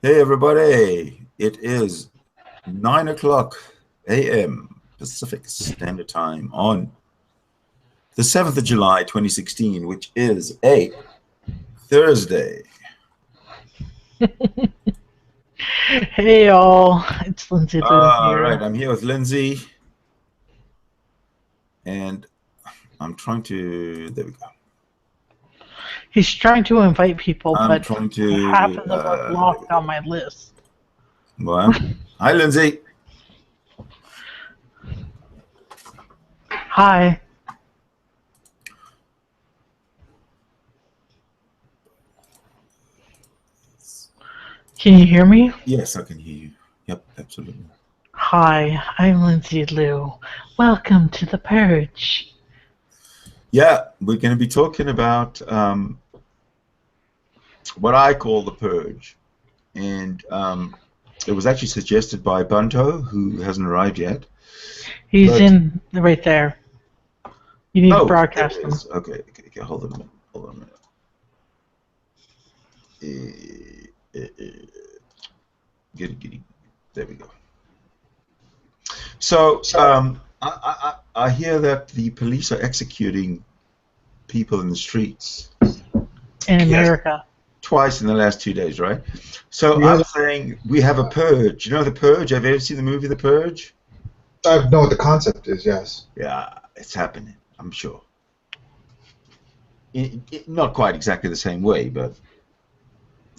Hey everybody, it is 9 o'clock a.m. Pacific Standard Time on the 7th of July 2016, which is a Thursday. Hey y'all, it's Lindsay Lou All here. right, I'm here with Lindsay, and I'm trying to, there we go. He's trying to invite people, I'm but trying half to, of them are blocked on my list. well, hi Lindsay. Hi. Can you hear me? Yes, I can hear you. Yep, absolutely. Hi, I'm Lindsay Lou. Welcome to the Purge. Yeah, we're going to be talking about what I call the Purge. And it was actually suggested by Bunto, who hasn't arrived yet. He's But, in right there. You need to broadcast there it him. is. Okay, hold on a minute. Hold on a minute. Giddy. There we go. So, I hear that the police are executing people in the streets. In Yes. America. Twice in the last 2 days, right? So Yeah. I'm saying we have a purge. You know the Purge? Have you ever seen the movie The Purge? I know what the concept is, yes. Yeah, it's happening, I'm sure. Not quite exactly the same way, but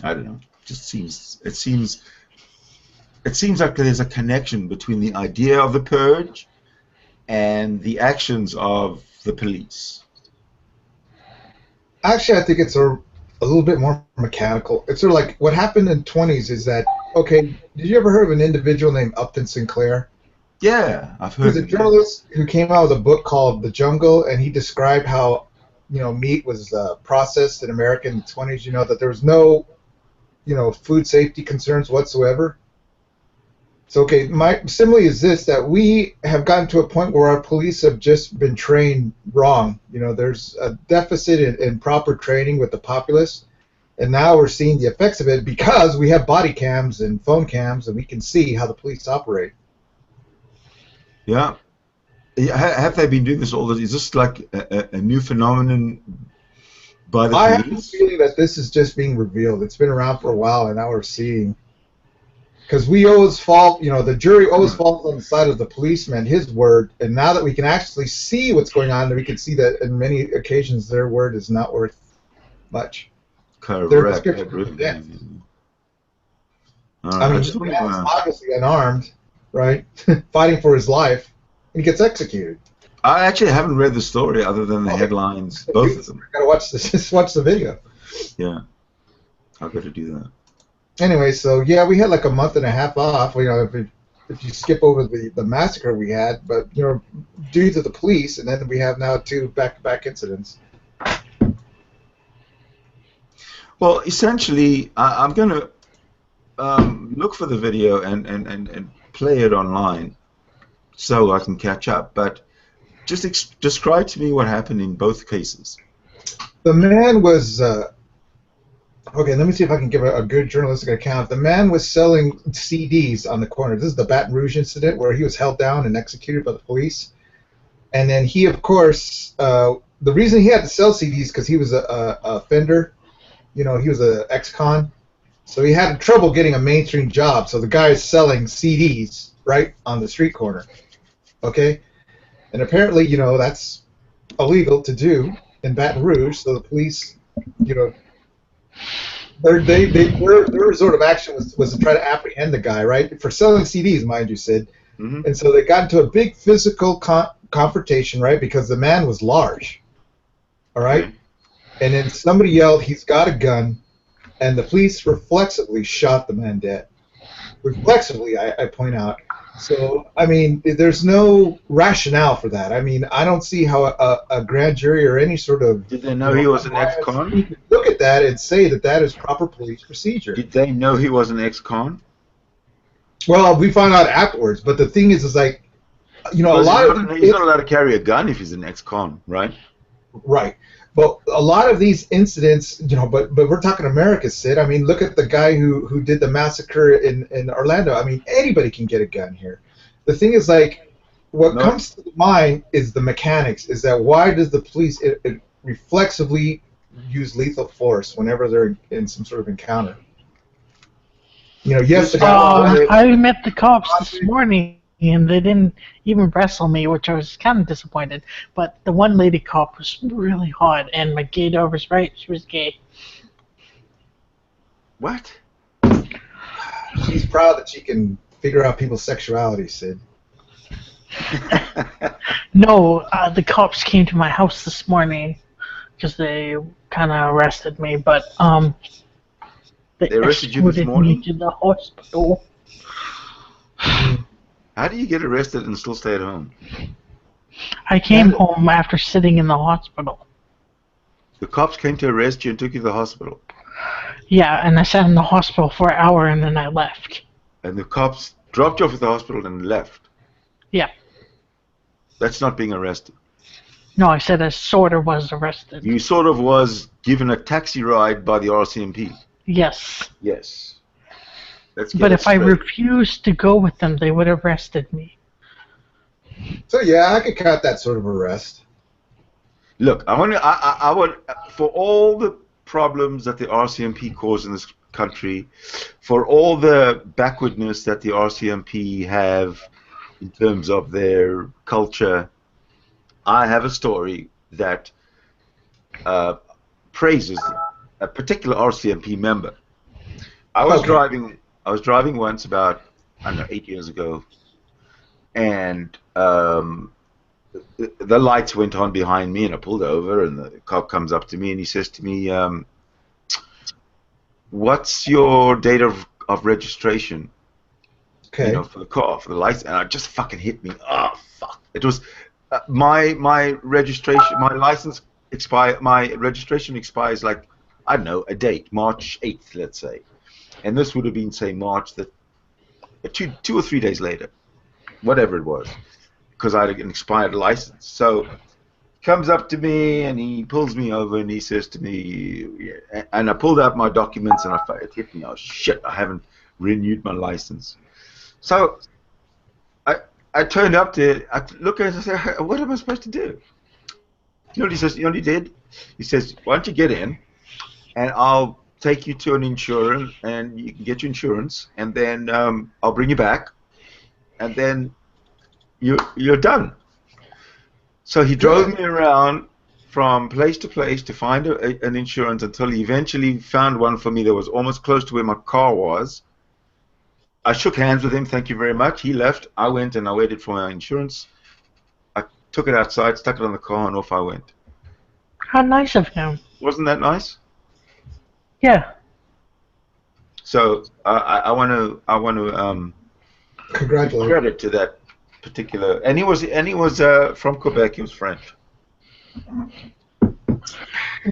I don't know. It seems like there's a connection between the idea of the purge and the actions of the police. Actually, I think it's a little bit more mechanical. It's sort of like what happened in 20s is that, okay, did you ever heard of an individual named Upton Sinclair? Yeah, I've heard He's a of that. journalist who came out with a book called The Jungle, and he described how, meat was processed in America in the 20s, that there was no, food safety concerns whatsoever. So, okay, my simile is this, that we have gotten to a point where our police have just been trained wrong. There's a deficit in proper training with the populace, and now we're seeing the effects of it because we have body cams and phone cams, and we can see how the police operate. Yeah. Have they been doing this all the time? Is this like a new phenomenon by the I have the police? feeling that this is just being revealed. It's been around for a while, and now we're seeing. Because we always fall, the jury always falls on the side of the policeman, his word, and now that we can actually see what's going on, we can see that in many occasions their word is not worth much. Correct. Their description of death. All right. I mean, I this just want man's to, obviously unarmed, right, fighting for his life, and he gets executed. I actually haven't read the story other than the Okay. headlines, both of them. Gotta watch this. Just watch the video. Yeah, I've got to do that. Anyway, so yeah, we had like a month and a half off. If you skip over the massacre we had, but due to the police, and then we have now 2 back-to-back incidents. Well, essentially, I'm going to look for the video and play it online so I can catch up. But just describe to me what happened in both cases. The man was okay. Let me see if I can give a good journalistic account. The man was selling CDs on the corner. This is the Baton Rouge incident where he was held down and executed by the police. And then he, of course, the reason he had to sell CDs because he was a offender. He was an ex-con, so he had trouble getting a mainstream job. So the guy is selling CDs right on the street corner. Okay, and apparently, that's illegal to do in Baton Rouge. So the police, their resort of action was to try to apprehend the guy, right, for selling CDs, mind you, Sid. Mm-hmm. And so they got into a big physical confrontation, right, because the man was large. All right. Okay. And then somebody yelled, "He's got a gun," and the police reflexively shot the man dead. Reflexively, I point out. So, I mean, there's no rationale for that. I mean, I don't see how a grand jury or any sort of... Did they know he was an ex-con? Look at that and say that is proper police procedure. Did they know he was an ex-con? Well, we found out afterwards, but the thing is like, a lot of... He's not allowed to carry a gun if he's an ex-con, right? Right. But a lot of these incidents, but we're talking America, Sid. I mean, look at the guy who did the massacre in Orlando. I mean, anybody can get a gun here. The thing is, like, what comes to mind is the mechanics. Is that why does the police it reflexively use lethal force whenever they're in some sort of encounter? Yes, the guy. I met the cops this morning, and they didn't even wrestle me, which I was kind of disappointed. But the one lady cop was really hot, and my gay dog was right. She was gay. What? She's proud that she can figure out people's sexuality, Sid. No, the cops came to my house this morning because they kind of arrested me, but they arrested you this morning? me to the hospital. How do you get arrested and still stay at home? I came home after sitting in the hospital. The cops came to arrest you and took you to the hospital? Yeah, and I sat in the hospital for an hour and then I left. And the cops dropped you off at the hospital and left? Yeah. That's not being arrested. No, I said I sort of was arrested. You sort of was given a taxi ride by the RCMP? Yes. Yes. But if I refused to go with them, they would have arrested me. So yeah, I could count that sort of arrest. Look, I want for all the problems that the RCMP caused in this country, for all the backwardness that the RCMP have in terms of their culture, I have a story that praises a particular RCMP member. I was driving once about, I don't know, 8 years ago, and the lights went on behind me, and I pulled over, and the cop comes up to me, and he says to me, what's your date of registration? Okay. For the car, for the lights, and it just fucking hit me. Oh, fuck. It was, my registration, my registration expires like, I don't know, a date, March 8th, let's say. And this would have been, say, March 2 or 3 days later, whatever it was, because I had an expired license. So he comes up to me and he pulls me over and he says to me, and I pulled out my documents and it hit me. Oh shit! I haven't renewed my license. So I turned up to look at it and I said, what am I supposed to do? You know what he says? You know what he did? He says, why don't you get in, and I'll take you to an insurance, and you can get your insurance, and then I'll bring you back, and then you're done. So he drove me around from place to place to find an insurance until he eventually found one for me that was almost close to where my car was. I shook hands with him, thank you very much. He left. I went and I waited for my insurance. I took it outside, stuck it on the car, and off I went. How nice of him. Wasn't that nice? Yeah. So I want to congratulate credit to that particular, and he was from Quebec. He was French.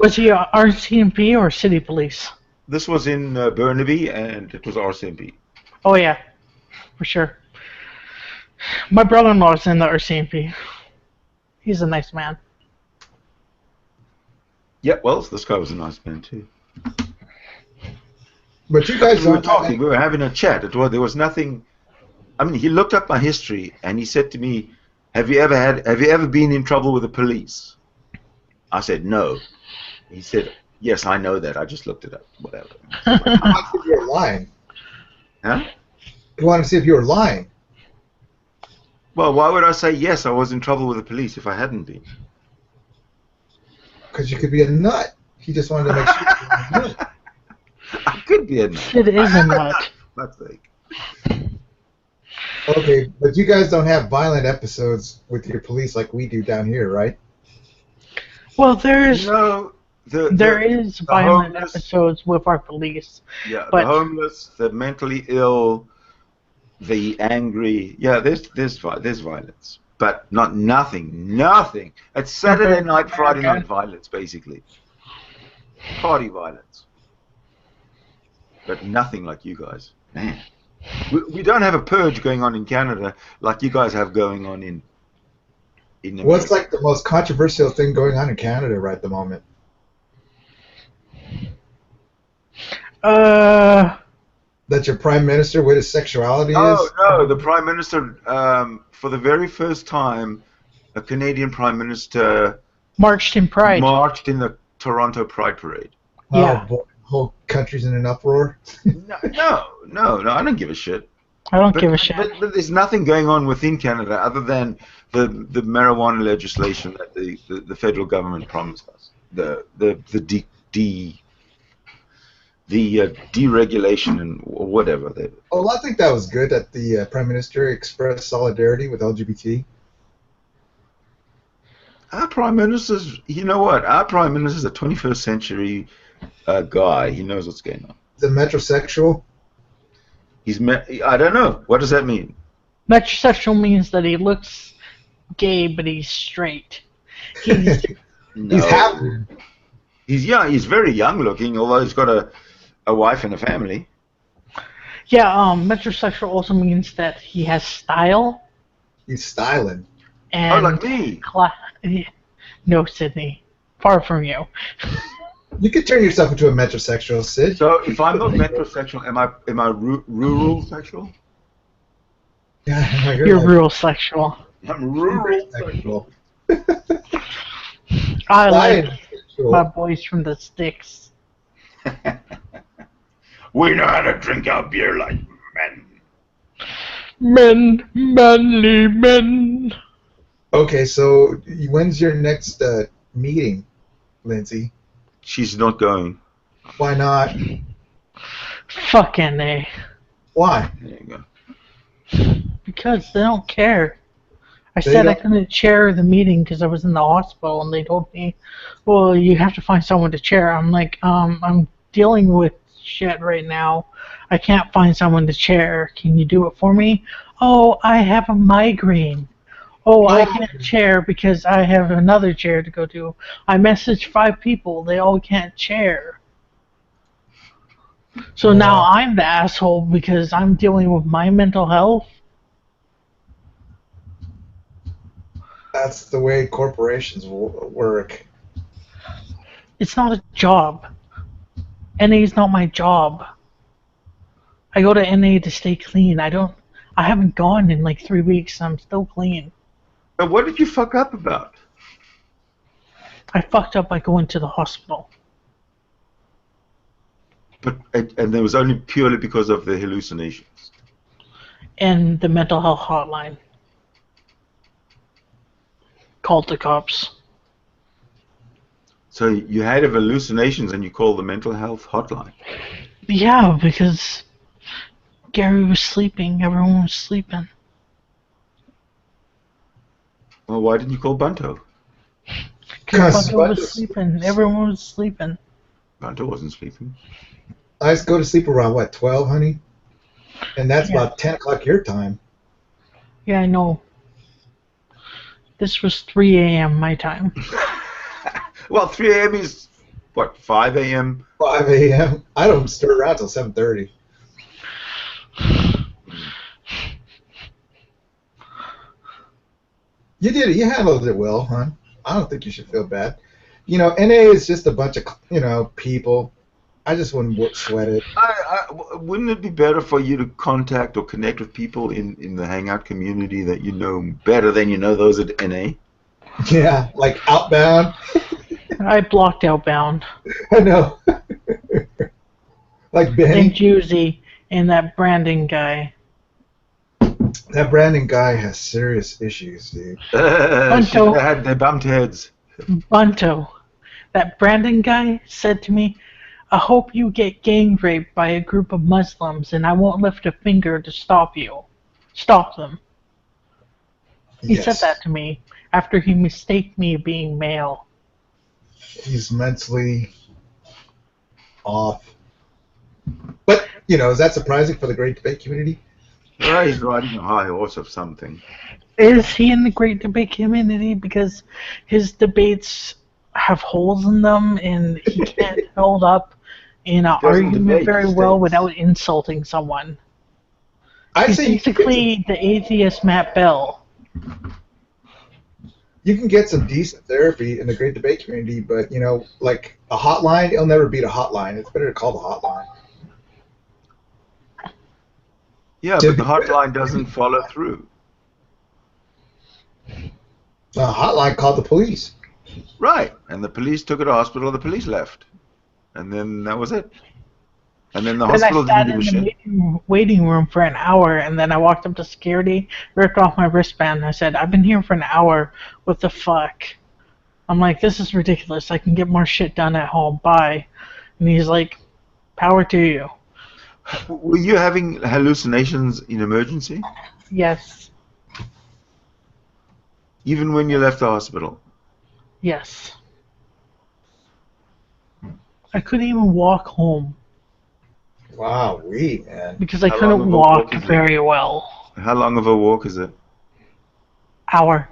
Was he RCMP or city police? This was in Burnaby, and it was RCMP. Oh yeah, for sure. My brother-in-law's in the RCMP. He's a nice man. Yeah, well, this guy was a nice man too. But you guys we were talking. We were having a chat. There was nothing. I mean, he looked up my history and he said to me, "Have you ever been in trouble with the police?" I said, "No." He said, "Yes, I know that. I just looked it up. Whatever." I want to see if you were lying. Huh? You want to see if you were lying? Well, why would I say yes? I was in trouble with the police if I hadn't been. Because you could be a nut. He just wanted to make sure you were a nut. I could be a nut. It is a nut. That's fake. Okay, but you guys don't have violent episodes with your police like we do down here, right? Well, there is the violent homeless, episodes with our police. Yeah, but the homeless, the mentally ill, the angry. Yeah, there's violence, but nothing. It's Saturday night, Friday night violence, basically. Party violence. But nothing like you guys. Man. We don't have a purge going on in Canada like you guys have going on in America. What's like the most controversial thing going on in Canada right at the moment? That your prime minister, what his sexuality Oh is? no, the prime minister. For the very first time, a Canadian prime minister Marched in pride. marched in the Toronto Pride Parade. Yeah. Oh, boy. Whole country's in an uproar. No, I don't give a shit. I don't give a shit. But there's nothing going on within Canada other than the marijuana legislation that the federal government promised us. The deregulation and whatever. Oh, I think that was good that the prime minister expressed solidarity with LGBT. Our prime minister's, you know what? Our prime minister's a 21st century guy. He knows what's going on. The metrosexual. I don't know. What does that mean? Metrosexual means that he looks gay, but he's straight. He's No. He's happy. He's young. He's very young looking, although he's got a wife and a family. yeah. Metrosexual also means that he has style He's styling. and Oh, like me. No, Sydney, far from you. You could turn yourself into a metrosexual, Sid. So if I'm not metrosexual, am I rural sexual? Yeah, You're like real sexual. I'm rural sexual. I like Bisexual. my boys from the sticks. We know how to drink our beer like men. Men, manly men. Okay, so when's your next meeting, Lindsay? She's not going. Why not? Fucking A. Why? There you go. Because they don't care. I They said I don't- couldn't chair the meeting because I was in the hospital, and they told me, well, you have to find someone to chair. I'm like, I'm dealing with shit right now. I can't find someone to chair. Can you do it for me? Oh, I have a migraine. Oh, I can't chair because I have another chair to go to. I messaged 5 people. They all can't chair. So now I'm the asshole because I'm dealing with my mental health. That's the way corporations work. It's not a job. NA is not my job. I go to NA to stay clean. I haven't gone in like 3 weeks. I'm still clean. But what did you fuck up about? I fucked up by going to the hospital. But and it was only purely because of the hallucinations. And the mental health hotline. Called the cops. So you had hallucinations and you called the mental health hotline. Yeah, because Gary was sleeping. Everyone was sleeping. Well, why didn't you call Bunto? Because Bunto Bunto's- was sleeping. Everyone was sleeping. Bunto wasn't sleeping. I just go to sleep around, what, 12, honey? And that's Yeah. about 10 o'clock your time. Yeah, I know. This was 3 a.m. my time. Well, 3 a.m. is, what, 5 a.m.? 5 a.m. I don't start around till 7:30. You did it. You handled it well, hon. I don't think you should feel bad. You know, NA is just a bunch of, people. I just wouldn't sweat it. Wouldn't it be better for you to contact or connect with people in the Hangout community that you know better than you know those at NA? Yeah, like Outbound. I blocked Outbound. I know. Like And Benny. Juicy and that Brandon guy. That Brandon guy has serious issues, dude. Bunto. They bumped heads. Bunto. That Brandon guy said to me, I hope you get gang raped by a group of Muslims and I won't lift a finger to stop you. Stop them. He said that to me after he mistaked me being male. He's mentally off. But, is that surprising for the great debate community? Well, he's riding a high horse of something. Is he in the great debate community because his debates have holes in them and he can't hold up in an Doesn't argument debate, very he well states. without insulting someone? I He's say you can basically the atheist Matt Bell. get some decent therapy in the great debate community, but, like a hotline, it'll never beat a hotline. It's better to call the hotline. Yeah, but the hotline doesn't follow through. The hotline called the police. Right, and the police took it to hospital, the police left. And then that was it. And then the Then I hospital didn't sat give a in shit. the waiting room for an hour, and then I walked up to security, ripped off my wristband, and I said, I've been here for an hour. What the fuck? I'm like, this is ridiculous. I can get more shit done at home. Bye. And he's like, power to you. Were you having hallucinations in emergency? Yes. Even when you left the hospital? Yes. I couldn't even walk home Wow, man. because I How long couldn't of a walk walk is it? very well. How long of a walk is it? Hour.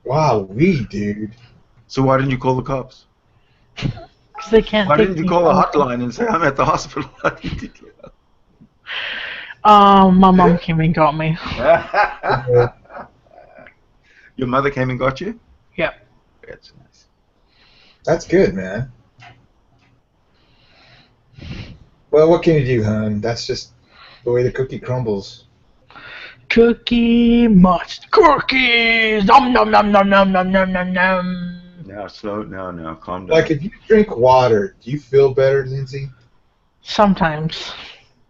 Wow, dude. So why didn't you call the cops? Because they can't Why take didn't you me call the home. hotline and say, I'm at the hospital? My mom came and got me. Your mother came and got you? Yep. That's nice. That's good, man. Well, what can you do, hon? That's just the way the cookie crumbles. Cookie must. Cookies! Nom nom nom nom nom nom nom nom nom. Now, calm down. Like, if you drink water, do you feel better, Lindsay? Sometimes.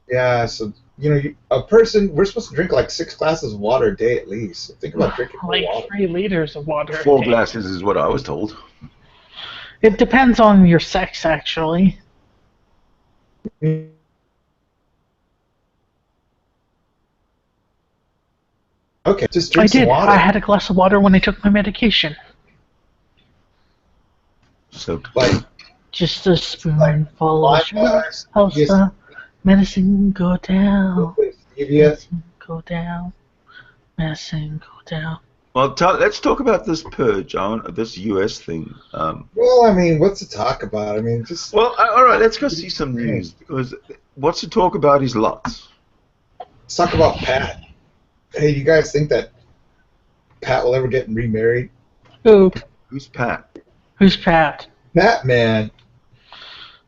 Yeah, so, you know, a person, we're supposed to drink like 6 glasses of water a day at least. So think about drinking more Like water. 3 liters of water. a 4 day. glasses is what I was told. It depends on your sex, actually. Okay, just I drink some did. water. I had a glass of water when I took my medication. So, Like, Just a spoonful of sugar Likewise, helps yes. the medicine go down. stevia. Medicine go down. Medicine go down. well, let's talk about this purge, this U.S. thing. Well, I mean, what's to talk about? I mean, just Well, all right, let's go see some news, because what's to talk about is lots. let's talk about Pat. Hey, do you guys think that Pat will ever get remarried? Who? Who's Pat? Who's Pat? Pat, man.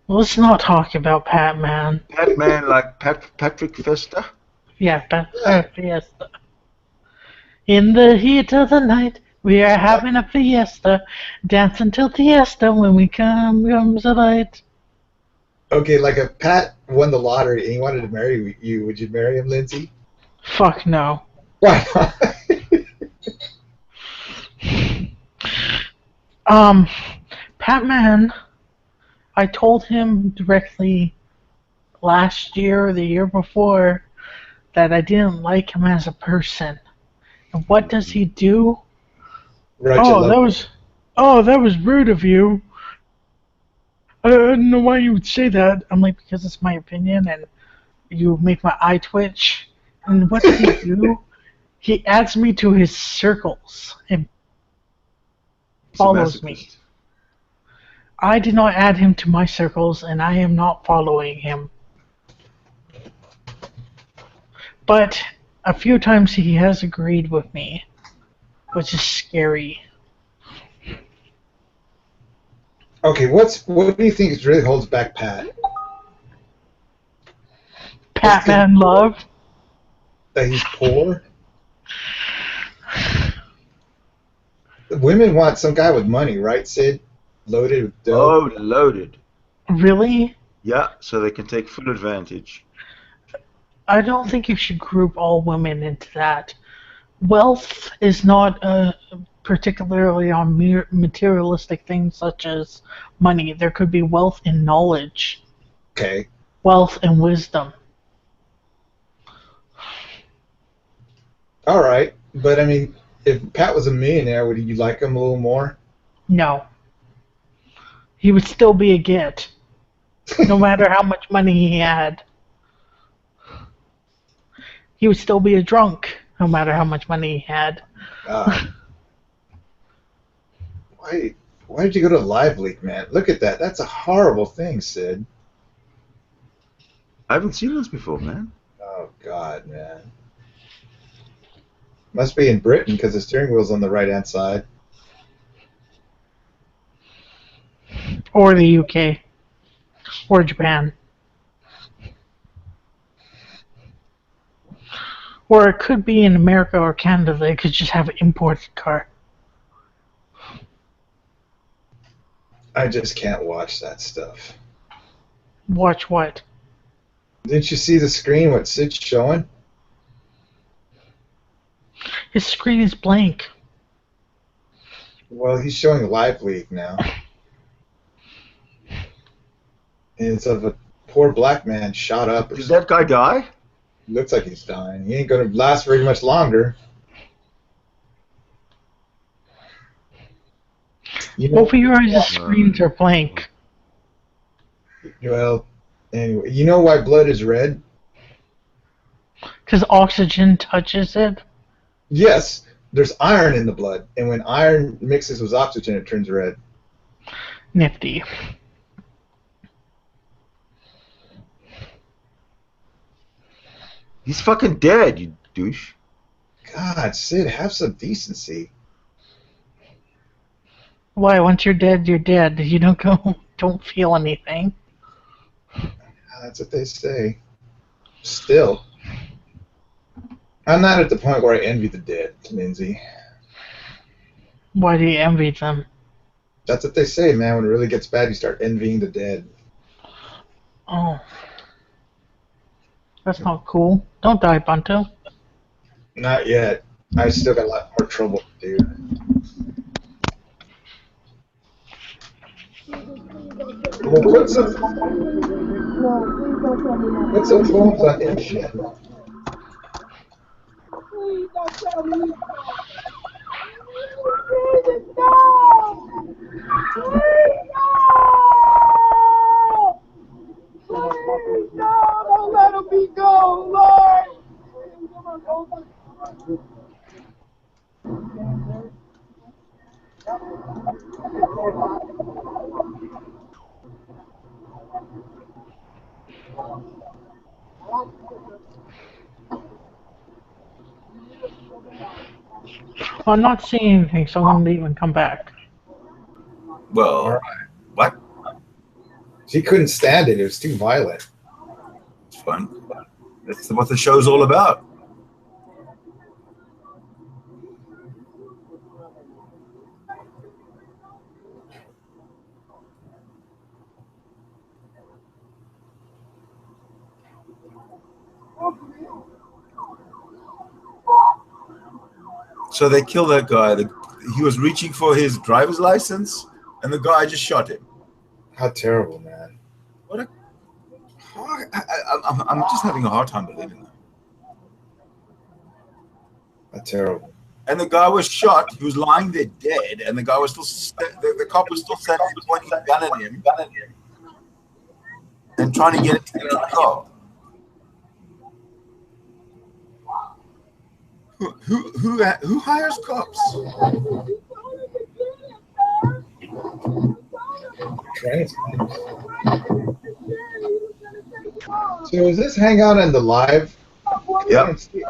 Let's not talk about Pat, man. Pat man like Patrick Festa? Yeah, Pat Fiesta. In the heat of the night, we are having a fiesta. Dance until Fiesta when we comes the light. Okay, like if Pat won the lottery and he wanted to marry you, would you marry him, Lindsay? Fuck no. Why not? Patman, I told him directly last year or the year before that I didn't like him as a person. And what does he do? Right, That was rude of you. I don't know why you would say that. I'm like, because it's my opinion and you make my eye twitch. And what does he do? He adds me to his circles and follows me. I did not add him to my circles, and I am not following him. But a few times he has agreed with me, which is scary. Okay, what do you think really holds back Pat? Patman love? That he's poor? Women want some guy with money, right, Sid? Loaded with dough. Oh, loaded. Really? Yeah, so they can take full advantage. I don't think you should group all women into that. Wealth is not particularly on materialistic things such as money. There could be wealth in knowledge. Okay. Wealth and wisdom. All right, but I mean, if Pat was a millionaire, would you like him a little more? No. He would still be a git, no matter how much money he had. He would still be a drunk, no matter how much money he had. Why did you go to Live Leak, man? Look at that. That's a horrible thing, Sid. I haven't seen this before, man. Oh, God, man. Must be in Britain because the steering wheel's on the right-hand side. Or the UK. Or Japan. Or it could be in America or Canada. They could just have an imported car. I just can't watch that stuff. Watch what? Didn't you see the screen? What Sid's showing? His screen is blank. Well, he's showing Live League now. And it's of a poor black man shot up. Did that guy die? Looks like he's dying. He ain't going to last very much longer. You know, Both of yours' screens are blank. well, anyway, you know why blood is red? Because oxygen touches it. Yes, there's iron in the blood, and when iron mixes with oxygen, it turns red. Nifty. He's fucking dead, you douche. God, Sid, have some decency. Why? Once you're dead, you're dead. You don't feel anything. That's what they say. Still. I'm not at the point where I envy the dead, Lindsay. Why do you envy them? That's what they say, man. When it really gets bad, you start envying the dead. Oh. That's not cool. Don't die, Bunto. Not yet. I still got a lot more trouble to do. Well, put some phones on him, shit. Please don't tell me. Jesus, no! Please, no! Please, no! Don't let me go, Lord! I'm not seeing anything, so I'm gonna leave and come back. Well, what? She couldn't stand it. It was too violent. It's fun. That's what the show's all about. So they killed that guy. He was reaching for his driver's license, and the guy just shot him. How terrible, man. What a... I'm just having a hard time believing that. How terrible. And the guy was shot. He was lying there dead, and the guy was still... The cop was still standing, pointing a gun at him, and trying to get him to get out of the car. Who hires cops? So is this hangout in the live? Yep. He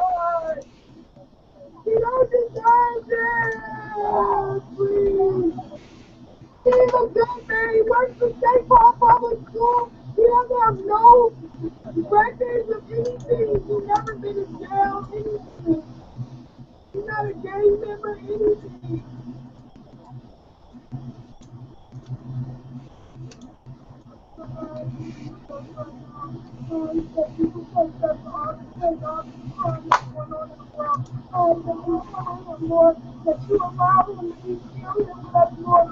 works for State Farm Public School. He doesn't have no records of anything. He's never been in jail, anything. He's not a gang member, anything. Lord, that you allow him to be serious, Lord.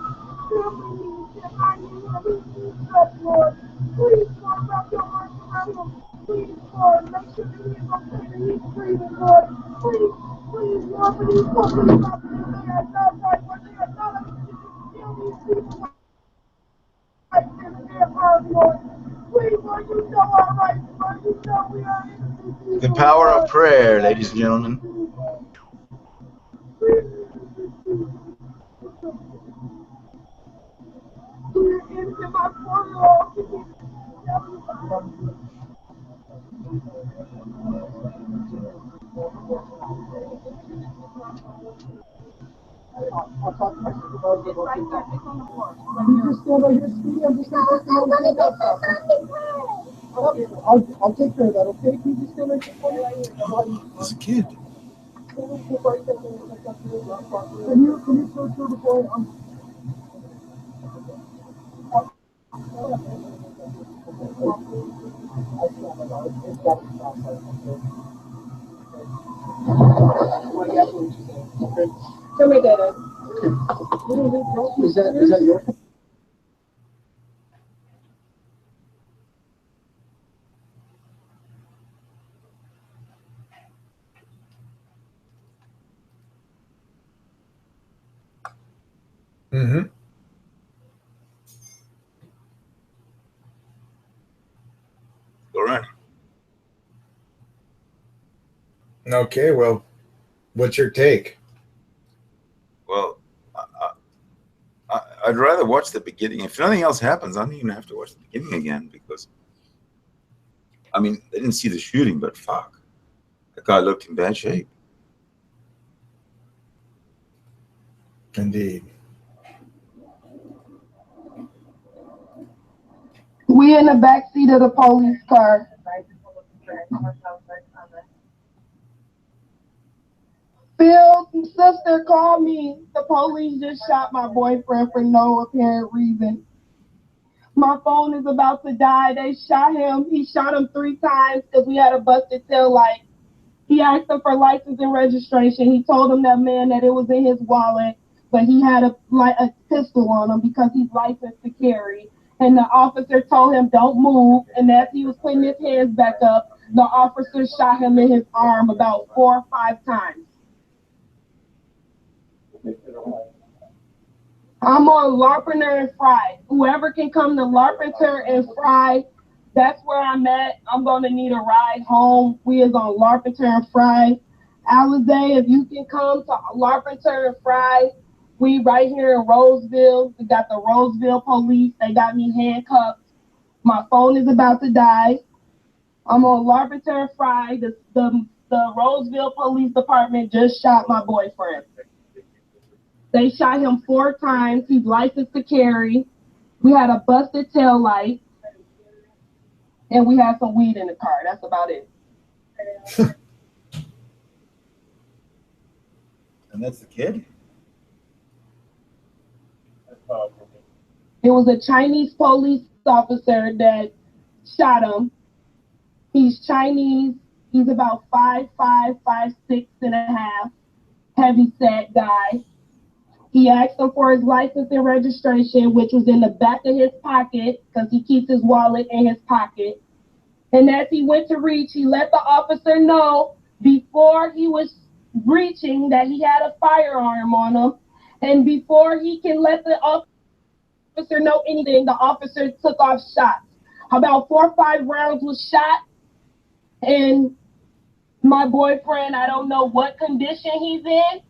Lord. Please, Lord, wrap your arms around him. Please, Lord, make sure that he is okay and he's breathing, Lord. Please, Lord, but he's talking about this they are not right, but they are not kill these people like this damn earth, Lord. Please, Lord, you know our rights, Lord. You know we are innocent people. The power of prayer, ladies and gentlemen. I'll take care of that, okay? Can you just go right there for me? He's a kid. Can you search her before Tell me that. Is that your? Mm-hmm. All right. Okay, well, what's your take? Well, I'd rather watch the beginning. If nothing else happens, I don't even have to watch the beginning again because, I mean, they didn't see the shooting, but fuck, that guy looked in bad shape. Indeed. We in the back seat of the police car. Phil's sister called me. The police just shot my boyfriend for no apparent reason. My phone is about to die. They shot him. He shot him 3 times because we had a busted tail light. He asked him for license and registration. He told him that man that it was in his wallet, but he had a pistol on him because he's licensed to carry. And the officer told him, don't move. And as he was putting his hands back up, the officer shot him in his arm about 4 or 5 times. I'm on Larpenteur and Fry. Whoever can come to Larpenteur and Fry, that's where I'm at. I'm going to need a ride home. We is on Larpenteur and Fry. Alizé, if you can come to Larpenteur and Fry, we right here in Roseville. We got the Roseville police. They got me handcuffed. My phone is about to die. I'm on Larpenteur and Fry. The Roseville Police Department just shot my boyfriend. They shot him 4 times. He's licensed to carry. We had a busted tail light. And we had some weed in the car. That's about it. And that's the kid? It was a Chinese police officer that shot him. He's Chinese. He's about 5'5", 5'6.5", heavy set guy. He asked him for his license and registration, which was in the back of his pocket because he keeps his wallet in his pocket. And as he went to reach, he let the officer know before he was reaching that he had a firearm on him. And before he can let the officer know anything, the officer took off shots. About 4 or 5 rounds was shot. And my boyfriend, I don't know what condition he's in.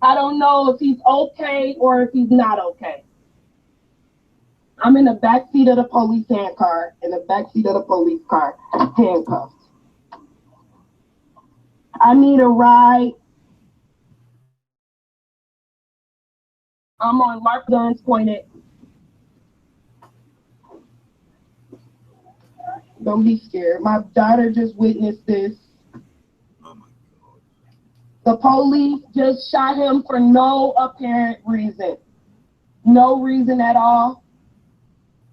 I don't know if he's okay or if he's not okay. I'm in the back seat of the police car, handcuffed. I need a ride. I'm on LARP guns pointed. Don't be scared. My daughter just witnessed this. Oh my God. The police just shot him for no apparent reason. No reason at all.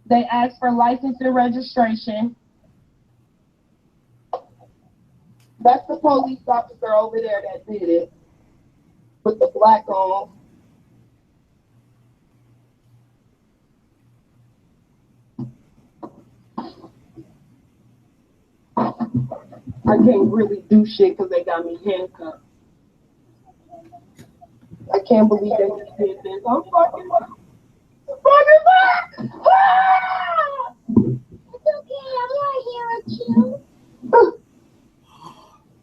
They asked for license and registration. That's the police officer over there that did it. With the black on. I can't really do shit because they got me handcuffed. I can't believe they just did this. I'm fucking back. Ah! It's okay, I'm right here with you.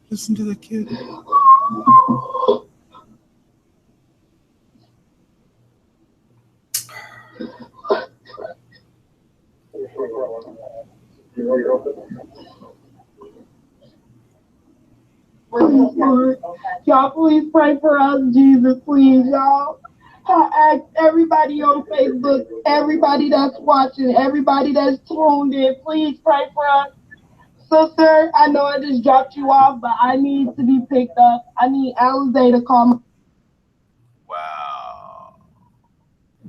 Listen to the kid. Y'all please pray for us, Jesus, please, y'all. I ask everybody on Facebook, everybody that's watching, everybody that's tuned in, please pray for us. So, sir, I know I just dropped you off, but I need to be picked up. I need Alizé to call me. Wow.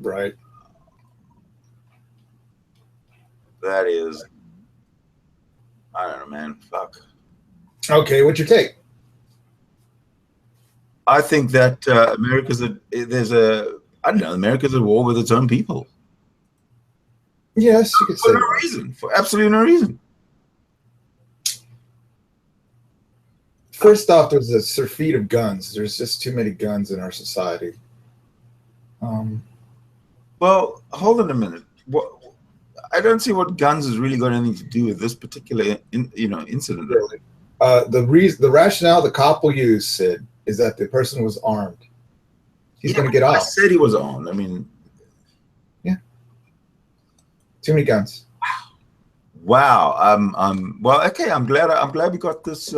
Right. That is, I don't know, man. Fuck. Okay, what's your take? I think that America's I don't know, America's at war with its own people. Yes, you could say For no that. reason. For absolutely no reason. First off, there's a surfeit of guns. There's just too many guns in our society. Well, hold on a minute. I don't see what guns has really got anything to do with this particular, incident. Really. The rationale the cop will use, Sid, is that the person was armed. He's going to get I off. said he was armed. I mean, Too many guns. wow. Well, okay. I'm glad we got this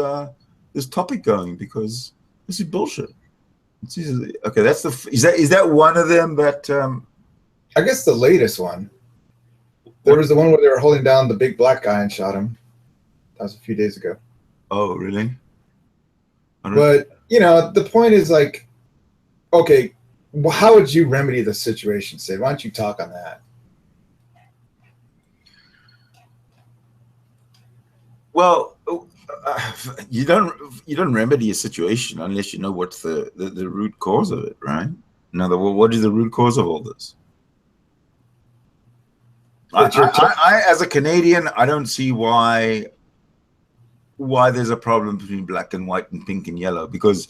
this topic going, because this is bullshit. Okay, is that one of them that? I guess the latest one. There was the one where they were holding down the big black guy and shot him. That was a few days ago. Oh, really? But, the point is like, okay, how would you remedy the situation, Sid? Why don't you talk on that? Well, you don't remedy a situation unless you know what's the root cause of it, right? In other words, what is the root cause of all this? I, as a Canadian, I don't see why there's a problem between black and white and pink and yellow, because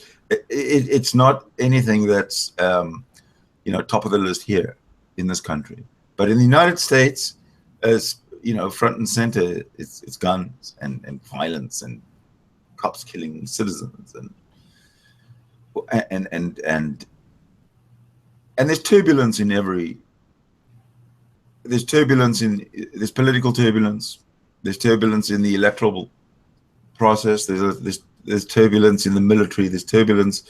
it's not anything that's top of the list here in this country. But in the United States, as front and center, it's guns and violence and cops killing citizens and there's turbulence in every. There's political turbulence. There's turbulence in the electoral process. There's turbulence in the military. There's turbulence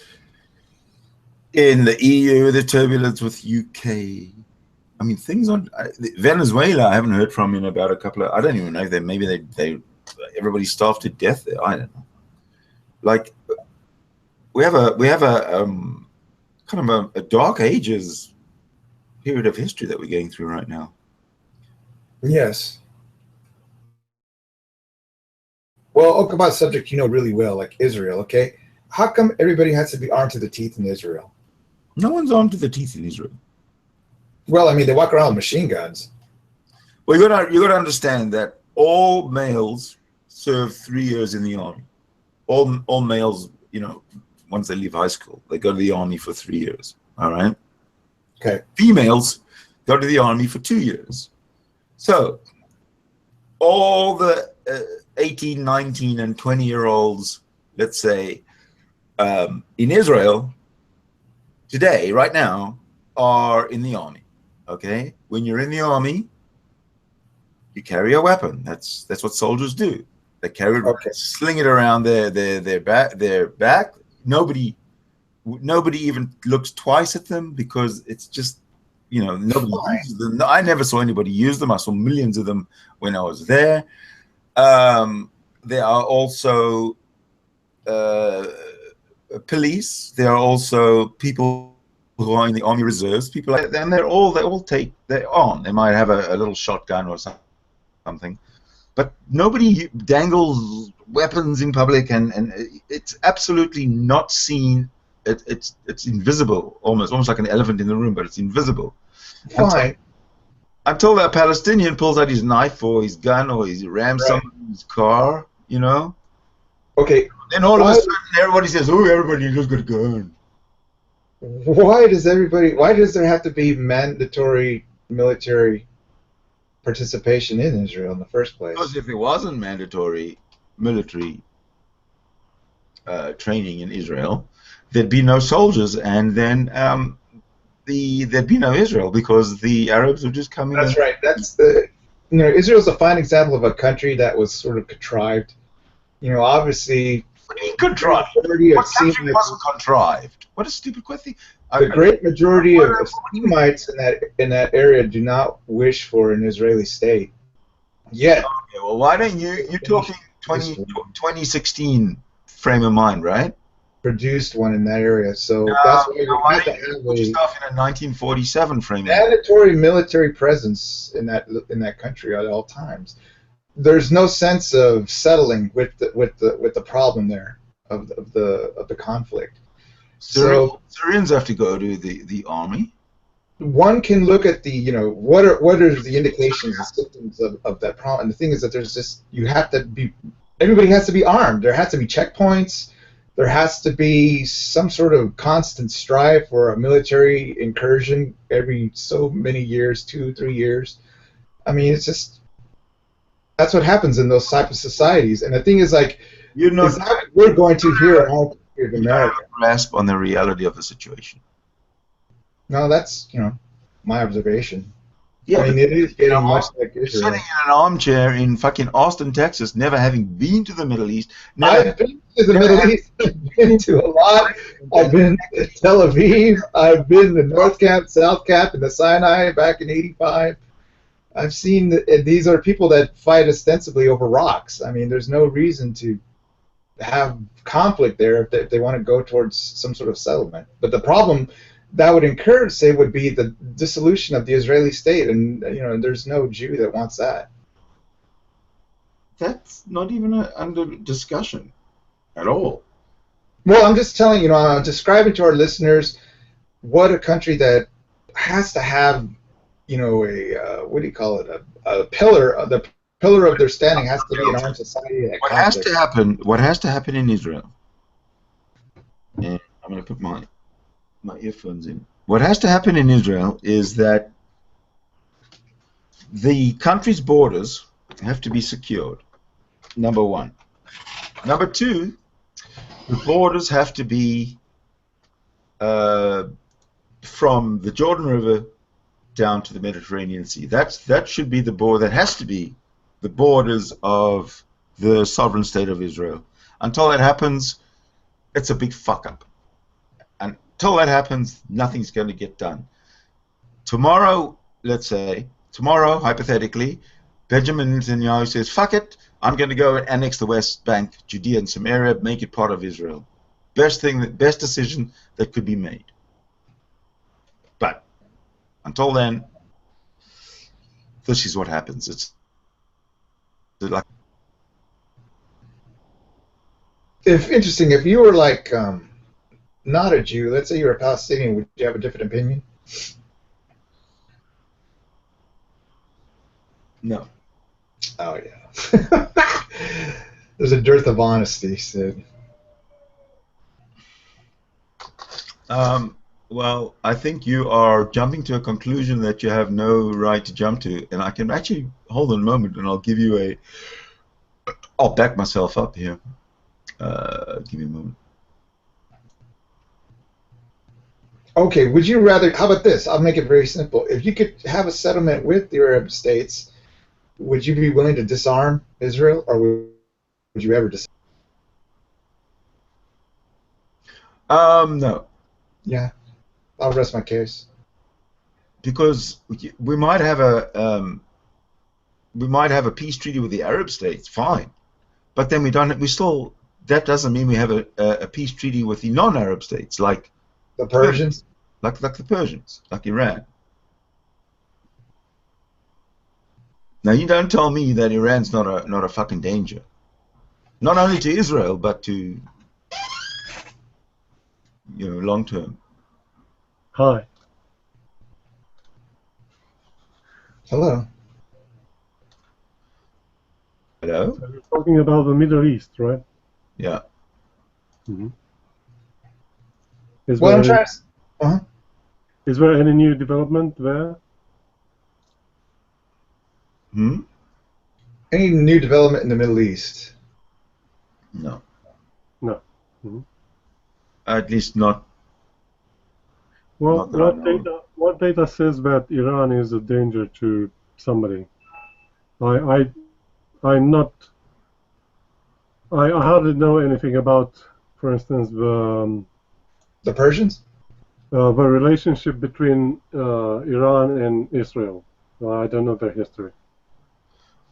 in the EU. There's turbulence with UK. I mean, things on Venezuela. I haven't heard from in about a couple of. I don't even know if they everybody's starved to death there. I don't know. Like we have a kind of a dark ages period of history that we're going through right now. Yes. Well, talk about a subject really well, like Israel, okay? How come everybody has to be armed to the teeth in Israel? No one's armed to the teeth in Israel. Well, I mean, they walk around with machine guns. Well, you gotta understand that all males serve 3 years in the army. All males, once they leave high school, they go to the army for 3 years. All right. Okay. Females go to the army for 2 years. So all the 18, 19, and 20-year-olds, let's say, in Israel today, right now, are in the army. Okay? When you're in the army, you carry a weapon. That's what soldiers do. They carry it, sling it around their back. Nobody even looks twice at them, because it's just, nobody uses them. I never saw anybody use them. I saw millions of them when I was there. There are also police. There are also people who are in the army reserves. People like that, and they all take their arm. They might have a little shotgun or something, but nobody dangles weapons in public, and it's absolutely not seen. It's invisible, almost like an elephant in the room, but it's invisible. Why? Until that Palestinian pulls out his knife or his gun or he rams someone in his car, Okay. Then all of a sudden everybody says, "Oh, everybody just got a gun." Why does there have to be mandatory military participation in Israel in the first place? Because if it wasn't mandatory military training in Israel, there'd be no soldiers, and then there'd be no Israel, because the Arabs would just come in. That's right. That's Israel's a fine example of a country that was sort of contrived. Obviously. What do you mean contrived? What country wasn't contrived? What a stupid question. The great majority of Semites in that area do not wish for an Israeli state. Yet. Okay, well, why don't you're talking 2016 frame of mind, right? Produced one in that area, so that's why you Why have to don't you have put a yourself in a 1947 frame of mind? mandatory military presence in that country at all times. There's no sense of settling with the problem there of the conflict. So Syrians have to go to the army. one can look at the what are the indications and symptoms of that problem. And the thing is that there's just everybody has to be armed. There has to be checkpoints. There has to be some sort of constant strive for a military incursion every so many years, 2-3 years. I mean, it's just that's what happens in those type of societies. And the thing is, like, You're not is that what we're going to hear in our country of America. grasp on the reality of the situation. No, that's my observation. Yeah, I mean, it is getting much like you're Israel. sitting in an armchair in fucking Austin, Texas, never having been to the Middle East. Never, I've been to the Middle East. I've been to a lot. I've been to Tel Aviv. I've been to North Camp, South Camp, and the Sinai back in '85. I've seen these are people that fight ostensibly over rocks. I mean, there's no reason to have conflict there if they want to go towards some sort of settlement. But the problem that would encourage, say, would be the dissolution of the Israeli state, and there's no Jew that wants that. That's not even under discussion at all. Well, I'm just telling I'm describing to our listeners what a country that has to have, a what do you call it, a pillar. The pillar of their standing has to be an armed society. What has to happen in Israel? And I'm going to put my earphones in. What has to happen in Israel is that the country's borders have to be secured. Number one. Number two, the borders have to be from the Jordan River down to the Mediterranean Sea. That should be the border. That has to be the borders of the sovereign state of Israel. Until that happens, it's a big fuck up. Until that happens, nothing's going to get done. Tomorrow, hypothetically, Benjamin Netanyahu says, fuck it, I'm going to go and annex the West Bank, Judea and Samaria, make it part of Israel. Best decision that could be made. But until then, this is what happens. It's like, if you were like not a Jew, let's say you're a Palestinian, would you have a different opinion? no. Oh yeah. There's a dearth of honesty, Sid. Well, I think you are jumping to a conclusion that you have no right to jump to, and I can actually hold on a moment, and I'll back myself up here. Give me a moment. Okay, would you rather, how about this? I'll make it very simple. If you could have a settlement with the Arab states, would you be willing to disarm Israel, or would you ever disarm? No. Yeah, I'll rest my case. Because we might have a peace treaty with the Arab states, fine, but then that doesn't mean we have a peace treaty with the non-Arab states, like the Persians, like the Persians, like Iran. Now you don't tell me that Iran's not a fucking danger, not only to Israel but to long term. Hi. Hello. Hello? So you're talking about the Middle East, right? Yeah. Mm-hmm. Is there any new development there? Any new development in the Middle East? No. No. Mm-hmm. At least not. Well, not what data says that Iran is a danger to somebody? I hardly know anything about, for instance, the Persians. The relationship between Iran and Israel. I don't know their history.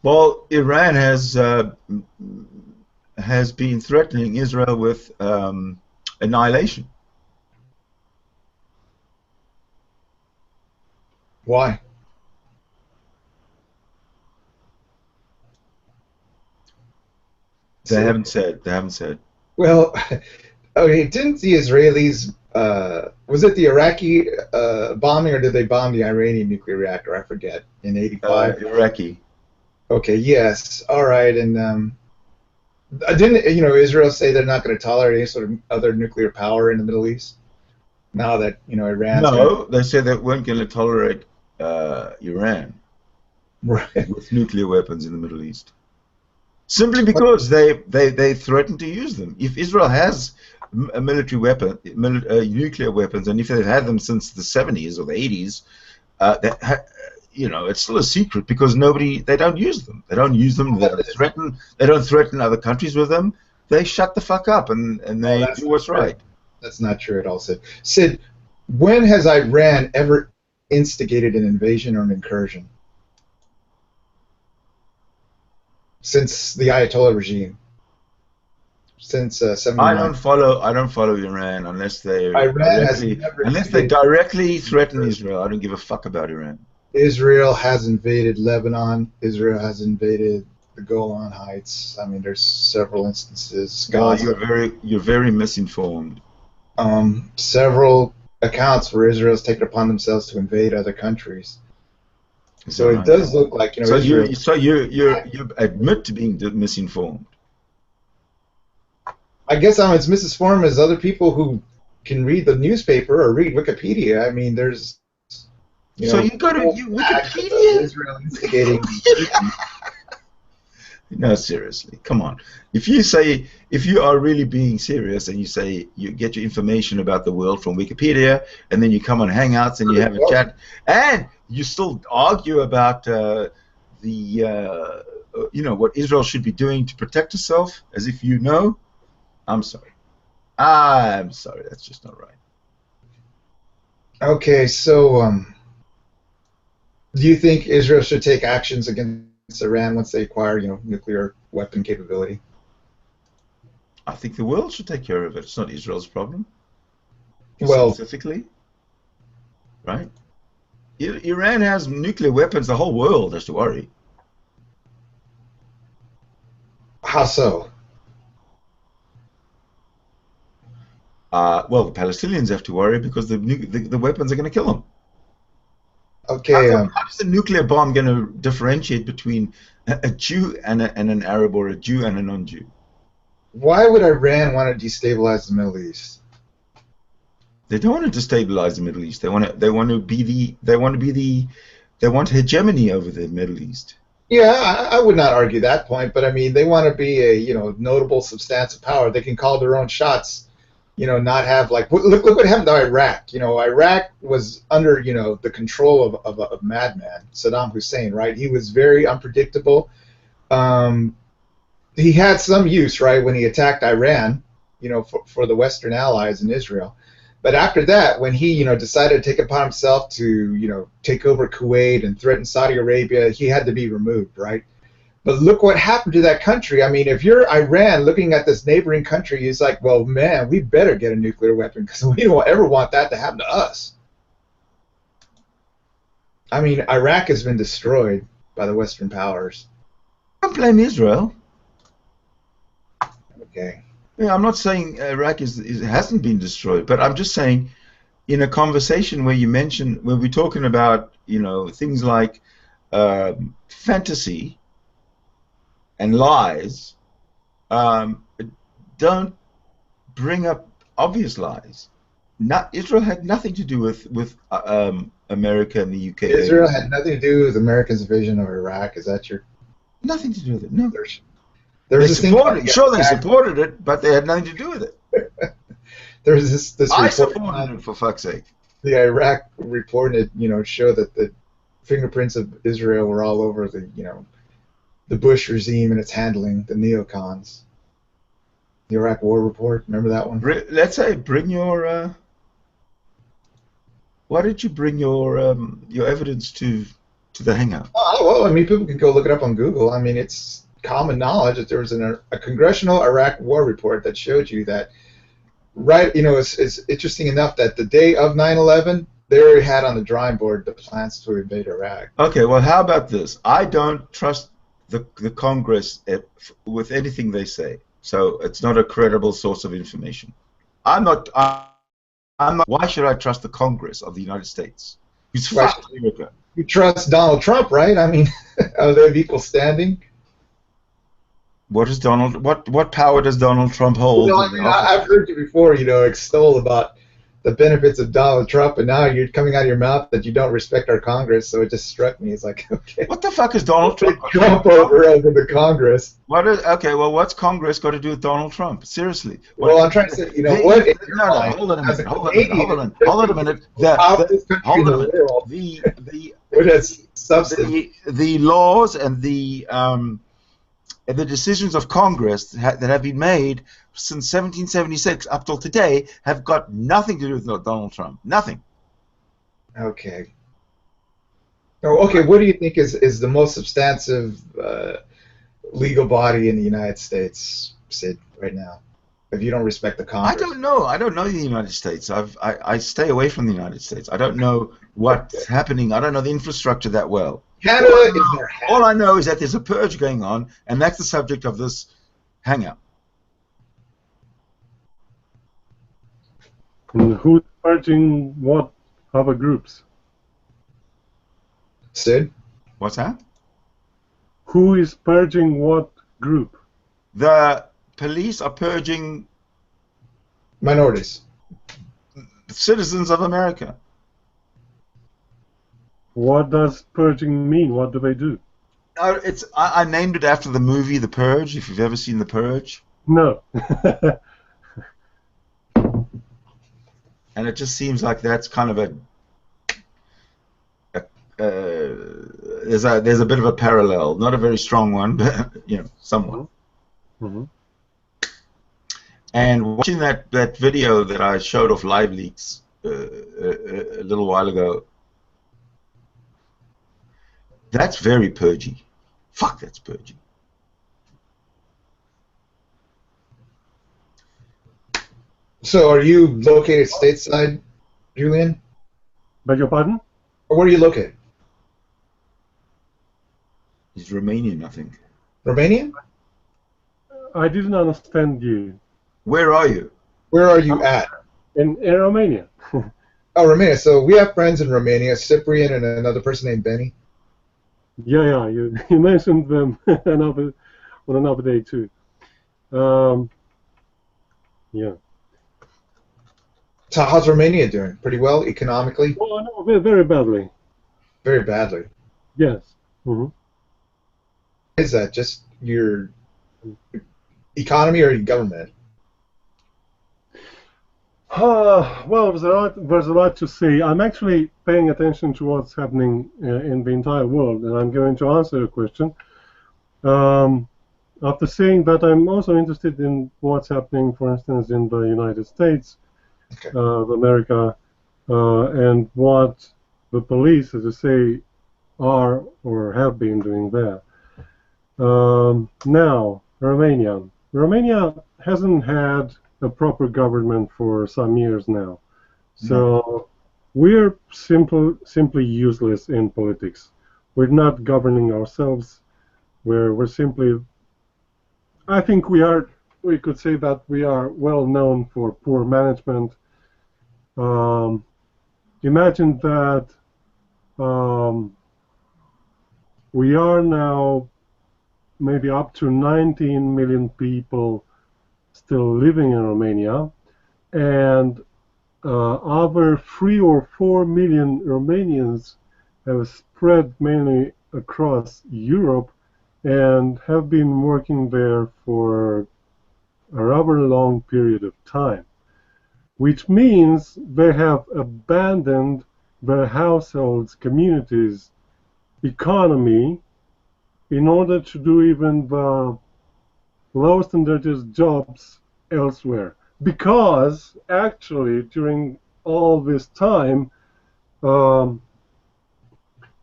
Well, Iran has has been threatening Israel with annihilation. Why? They haven't said. They haven't said. Well, okay, didn't the Israelis, was it the Iraqi bombing, or did they bomb the Iranian nuclear reactor? I forget, in 85? Iraqi. Okay, yes, all right, and didn't, Israel say they're not going to tolerate any sort of other nuclear power in the Middle East? Now that, Iran's... No, they said they weren't going to tolerate Iran with nuclear weapons in the Middle East. Simply because they threaten to use them. If Israel has a military weapon, nuclear weapons, and if they've had them since the 70s or the 80s, it's still a secret because they don't use them. They don't use them. They don't threaten other countries with them. They shut the fuck up and they do what's right. That's not true at all, Sid. Sid, when has Iran ever instigated an invasion or an incursion? Since the Ayatollah regime, since 79. I don't follow Iran unless they directly threaten Israel. I don't give a fuck about Iran. Israel has invaded Lebanon. Israel has invaded the Golan Heights. I mean, there's several instances. You're very misinformed. Several accounts where Israel's taken upon themselves to invade other countries. So it does look like, So you admit to being misinformed. I guess I'm as misinformed as other people who can read the newspaper or read Wikipedia. I mean, there's... So you go to Wikipedia? Israel instigating... No, seriously, come on. If you are really being serious and you say you get your information about the world from Wikipedia, and then you come on Hangouts and you have a chat, and you still argue about what Israel should be doing to protect itself, as if you know, I'm sorry. That's just not right. Okay, so do you think Israel should take actions against Iran once they acquire, nuclear weapon capability? I think the world should take care of it. It's not Israel's problem. Well, specifically, right? Iran has nuclear weapons. The whole world has to worry. How so? Well, the Palestinians have to worry because the weapons are going to kill them. Okay. How is the nuclear bomb going to differentiate between a Jew and an Arab, or a Jew and a non-Jew? Why would Iran want to destabilize the Middle East? They don't want to destabilize the Middle East. They want hegemony over the Middle East. Yeah, I would not argue that point, but I mean, they want to be a notable substantive power. They can call their own shots. Not have look what happened to Iraq. Iraq was under the control of a madman, Saddam Hussein, right? He was very unpredictable. He had some use, right, when he attacked Iran, for the Western allies in Israel. But after that, when he decided to take it upon himself to take over Kuwait and threaten Saudi Arabia, he had to be removed, right? But look what happened to that country. I mean, if you're Iran looking at this neighboring country, it's like, well, man, we better get a nuclear weapon because we don't ever want that to happen to us. I mean, Iraq has been destroyed by the Western powers. Don't blame Israel. Okay. Yeah, I'm not saying Iraq hasn't been destroyed, but I'm just saying, in a conversation where we're talking about things like fantasy and lies, don't bring up obvious lies. Israel had nothing to do with America and the UK. Israel had nothing to do with America's invasion of Iraq. Is that your... Nothing to do with it. No. They supported it, but they had nothing to do with it. There's this I report, supported it, for fuck's sake. The Iraq report, showed that the fingerprints of Israel were all over the Bush regime and its handling, the neocons. The Iraq War Report, remember that one? Let's say, bring your... why did you bring your evidence to the Hangout? Oh, well, I mean, people can go look it up on Google. I mean, it's common knowledge that there was a congressional Iraq war report that showed you that, right, it's interesting enough that the day of 9/11, they already had on the drawing board the plans to invade Iraq. Okay, well, how about this? I don't trust the Congress with anything they say, so it's not a credible source of information. I'm not. Why should I trust the Congress of the United States? Who's fucked America? You trust Donald Trump, right? I mean, are they of equal standing? What power does Donald Trump hold? Well, I mean, I've heard you before, extol about the benefits of Donald Trump, and now you're coming out of your mouth that you don't respect our Congress. So it just struck me. It's like, okay, what the fuck is Donald Trump? Trump over the Congress. Okay, well, what's Congress got to do with Donald Trump? Seriously. Well, I'm trying to say, what? No, hold on a minute. Hold on a minute. The laws and the decisions of Congress that have been made since 1776 up till today have got nothing to do with Donald Trump. Nothing. Okay. Oh, okay. What do you think is the most substantive legal body in the United States, Sid, right now? If you don't respect the Congress. I don't know. I don't know the United States. I stay away from the United States. I don't know what's happening. I don't know the infrastructure that well. Canada is their all I know is that there's a purge going on, and that's the subject of this hangout. And who's purging what other groups? Sid? What's that? Who is purging what group? The police are purging minorities. Citizens of America. What does purging mean? What do they do? I named it after the movie The Purge, if you've ever seen The Purge. No. And it just seems like that's kind of there's a bit of a parallel, not a very strong one, but somewhat. Mm-hmm. And watching that video that I showed off Live Leaks a little while ago, that's very purgy. Fuck, that's purgy. So, are you located stateside, Julian? Beg your pardon? Or where are you located? He's Romanian, I think. Romanian? I didn't understand you. Where are you? Where are you at? In Romania. Oh, Romania. So we have friends in Romania, Cyprian and another person named Benny. Yeah, you mentioned them on another day too. Yeah. So how's Romania doing? Pretty well economically? Well, no, very badly. Very badly. Yes. Mm-hmm. Is that just your economy or your government? Well, there's a lot to say. I'm actually paying attention to what's happening in the entire world, and I'm going to answer your question. After saying that, I'm also interested in what's happening, for instance, in the United States, okay, of America, and what the police, as you say, are or have been doing there. Now, Romania. Romania hasn't had a proper government for some years now. So we're simply useless in politics. We're not governing ourselves. We're simply, I think we could say that we are well known for poor management. Imagine that we are now maybe up to 19 million people still living in Romania, and over 3 or 4 million Romanians have spread mainly across Europe and have been working there for a rather long period of time, which means they have abandoned their households, communities, economy in order to do even the lowest and dirtiest jobs elsewhere. Because actually during all this time,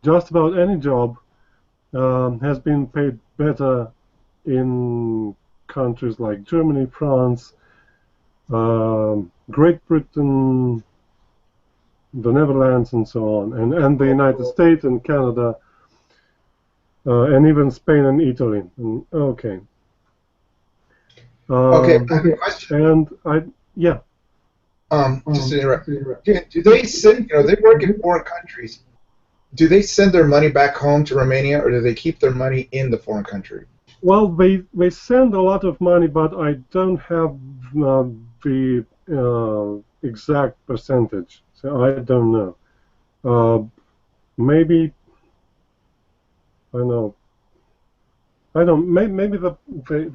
just about any job has been paid better in countries like Germany, France, Great Britain, the Netherlands, and so on, and the United States and Canada, and even Spain and Italy. Okay. Okay, I have a question. And yeah. Just to interrupt. Do they send? They work in foreign countries. Do they send their money back home to Romania, or do they keep their money in the foreign country? Well, they send a lot of money, but I don't have the exact percentage, so I don't know. Maybe I know. I don't. Maybe the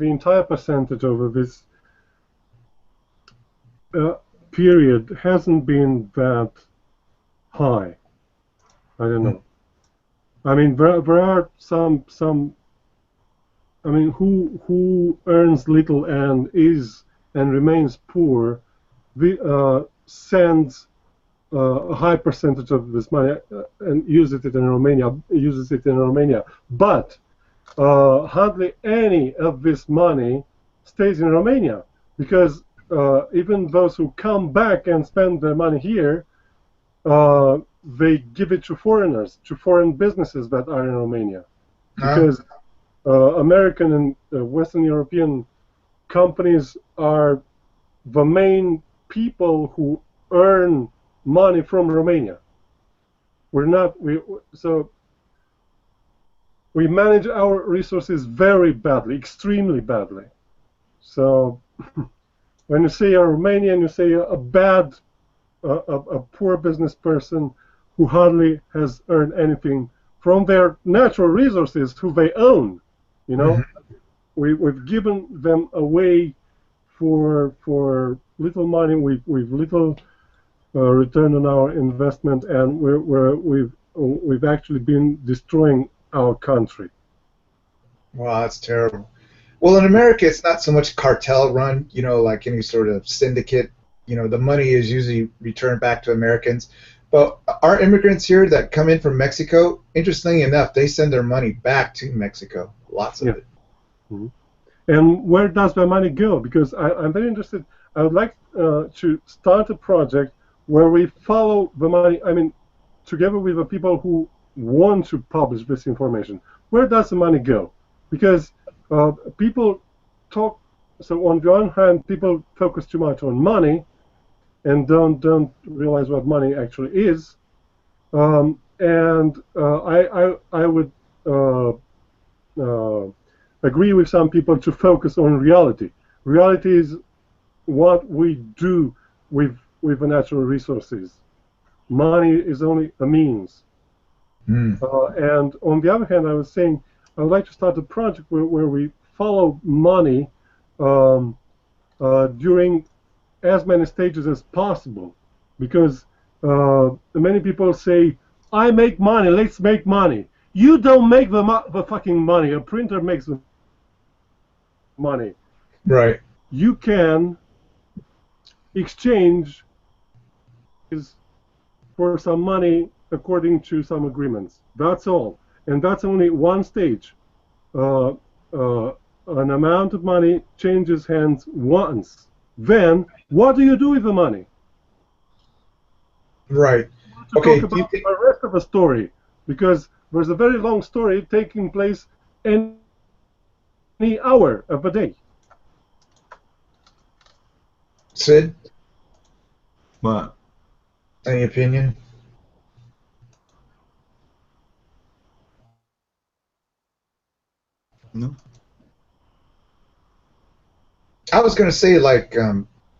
entire percentage over this period hasn't been that high. I don't know. I mean, there are some. I mean, who earns little and remains poor, sends a high percentage of this money and uses it in Romania. But hardly any of this money stays in Romania, because even those who come back and spend their money here, they give it to foreigners, to foreign businesses that are in Romania, because American and Western European companies are the main people who earn money from Romania. So we manage our resources very badly, extremely badly. So when you say a Romanian, you say a poor business person who hardly has earned anything from their natural resources, who they own. We've given them away for little money, with little return on our investment, and we've actually been destroying our country. Wow, that's terrible. Well, in America, it's not so much cartel run, like any sort of syndicate. The money is usually returned back to Americans. But our immigrants here that come in from Mexico, interestingly enough, they send their money back to Mexico. Lots of it. Mm-hmm. And where does the money go? Because I'm very interested. I would like to start a project where we follow the money, together with the people who want to publish this information. Where does the money go? Because people talk, so on the one hand, people focus too much on money and don't realize what money actually is. I would agree with some people to focus on reality. Reality is what we do with the natural resources. Money is only a means. And on the other hand, I was saying I would like to start a project where we follow money during as many stages as possible, because many people say, I make money, let's make money. You don't make the fucking money. A printer makes the money. Right. You can exchange for some money according to some agreements. That's all. And that's only one stage. An amount of money changes hands once. Then, what do you do with the money? Right. Okay. Talk about the rest of the story, because there's a very long story taking place any hour of the day. Sid? What? Any opinion? No. I was going to say, like,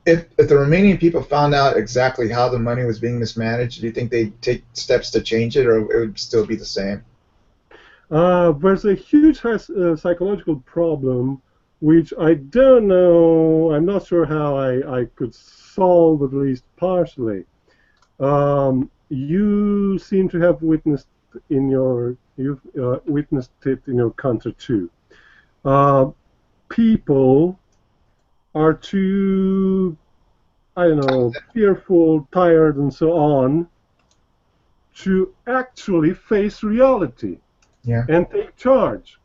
if the Romanian people found out exactly how the money was being mismanaged, do you think they'd take steps to change it, or it would still be the same? There's a huge psychological problem, which I don't know, I'm not sure how I could solve, at least partially. You seem to have witnessed you've witnessed it in your country too. People are too, I don't know, fearful, tired, and so on, to actually face reality. Yeah. And take charge,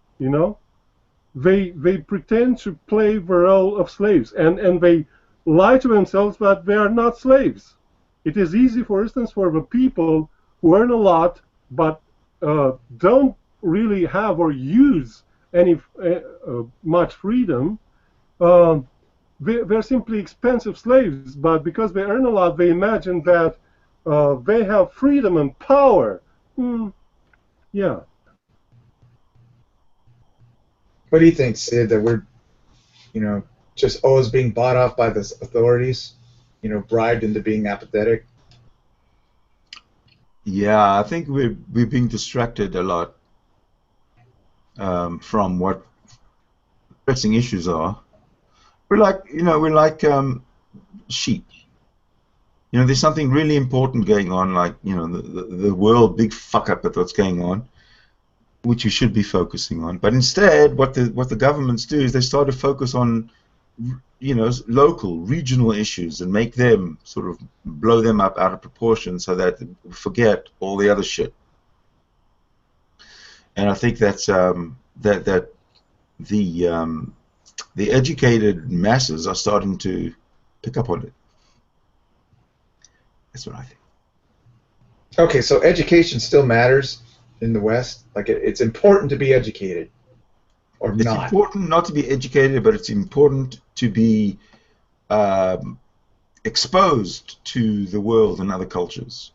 they pretend to play the role of slaves, and they lie to themselves that they are not slaves. It is easy, for instance, for the people who earn a lot but don't really have or use any much freedom. They're simply expensive slaves, but because they earn a lot, they imagine that they have freedom and power. Yeah. What do you think, Sid, that we're, just always being bought off by the authorities, bribed into being apathetic? Yeah, I think we're being distracted a lot from what pressing issues are. We're like, sheep. There's something really important going on, like, the world big fuck up at what's going on, which you should be focusing on. But instead, what the governments do is they start to focus on, local, regional issues and make them sort of blow them up out of proportion so that they forget all the other shit. And I think that's that the educated masses are starting to pick up on it. That's what I think. Okay, so education still matters in the West? Like, it's important to be educated, or it's not? It's important not to be educated, but it's important to be exposed to the world and other cultures.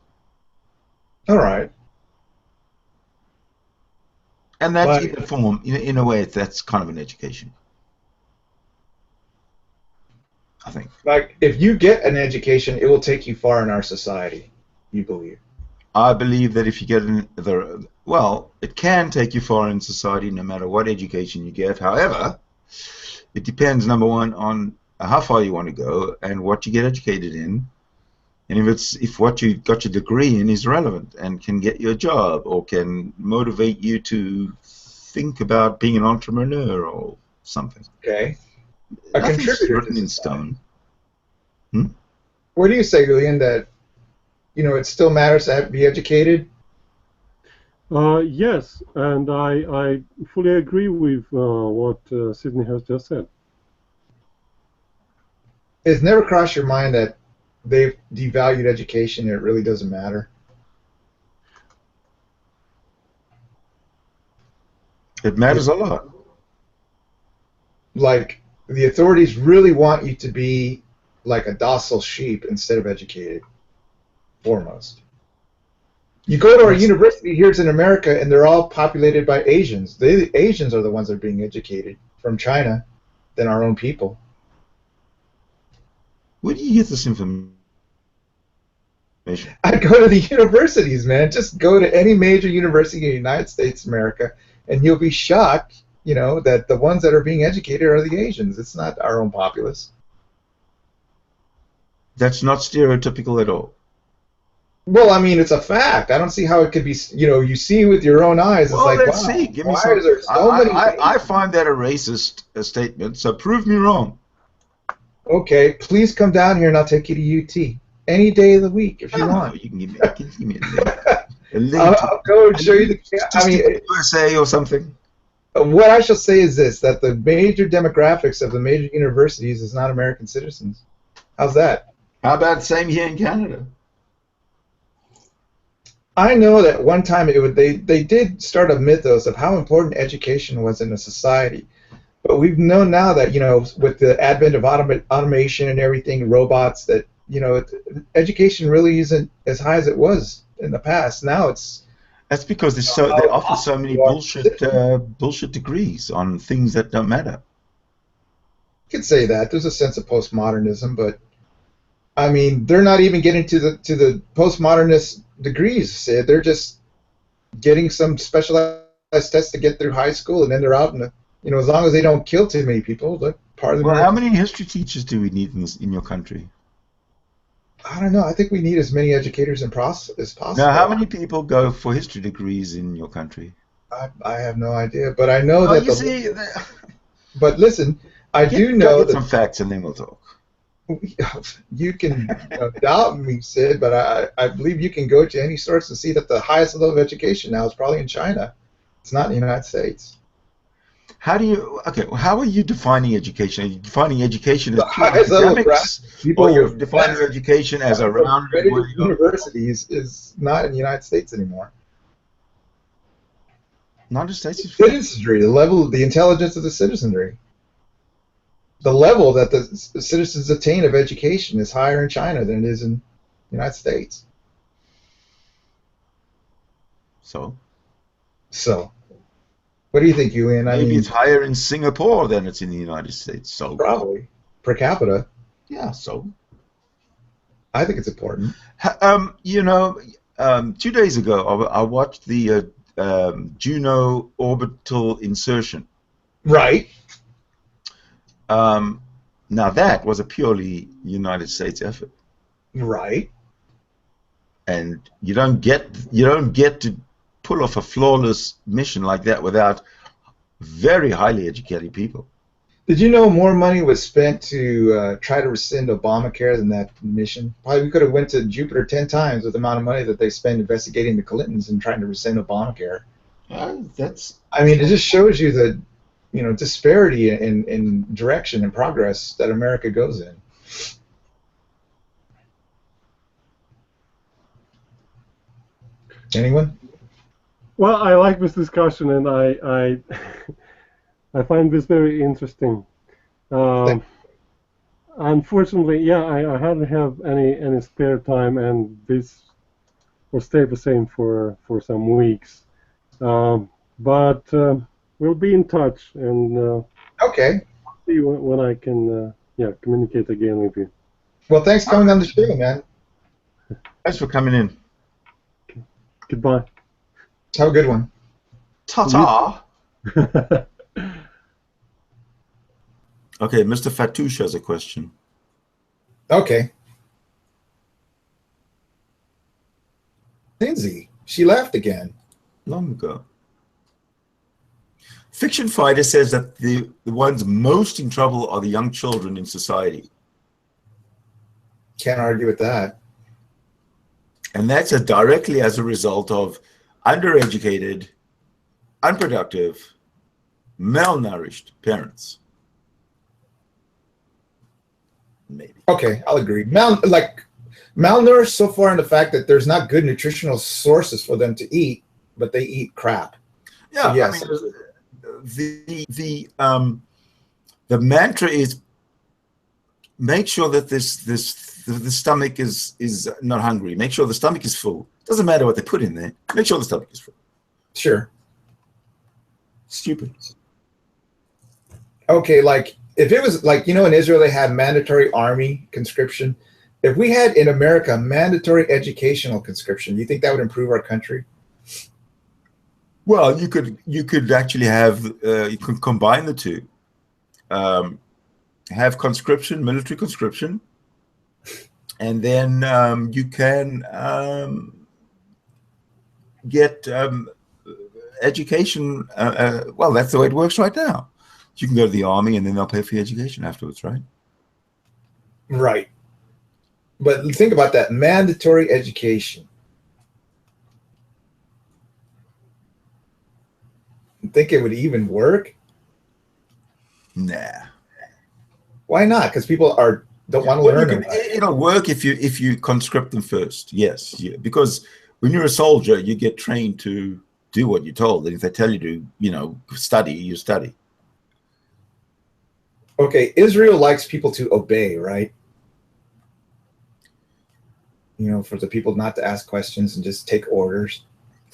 All right. And that's in a form, in a way, that's kind of an education, I think. Like, if you get an education, it will take you far in our society, you believe? I believe that if you get it can take you far in society no matter what education you get. However, it depends, number one, on how far you want to go and what you get educated in, and if what you got your degree in is relevant and can get you a job or can motivate you to think about being an entrepreneur or something. Okay. Nothing's written in stone. What do you say, Julian, that it still matters to be educated? Yes, and I fully agree with what Sydney has just said. It's never crossed your mind that they've devalued education and it really doesn't matter? It matters a lot. Like, the authorities really want you to be like a docile sheep instead of educated, foremost. You go to our university here in America, and they're all populated by Asians. The Asians are the ones that are being educated from China than our own people. Where do you get this information? I go to the universities, man. Just go to any major university in the United States of America, and you'll be shocked, that the ones that are being educated are the Asians. It's not our own populace. That's not stereotypical at all. Well, I mean, it's a fact. I don't see how it could be. You see with your own eyes. It's well, like, let's wow, see. Give me why some. is there so many? I find that a racist statement. So prove me wrong. Okay, please come down here, and I'll take you to UT any day of the week if you want. You can give me a link. I'll go and show you the. I mean, USA or something. What I shall say is this: that the major demographics of the major universities is not American citizens. How's that? How about the same here in Canada? I know that one time they did start a mythos of how important education was in a society, but we've known now that with the advent of automation and everything, robots, that education really isn't as high as it was in the past. Now that's because they offer so many bullshit degrees on things that don't matter. You could say that there's a sense of postmodernism, but I mean, they're not even getting to the postmodernist degrees. They're just getting some specialized tests to get through high school, and then they're out, and as long as they don't kill too many people, they're part of the. Well, how many history teachers do we need in your country? I don't know. I think we need as many educators as possible. Now, how many people go for history degrees in your country? I have no idea, but I know that. You see, but listen, I do know get that some facts, and then we'll talk. You can doubt me, Sid, but I believe you can go to any source and see that the highest level of education now is probably in China. It's not in the United States. How do you? Okay, how are you defining education? Are you defining education as The pure highest level academics, people or you're with defining education as a rounded way of? universities is not in the United States anymore. United States is Citizenry, the level, the intelligence of the citizenry, the level that the citizens attain of education is higher in China than it is in the United States. so. So, what do you think, Ewan? I Maybe mean, it's higher in Singapore than it's in the United States. So probably per capita. yeah, so I think it's important. you know, 2 days ago I watched the Juno orbital insertion. Right. Now that was a purely United States effort, Right. and you don't get to pull off a flawless mission like that without very highly educated people. Did you know more money was spent to try to rescind Obamacare than that mission? Probably we could have went to Jupiter 10 times with the amount of money that they spend investigating the Clintons and trying to rescind Obamacare. That's. I mean, it just shows you the, disparity in direction and progress that America goes in. Anyone? Well, I like this discussion, and I I find this very interesting. Unfortunately, yeah, I hardly have any spare time, and this will stay the same for some weeks. But we'll be in touch, and Okay. see when I can communicate again with you. Well, thanks for coming on the show, man. Thanks for coming in. Goodbye. Have a good one. Ta-ta. Okay, Mr. Fatouche has a question. Okay. Lindsay, she left again. Long ago. Fiction Fighter says that the ones most in trouble are the young children in society. Can't argue with that. And that's directly as a result of undereducated, unproductive, malnourished parents. Maybe. Okay, I'll agree. Malnourished so far in the fact that there's not good nutritional sources for them to eat, but they eat crap. Yeah, So, yes. I mean, the mantra is make sure that the stomach is not hungry. Make sure the stomach is full. Doesn't matter what they put in there. Make sure the stomach is full. Sure. Stupid. Okay, like if it was like, in Israel they had mandatory army conscription. If we had in America mandatory educational conscription, do you think that would improve our country? Well, you could actually have you could combine the two. Have conscription, military conscription, and then you can get education. Well, that's the way it works right now. You can go to the army, and then they'll pay for your education afterwards, right? Right. But think about that mandatory education. You think it would even work? Nah. Why not? Because people don't want to learn. It'll work if you conscript them first. Yes, yeah. Because when you're a soldier, you get trained to do what you're told, and if they tell you to, study, you study. Okay, Israel likes people to obey, right? For the people not to ask questions and just take orders.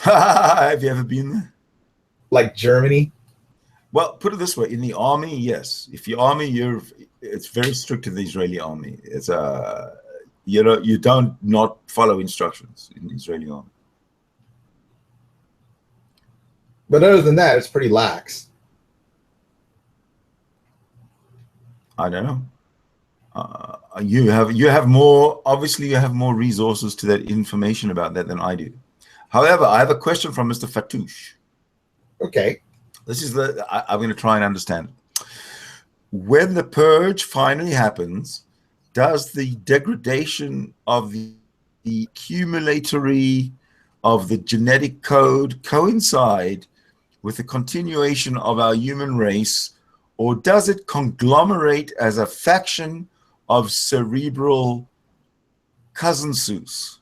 Have you ever been there? Like Germany? Well, put it this way: in the army, yes. If your army, it's very strict in the Israeli army. It's you don't not follow instructions in the Israeli army. But other than that, it's pretty lax. I don't know. You have more. Obviously, you have more resources to that information about that than I do. However, I have a question from Mr. Fatouche. Okay. This is I'm going to try and understand. When the purge finally happens, does the degradation of the accumulatory of the genetic code coincide with the continuation of our human race, or does it conglomerate as a faction of cerebral cousin Zeus?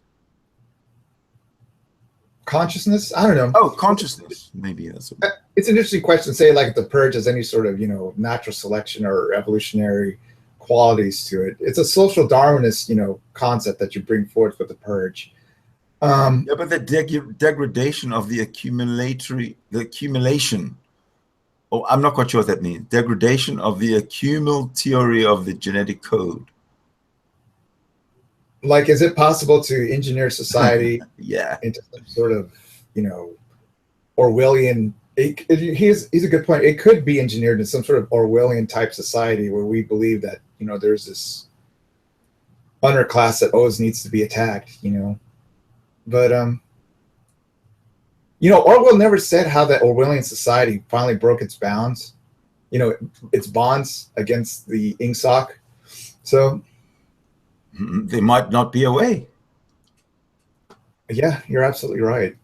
Consciousness? I don't know. Oh, consciousness. Maybe that's what... It's an interesting question. Say like the Purge has any sort of, natural selection or evolutionary qualities to it. It's a social Darwinist, concept that you bring forth with the Purge. Yeah, but the degradation of the accumulation. Oh, I'm not quite sure what that means. Degradation of the accumulative theory of the genetic code. Like, is it possible to engineer society yeah. into some sort of, Orwellian? He's a good point. It could be engineered in some sort of Orwellian type society where we believe that, there's this underclass that always needs to be attacked, But, Orwell never said how that Orwellian society finally broke its bounds, its bonds against the Ingsoc. So there might not be a way. Yeah, you're absolutely right.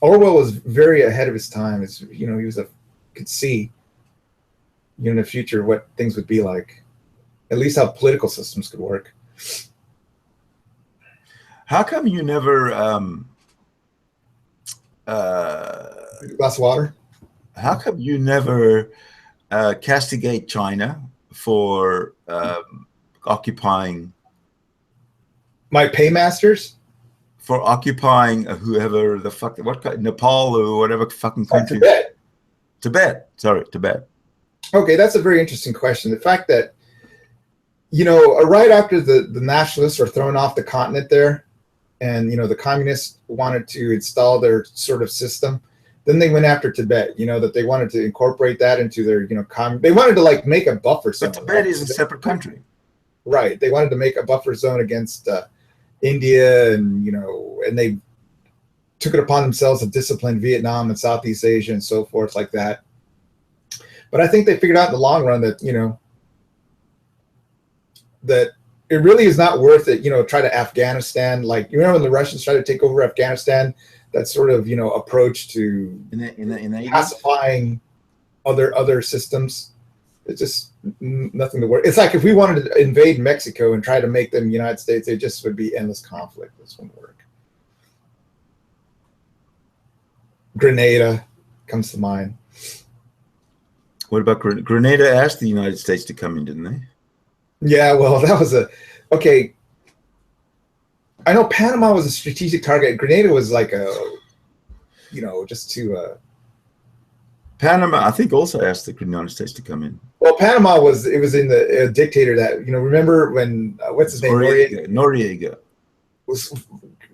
Orwell was very ahead of his time. It's, he could see, in the future what things would be like, at least how political systems could work. How come you never glass of water? How come you never castigate China for occupying? My paymasters? For occupying whoever the fuck, Nepal or whatever fucking country. Tibet. Tibet. Okay, that's a very interesting question. The fact that, right after the nationalists were thrown off the continent there, and, the communists wanted to install their sort of system, then they went after Tibet, that they wanted to incorporate that into their, they wanted to, make a buffer zone. But Tibet is a separate country. Right. They wanted to make a buffer zone against India, and, and they took it upon themselves to discipline Vietnam and Southeast Asia and so forth like that. But I think they figured out in the long run that, that it really is not worth it, try to Afghanistan. Like, you remember when the Russians tried to take over Afghanistan, that sort of, approach to in pacifying other systems. It's just nothing to work. It's like if we wanted to invade Mexico and try to make them United States, it just would be endless conflict. This wouldn't work. Grenada comes to mind. What about Grenada? Asked the United States to come in, didn't they? Yeah, well, that was okay. I know Panama was a strategic target. Grenada was like just to. Panama, I think, also asked the United States to come in. Well, Panama was in the dictator that, remember when, what's his name? Noriega was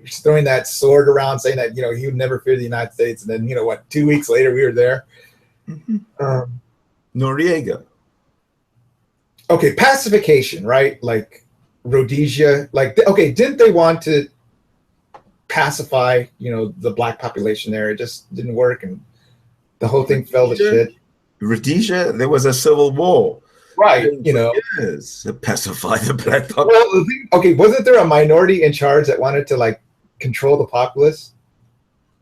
throwing that sword around saying that, he would never fear the United States. And then, 2 weeks later we were there. Mm-hmm. Noriega. Okay, pacification, right? Like Rhodesia, didn't they want to pacify, the black population there? It just didn't work, and the whole thing fell to shit. Rhodesia, there was a civil war. Right, Yes, to pacify the black population. Well, okay, wasn't there a minority in charge that wanted to control the populace?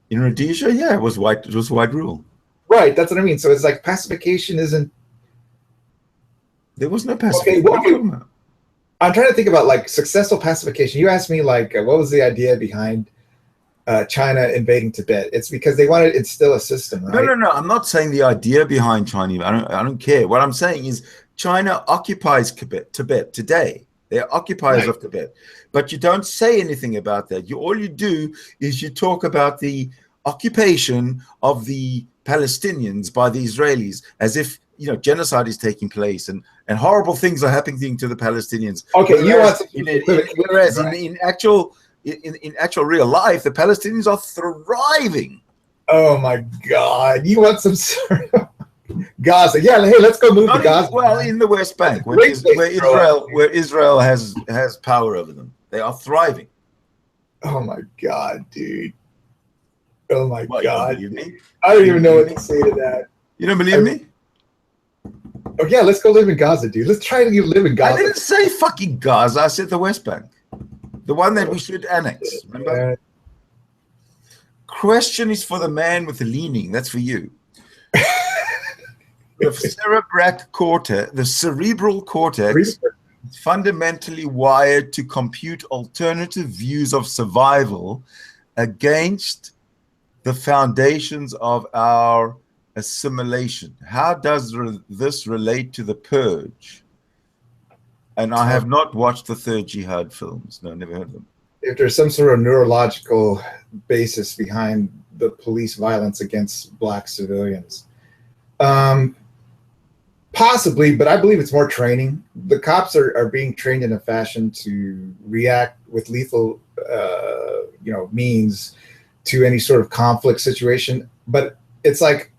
In Rhodesia, yeah, it was white rule. Right, that's what I mean. So it's like pacification isn't. There was no pacification. Okay, I'm trying to think about successful pacification. You asked me what was the idea behind China invading Tibet? It's because they wanted to instill a system, right? No. I'm not saying the idea behind China. I don't care. What I'm saying is China occupies Tibet today. They're occupiers of Tibet, but you don't say anything about that. All you do is you talk about the occupation of the Palestinians by the Israelis, as if genocide is taking place and horrible things are happening to the Palestinians. Okay, whereas in actual real life, the Palestinians are thriving. Oh my God! You want some sort of Gaza? Yeah, hey, let's go move to Gaza. Well, in the West Bank, where Israel has power over them, they are thriving. Oh my God, dude! Oh my God! You don't believe me? I don't even know what to say to that. You don't believe me? Oh yeah, let's go live in Gaza, dude. Let's try to live in Gaza. I didn't say fucking Gaza. I said the West Bank, the one that we should annex. Remember? question is for the man with the leaning. That's for you. The cerebral cortex is fundamentally wired to compute alternative views of survival against the foundations of our assimilation. How does this relate to the Purge? And I have not watched the third Jihad films. No, never heard of them. If there's some sort of neurological basis behind the police violence against black civilians. Possibly, but I believe it's more training. The cops are being trained in a fashion to react with lethal means to any sort of conflict situation. But it's like,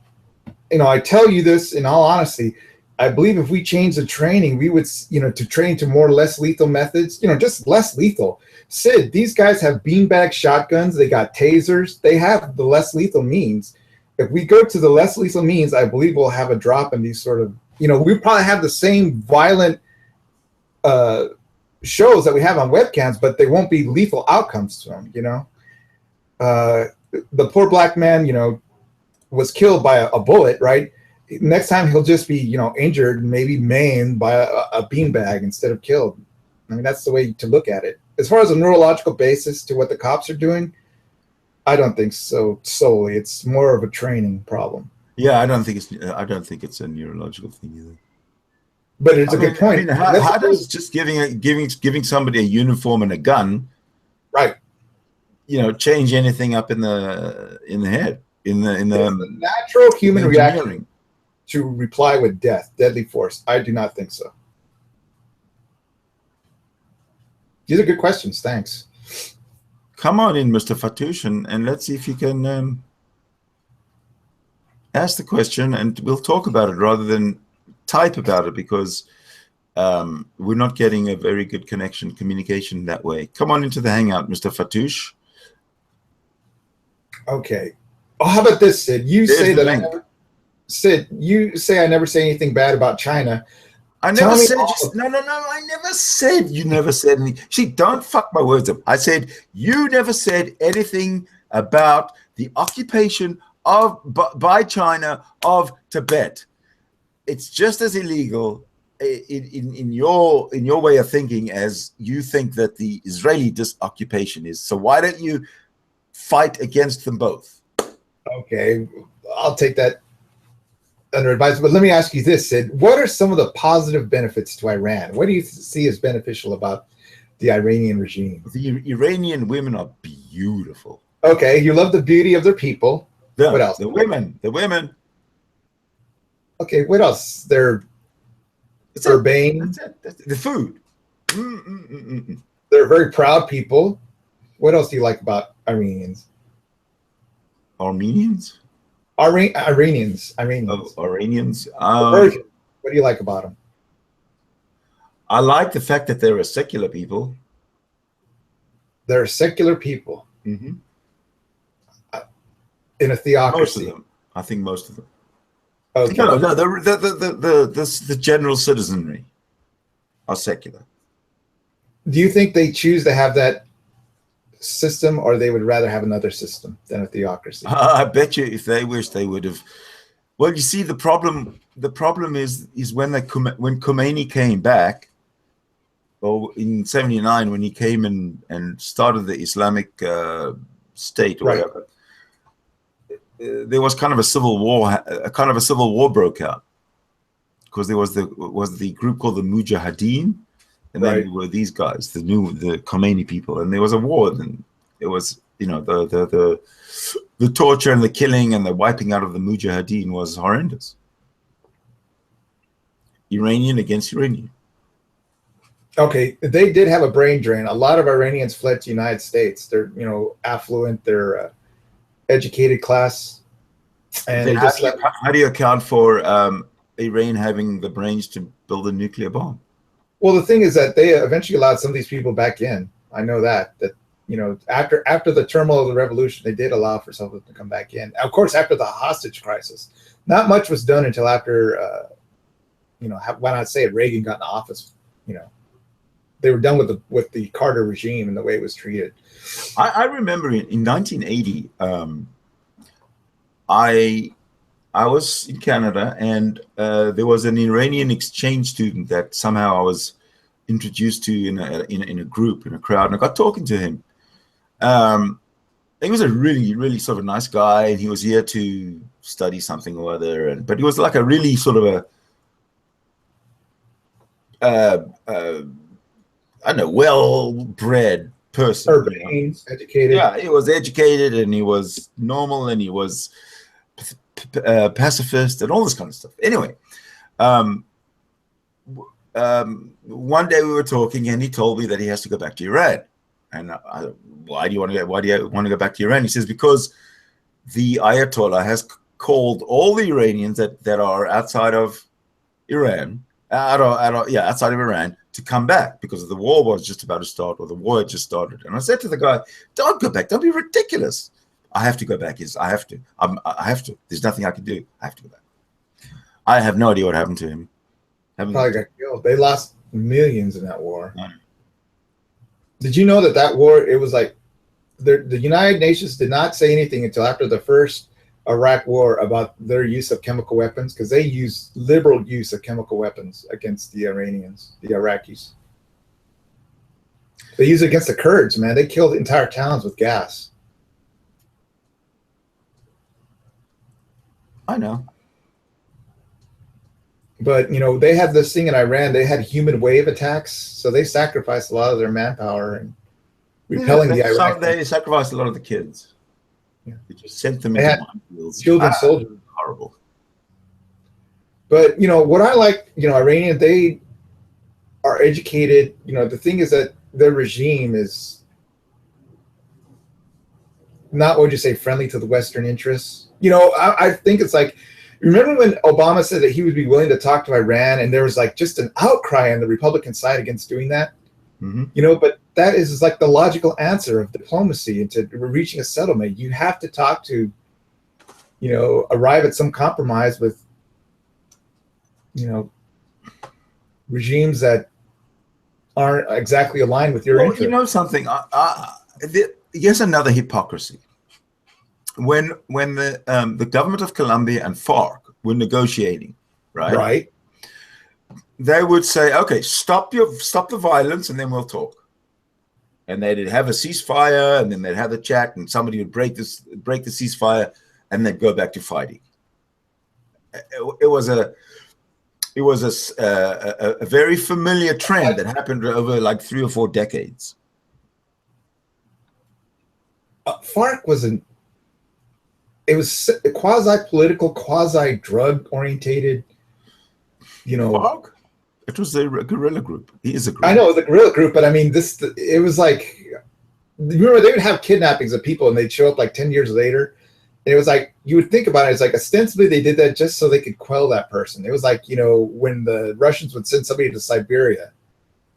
I tell you this in all honesty, I believe if we change the training, we would, to train to more less lethal methods, just less lethal. Sid, these guys have beanbag shotguns. They got tasers. They have the less lethal means. If we go to the less lethal means, I believe we'll have a drop in these sort of, we probably have the same violent shows that we have on webcams, but they won't be lethal outcomes to them, the poor black man, was killed by a bullet, right? Next time he'll just be, injured, maybe maimed by a beanbag instead of killed. I mean, that's the way to look at it. As far as a neurological basis to what the cops are doing, I don't think so solely. It's more of a training problem. Yeah, I don't think it's a neurological thing either. But it's a good point. I mean, how does just giving somebody a uniform and a gun, right? Change anything up in the head in the natural human reaction to reply with death, deadly force? I do not think so. These are good questions. Thanks. Come on in, Mr. Fatouche, and let's see if you can ask the question, and we'll talk about it rather than type about it, because we're not getting a very good communication that way. Come on into the Hangout, Mr. Fatouche. Okay. Oh, how about this, Sid? You say I never say anything bad about China. I never said no. I never said you never said anything. See, don't fuck my words up. I said you never said anything about the occupation by China of Tibet. It's just as illegal in your way of thinking as you think that the Israeli occupation is. So why don't you fight against them both? Okay, I'll take that under advice. But let me ask you this, Sid. What are some of the positive benefits to Iran? What do you see as beneficial about the Iranian regime? The Iranian women are beautiful. Okay, you love the beauty of their people. What else? The women. Okay, what else? They're urbane. That's it. The food. They're very proud people. What else do you like about Iranians? Armenians? Iranians. Oh, Iranians. What do you like about them? I like the fact that they're a secular people. They're secular people. Mm-hmm. In a theocracy. Most of them. I think most of them. Okay. No, the general citizenry are secular. Do you think they choose to have that system, or they would rather have another system than a theocracy? I bet you if they wish, they would have. Well, you see, the problem is when Khomeini came back, or in '79 when he came and started the Islamic State or whatever. There was kind of a civil war. Broke out because there was the group called the Mujahideen, and then there were these guys, the Khomeini people, and there was a war. And it was the torture and the killing and the wiping out of the Mujahideen was horrendous. Iranian against Iranian. Okay, they did have a brain drain. A lot of Iranians fled to the United States. They're affluent. They're educated class, and how do you account for Iran having the brains to build a nuclear bomb? Well, the thing is that they eventually allowed some of these people back in. I know that after the turmoil of the revolution, they did allow for some of them to come back in. Of course, after the hostage crisis, not much was done until after why not say it, Reagan got in office. they were done with the Carter regime and the way it was treated. I remember in 1980, I was in Canada, and there was an Iranian exchange student that somehow I was introduced to in a group, in a crowd, and I got talking to him. He was a really, really sort of nice guy, and he was here to study something or other. But he was like a really sort of I don't know, well-bred person. Urbane, educated. Yeah, he was educated, and he was normal, and he was pacifist, and all this kind of stuff. Anyway, one day we were talking, and he told me that he has to go back to Iran. And why do you want to go back to Iran? He says, because the Ayatollah has called all the Iranians that are outside of Iran, outside of Iran, to come back because the war was just about to start, or the war had just started. And I said to the guy, "Don't go back. Don't be ridiculous." I have to go back. I have to. I have to. There's nothing I can do. I have to go back. I have no idea what happened to him. Probably got killed. They lost millions in that war. Did you know that war, it was like the United Nations did not say anything until after the first Iraq war about their use of chemical weapons, because they used liberal use of chemical weapons against the Iranians, the Iraqis. They used it against the Kurds, man. They killed entire towns with gas. I know. But, you know, they had this thing in Iran. They had human wave attacks, so they sacrificed a lot of their manpower and repelling the Iraqis. They sacrificed a lot of the kids. Yeah. They just sent them into minefields. Children soldiers. Horrible. But, you know, what I like, you know, Iranian, they are educated. You know, the thing is that their regime is not, what would you say, friendly to the Western interests. You know, I think it's like, remember when Obama said that he would be willing to talk to Iran, and there was like just an outcry on the Republican side against doing that? Mm-hmm. You know, but that is like the logical answer of diplomacy into reaching a settlement. You have to talk to, you know, arrive at some compromise with, you know, regimes that aren't exactly aligned with your interests. You know something? Here's another hypocrisy. When the government of Colombia and FARC were negotiating, right? They would say, "Okay, stop the violence, and then we'll talk." And they'd have a ceasefire, and then they'd have a chat, and somebody would break the ceasefire, and they'd go back to fighting. It was a very familiar trend that happened over like 3 or 4 decades. FARC wasn't. It was quasi-political, quasi-drug-orientated, you know. FARC? It was a guerrilla group. He is a guerrilla. I know, it was a guerrilla group, but I mean, it was like, remember, they would have kidnappings of people, and they'd show up like 10 years later. And it was like, you would think about it, it's like ostensibly they did that just so they could quell that person. It was like, you know, when the Russians would send somebody to Siberia,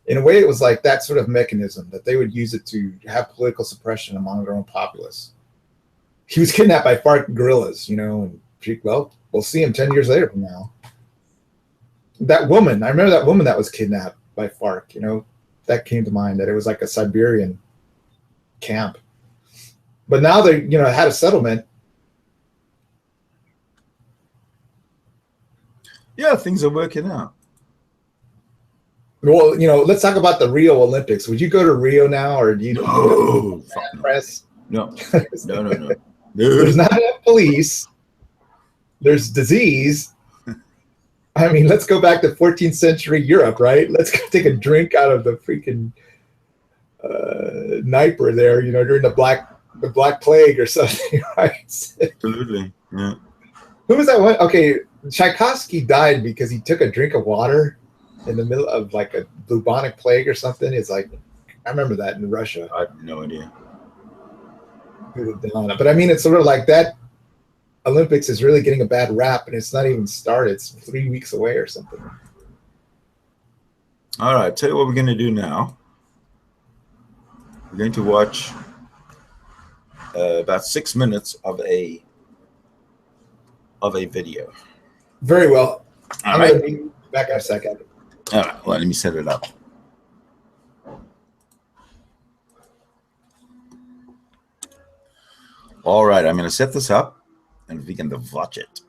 in a way it was like that sort of mechanism, that they would use it to have political suppression among their own populace. He was kidnapped by FARC guerrillas, you know, and well, we'll see him 10 years later from now. That woman, I remember that woman that was kidnapped by FARC, you know, that came to mind, that it was like a Siberian camp. But now they, you know, had a settlement. Yeah, things are working out. Well, you know, let's talk about the Rio Olympics. Would you go to Rio now, or do you No. press? No. No. There's not enough police. There's disease. I mean, let's go back to 14th century Europe, right? Let's go take a drink out of the freaking Dnieper there, you know, during the Black Plague or something, right? Absolutely. Yeah. Who was that one? Okay, Tchaikovsky died because he took a drink of water in the middle of like a bubonic plague or something. It's like, I remember that in Russia. I have no idea. But I mean, it's sort of like that Olympics is really getting a bad rap, and it's not even started. It's 3 weeks away or something. All right, tell you what we're going to do now. We're going to watch about 6 minutes of a video. Very well. All right. I'm going to be back in a second. All right, well, let me set it up. All right, I'm going to set this up and begin to watch it.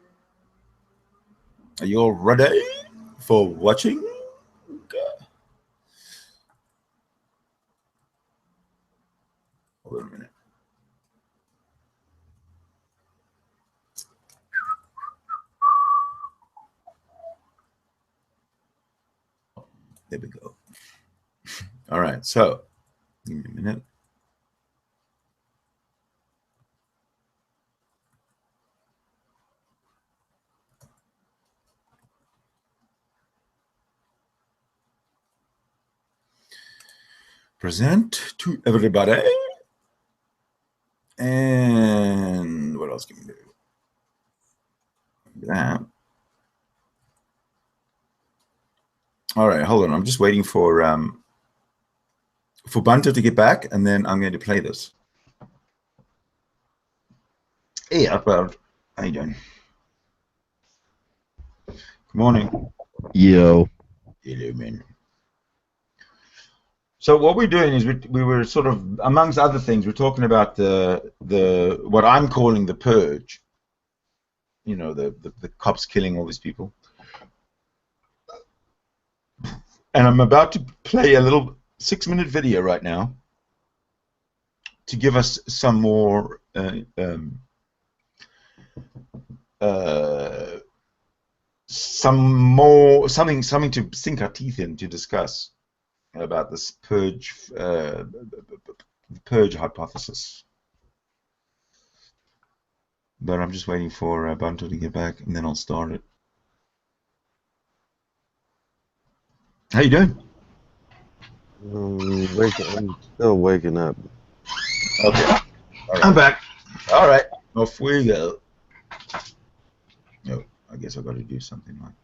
Are you all ready for watching? Hold on a minute. There we go. All right, so give me a minute. Present to everybody. And what else can we do? That. All right, hold on. I'm just waiting for Bunter to get back, and then I'm going to play this. Hey, Upload. How you doing? Good morning. Yo. Hello, man. So what we're doing is we were sort of, amongst other things, we're talking about the what I'm calling the purge. You know, the cops killing all these people. And I'm about to play a little 6-minute video right now to give us some more something to sink our teeth in to discuss about this purge hypothesis. But I'm just waiting for Bunter to get back, and then I'll start it. How you doing? I'm still waking up. Okay. All right. I'm back. All right. Off we go. No, I guess I've got to do something like that.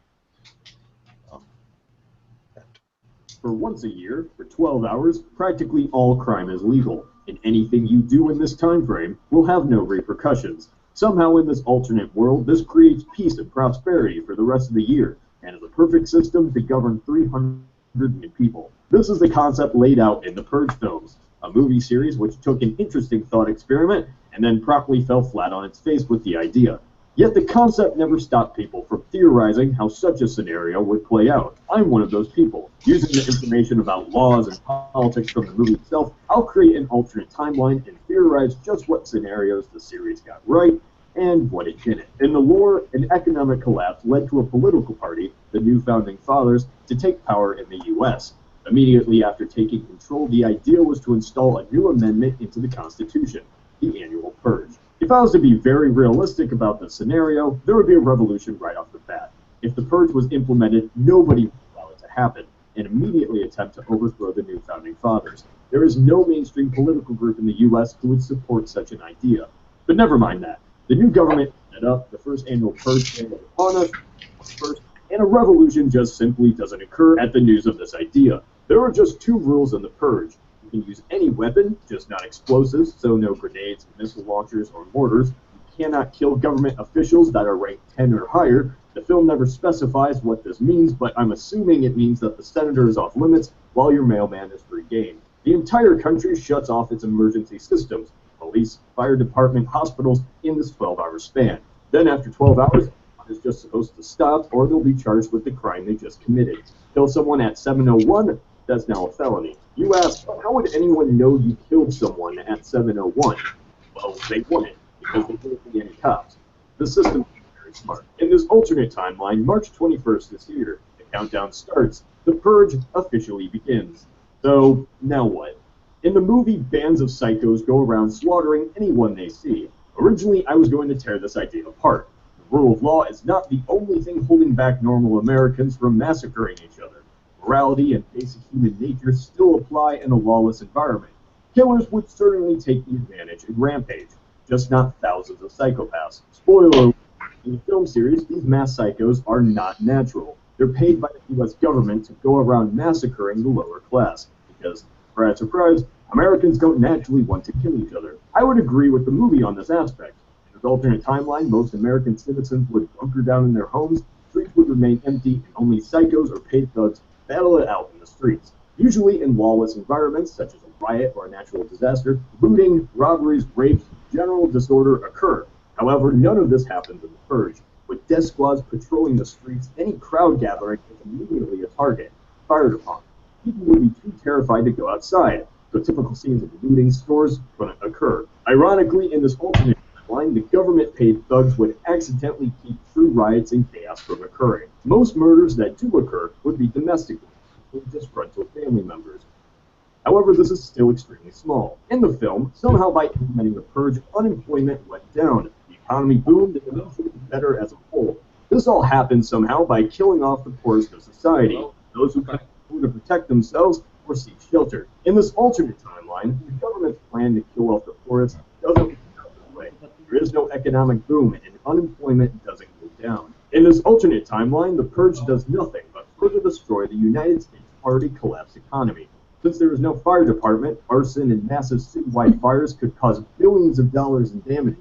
For once a year, for 12 hours, practically all crime is legal, and anything you do in this time frame will have no repercussions. Somehow in this alternate world, this creates peace and prosperity for the rest of the year, and is a perfect system to govern 300 million people. This is the concept laid out in the Purge films, a movie series which took an interesting thought experiment and then promptly fell flat on its face with the idea. Yet the concept never stopped people from theorizing how such a scenario would play out. I'm one of those people. Using the information about laws and politics from the movie itself, I'll create an alternate timeline and theorize just what scenarios the series got right and what it didn't. In the lore, an economic collapse led to a political party, the New Founding Fathers, to take power in the U.S. Immediately after taking control, the idea was to install a new amendment into the Constitution, the annual Purge. If I was to be very realistic about the scenario, there would be a revolution right off the bat. If the Purge was implemented, nobody would allow it to happen, and immediately attempt to overthrow the New Founding Fathers. There is no mainstream political group in the U.S. who would support such an idea. But never mind that. The new government set up, the first annual Purge came upon us, and a revolution just simply doesn't occur at the news of this idea. There are just 2 rules in the Purge. You can use any weapon, just not explosives, so no grenades, missile launchers, or mortars. You cannot kill government officials that are ranked 10 or higher. The film never specifies what this means, but I'm assuming it means that the senator is off limits while your mailman is free game. The entire country shuts off its emergency systems, police, fire department, hospitals, in this 12-hour span. Then after 12 hours, is just supposed to stop, or they'll be charged with the crime they just committed. Kill someone at 7:01, that's now a felony. You ask, how would anyone know you killed someone at 7:01? Well, they wouldn't, because they didn't see any cops. The system is very smart. In this alternate timeline, March 21st this year, the countdown starts. The Purge officially begins. So, now what? In the movie, bands of psychos go around slaughtering anyone they see. Originally, I was going to tear this idea apart. The rule of law is not the only thing holding back normal Americans from massacring each other. Morality and basic human nature still apply in a lawless environment. Killers would certainly take the advantage and rampage, just not thousands of psychopaths. Spoiler alert, in the film series, these mass psychos are not natural. They're paid by the U.S. government to go around massacring the lower class, because, surprise, surprise, Americans don't naturally want to kill each other. I would agree with the movie on this aspect. In this alternate timeline, most American citizens would bunker down in their homes, streets would remain empty, and only psychos or paid thugs battle it out in the streets. Usually in lawless environments, such as a riot or a natural disaster, looting, robberies, rapes, general disorder occur. However, none of this happens in the Purge. With death squads patrolling the streets, any crowd gathering is immediately a target, fired upon. People would be too terrified to go outside, so typical scenes of looting stores couldn't occur. Ironically, in this alternate timeline, the government-paid thugs would accidentally keep true riots and chaos from occurring. Most murders that do occur would be domestic ones, with disgruntled family members. However, this is still extremely small. In the film, somehow by implementing the Purge, unemployment went down, the economy boomed, and eventually was better as a whole. This all happened somehow by killing off the poorest of society, those who couldn't afford to protect themselves or seek shelter. In this alternate timeline, the government's plan to kill off the poorest doesn't work out this way. There is no economic boom, and unemployment doesn't go down. In this alternate timeline, the Purge does nothing but further destroy the United States' already collapsed economy. Since there is no fire department, arson and massive citywide fires could cause billions of dollars in damages.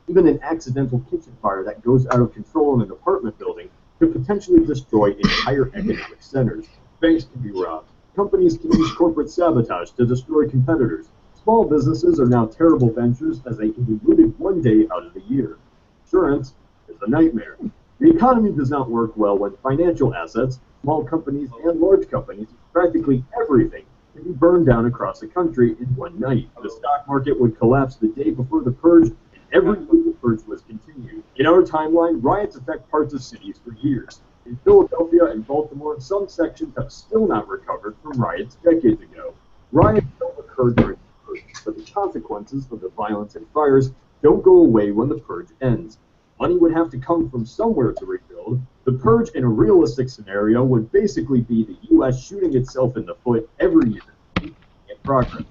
Even an accidental kitchen fire that goes out of control in an apartment building could potentially destroy entire economic centers. Banks can be robbed. Companies can use corporate sabotage to destroy competitors. Small businesses are now terrible ventures as they can be looted one day out of the year. Insurance is a nightmare. The economy does not work well when financial assets, small companies and large companies, practically everything, can be burned down across the country in one night. The stock market would collapse the day before the Purge, and every week the Purge was continued. In our timeline, riots affect parts of cities for years. In Philadelphia and Baltimore, some sections have still not recovered from riots decades ago. Riots don't occur during the Purge, but the consequences of the violence and fires don't go away when the Purge ends. Money would have to come from somewhere to rebuild. The Purge in a realistic scenario would basically be the U.S. shooting itself in the foot every year in progress.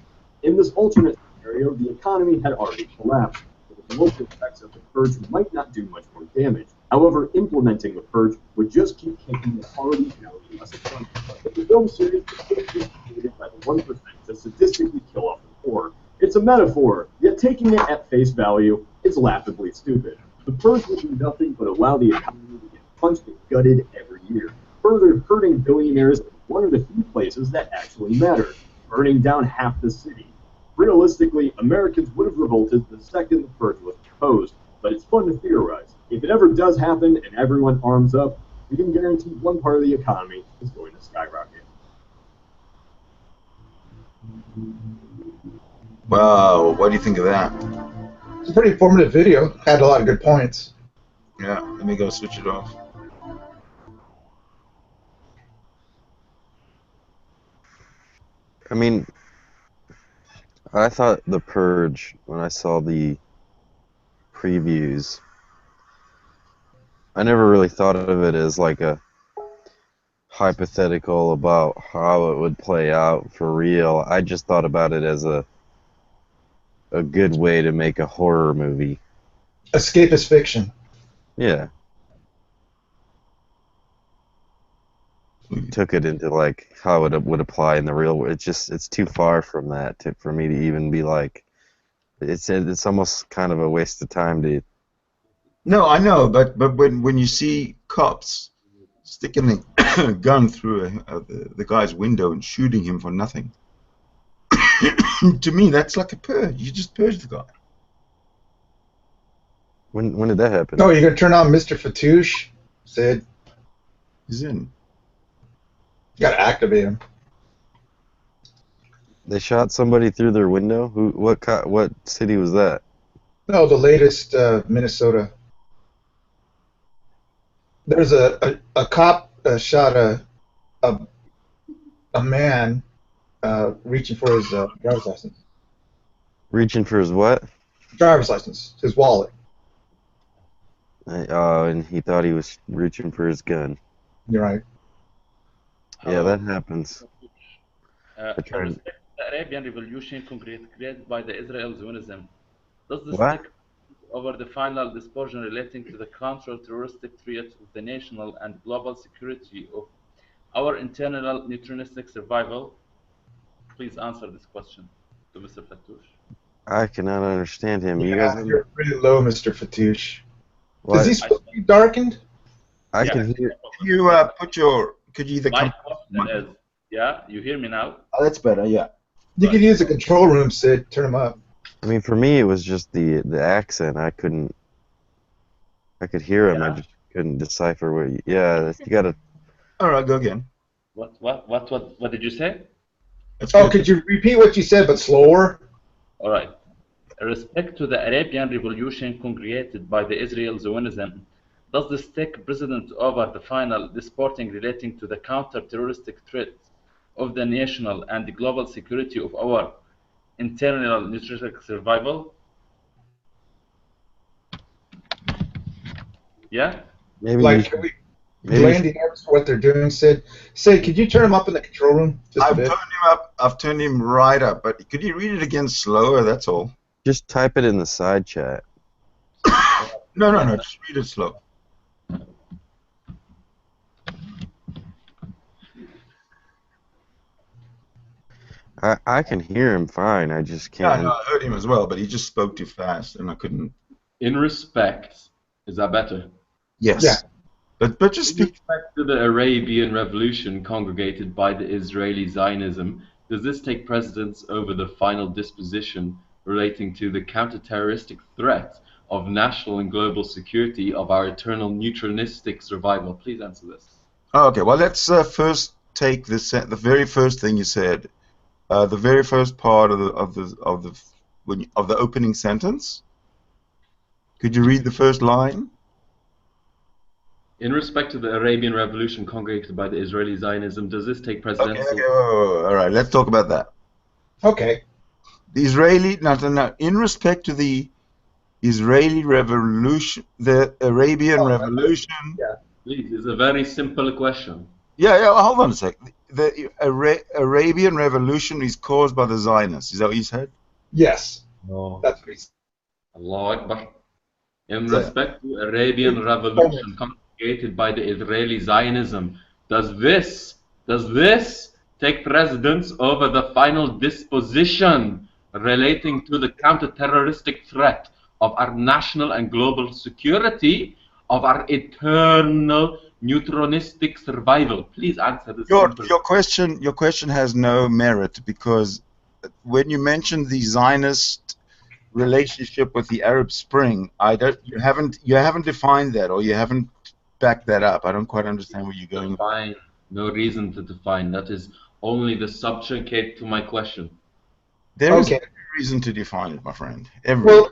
In this alternate scenario, the economy had already collapsed, so the local effects of the Purge might not do much more damage. However, implementing the Purge would just keep taking the already value less fun. But the film series was created by the 1% to sadistically kill off the poor. It's a metaphor, yet taking it at face value is laughably stupid. The Purge will do nothing but allow the economy to get punched and gutted every year, further hurting billionaires in one of the few places that actually matter, burning down half the city. Realistically, Americans would have revolted the second the Purge was proposed, but it's fun to theorize. If it ever does happen and everyone arms up, we can guarantee one part of the economy is going to skyrocket. Wow, what do you think of that? It's a pretty informative video. Had a lot of good points. Yeah, let me go switch it off. I mean, I thought The Purge, when I saw the previews, I never really thought of it as like a hypothetical about how it would play out for real. I just thought about it as a good way to make a horror movie. Escapist fiction. Yeah. Took it into like how it would apply in the real world. It's too far from that for me to even be like, it's almost kind of a waste of time to. No, I know, but when you see cops sticking a gun through the guy's window and shooting him for nothing, to me that's like a purge. You just purge the guy. When did that happen? Oh, you're gonna turn on Mr. Fatouche? Sid, He's in. you gotta activate him. They shot somebody through their window. What city was that? No, the latest Minnesota. There's a cop shot a man reaching for his driver's license. Reaching for his what? Driver's license, his wallet. And he thought he was reaching for his gun. You're right. Yeah, that happens. The Arabian Revolution created by the Israel Zionism. Does this What? take over the final discussion relating to the counter-terroristic threat of the national and global security of our internal neutralistic survival? Please answer this question to Mr. Fatouche. I cannot understand him. You Yeah, guys, you're pretty low, Mr. Fatouche. what? Is he supposed to be darkened? I Yeah. can hear. Could you either My come? question is, yeah, you hear me now? Oh, that's better. Yeah. You could use the control room, Sid. Turn him up. I mean, for me, it was just the accent. I could hear him. I just couldn't decipher what. You gotta. All right, go again. What did you say? Could you repeat what you said, but slower? All right. Respect to the Arabian Revolution congregated by the Israel Zionism, does this take precedence over the final disputing relating to the counter-terroristic threats of the national and the global security of our internal nutritional survival? Yeah? Maybe. Like, blame the Arabs for what they're doing, Sid. Sid, could you turn him up in the control room? I've turned him up. I've turned him right up. But could you read it again slower? That's all. Just type it in the side chat. No. Just read it slow. I can hear him fine. I just can't. Yeah, no, I heard him as well, but he just spoke too fast, and I couldn't. In respect, is that better? Yes. Yeah. But just speak. In respect to the Arabian Revolution congregated by the Israeli Zionism, does this take precedence over the final disposition relating to the counter-terroristic threat of national and global security of our eternal neutralistic survival? Please answer this. Okay. Well, let's first take the very first thing you said. The very first part of the opening sentence. Could you read the first line? In respect to the Arabian Revolution congregated by the Israeli Zionism, does this take precedence? Okay. All right. Let's talk about that. Okay. The Israeli no. In respect to the Israeli Revolution, the Arabian Revolution. Yeah. Please, it's a very simple question. Yeah. Hold on a sec. The Arabian Revolution is caused by the Zionists. Is that what you said? Yes. No. That's what he said. Allah Akbar. In respect to Arabian Revolution congregated by the Israeli Zionism, does this take precedence over the final disposition relating to the counter-terroristic threat of our national and global security of our eternal neutronistic survival? Please answer this. Your question has no merit, because when you mentioned the Zionist relationship with the Arab Spring, you haven't defined that, or you haven't backed that up. I don't quite understand where you're going. Define. No reason to define. That is only the subjugate to my question. There is every reason to define it, my friend. Well,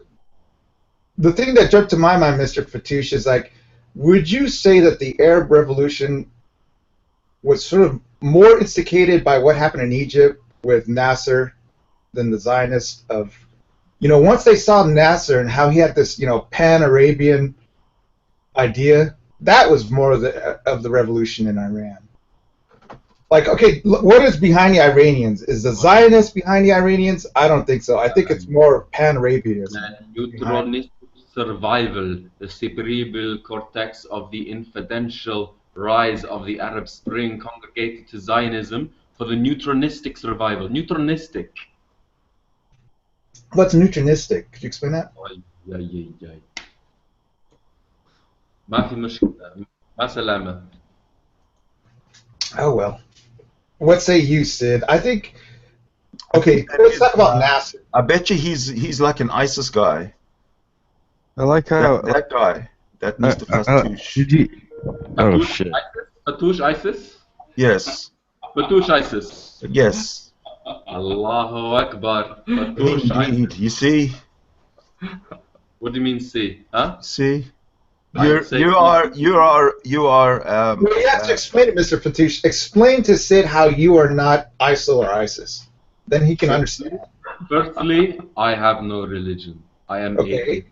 the thing that jumped to my mind, Mr. Fatouche, is like, would you say that the Arab Revolution was sort of more instigated by what happened in Egypt with Nasser than the Zionists of, once they saw Nasser and how he had this, pan-Arabian idea, that was more of the revolution in Iran. Like, okay, what is behind the Iranians? Is the Zionists behind the Iranians? I don't think so. I think it's more pan-Arabianism. Neutronistic survival, the cerebral cortex of the infidential rise of the Arab Spring congregated to Zionism for the neutronistic survival. Neutronistic. What's neutronistic? Could you explain that? ما في مشكلة. ما سلامة. Oh well. What say you, Sid? I think. Okay, let's talk about Nasser. I bet you he's like an ISIS guy. I like how that guy, that Mr. Fatouche. Oh shit. Fatouche ISIS? Yes. Fatouche ISIS. Yes. Allahu Akbar. Fatouche Indeed. You see? What do you mean see? Huh? See? You are. Well, you have to explain it, Mr. Fatouche. Explain to Sid how you are not ISIL or ISIS. Then he can understand. Firstly, I have no religion. I am atheist.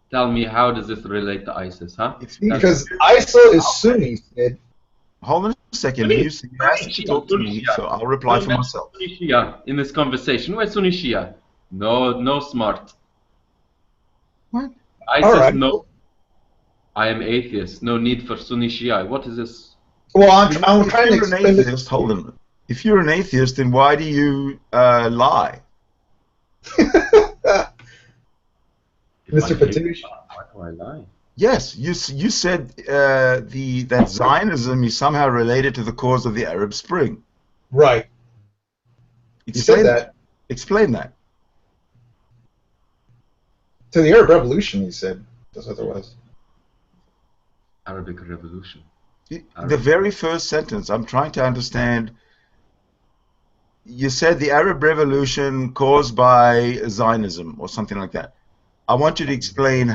Tell me, how does this relate to ISIS, huh? Because ISIL is Sunni, Sid. Hold on a second. You asked to talk to me, so I'll reply for myself. Sunni Shia in this conversation. Where's Sunni Shia? No smart. What? ISIS, no. I am atheist. No need for Sunni Shia. What is this? Well, I'm trying to explain this. Hold on. If you're an atheist, then why do you lie? Mr. Fatouche? Why do I lie? Yes, you said that Zionism is somehow related to the cause of the Arab Spring. Right. Explain you said that. Explain that. To the Arab Revolution, he said. That's what there was. Arabic Revolution. The very first sentence, I'm trying to understand. You said the Arab Revolution caused by Zionism or something like that. I want you to explain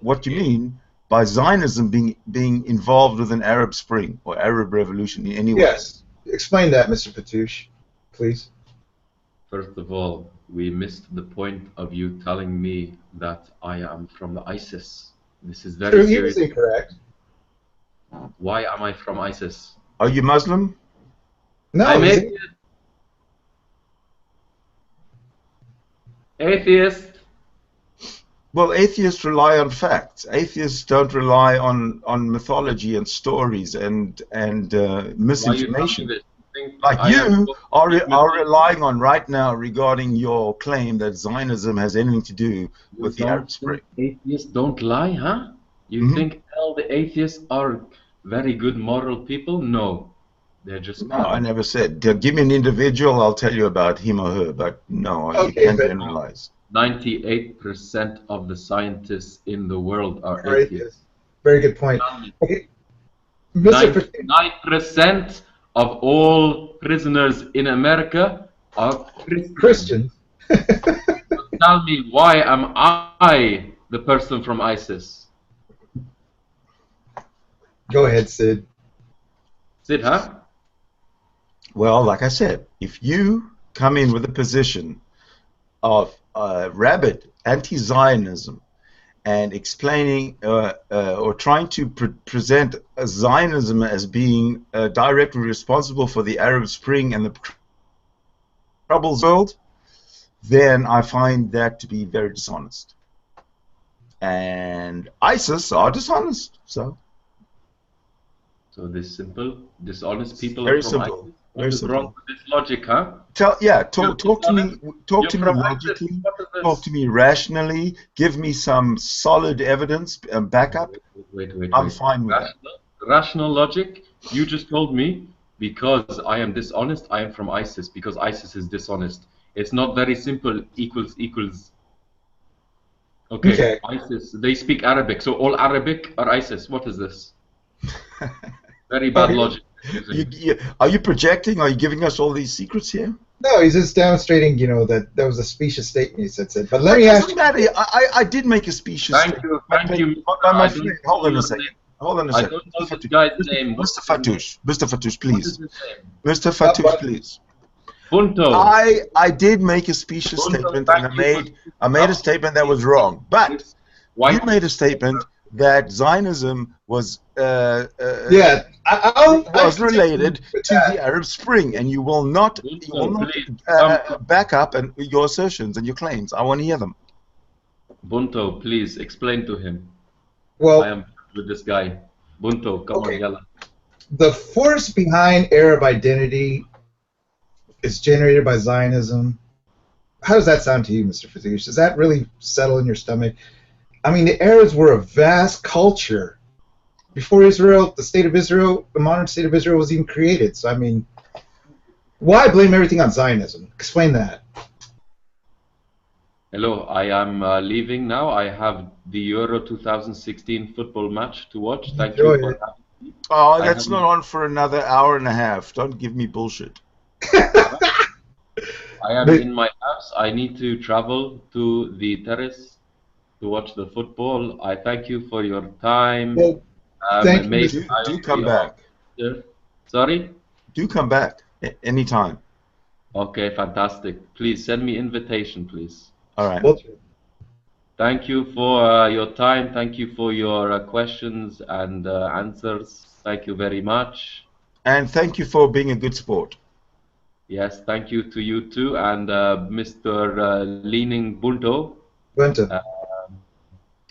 what you mean by Zionism being involved with an Arab Spring or Arab Revolution in any way. Yes. Explain that, Mr. Fatouche, please. First of all, we missed the point of you telling me that I am from the ISIS. This is very True, he serious. was incorrect. Why am I from ISIS? Are you Muslim? No, I'm he's atheist. Well, atheists rely on facts. Atheists don't rely on mythology and stories and misinformation. Like you are relying on right now regarding your claim that Zionism has anything to do with the Arab Spring. Atheists don't lie, huh? You think all the atheists are very good moral people? No. They're just No, I never said. Give me an individual, I'll tell you about him or her, but no, you can't generalize. 98% of the scientists in the world are atheists. Very good point. Okay. 99% of all prisoners in America are Christians. So tell me, why am I the person from ISIS? Go ahead, Sid. Sid, huh? Well, like I said, if you come in with a position of rabid anti-Zionism and explaining or trying to present Zionism as being directly responsible for the Arab Spring and the troubles world, then I find that to be very dishonest. And ISIS are dishonest, so this simple, dishonest people very are from simple. ISIS. Very What is simple. wrong with this logic, huh? Talk to me from logically, ISIS. What is this? talk to me rationally, give me some solid evidence and backup. Wait. I'm fine with that. Rational logic? You just told me because I am dishonest, I am from ISIS, because ISIS is dishonest. It's not very simple, equals. Okay, ISIS, they speak Arabic, so all Arabic are ISIS. What is this? Very bad logic. Are you projecting? Are you giving us all these secrets here? No, he's just demonstrating, that was a specious statement he said. But let me ask you. I did make a specious statement. Thank you. My friend, hold on a second. I don't know this guy's name. Mr. Fatouche, please. What is his name? Mr. Fatouche, please. Bunto. I did make a specious statement, and I made a statement that was wrong. But you made a statement that Zionism was was related to the Arab Spring, and you will not back up your assertions and your claims. I want to hear them. Bunto, please explain to him. Well, I am with this guy. Bunto, come on, yalla. The force behind Arab identity is generated by Zionism. How does that sound to you, Mr. Fatouche? Does that really settle in your stomach? I mean, the Arabs were a vast culture before Israel, the state of Israel, the modern state of Israel was even created. So, I mean, why blame everything on Zionism? Explain that. Hello, I am leaving now. I have the Euro 2016 football match to watch. Thank you for having me. Oh, that's not on for another hour and a half. Don't give me bullshit. I am in my house. I need to travel to the terrace to watch the football. I thank you for your time. Well, thank you. Do come back. Sorry? Do come back anytime. Okay, fantastic. Please send me invitation, please. All right. Thank you for your time. Thank you for your questions and answers. Thank you very much. And thank you for being a good sport. Yes, thank you to you too. And Mr. Leaning Bunto.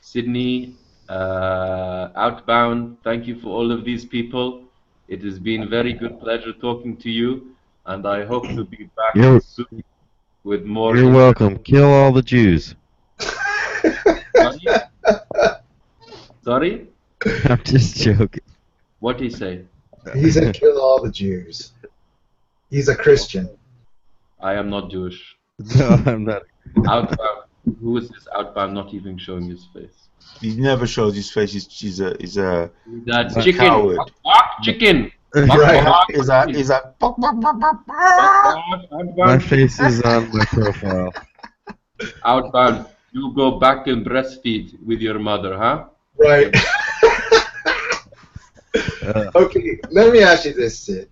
Sydney, Outbound, thank you for all of these people. It has been a very good pleasure talking to you, and I hope to be back soon with more. You're welcome. Kill all the Jews. Sorry? I'm just joking. What'd he say? He said kill all the Jews. He's a Christian. I am not Jewish. No, I'm not. Outbound. Who is this outbound not even showing his face? He never shows his face. He's a That a chicken. coward. Chicken. Right. He's a My face is on my profile. Outbound. You go back and breastfeed with your mother, huh? Right. Okay, let me ask you this, Sid.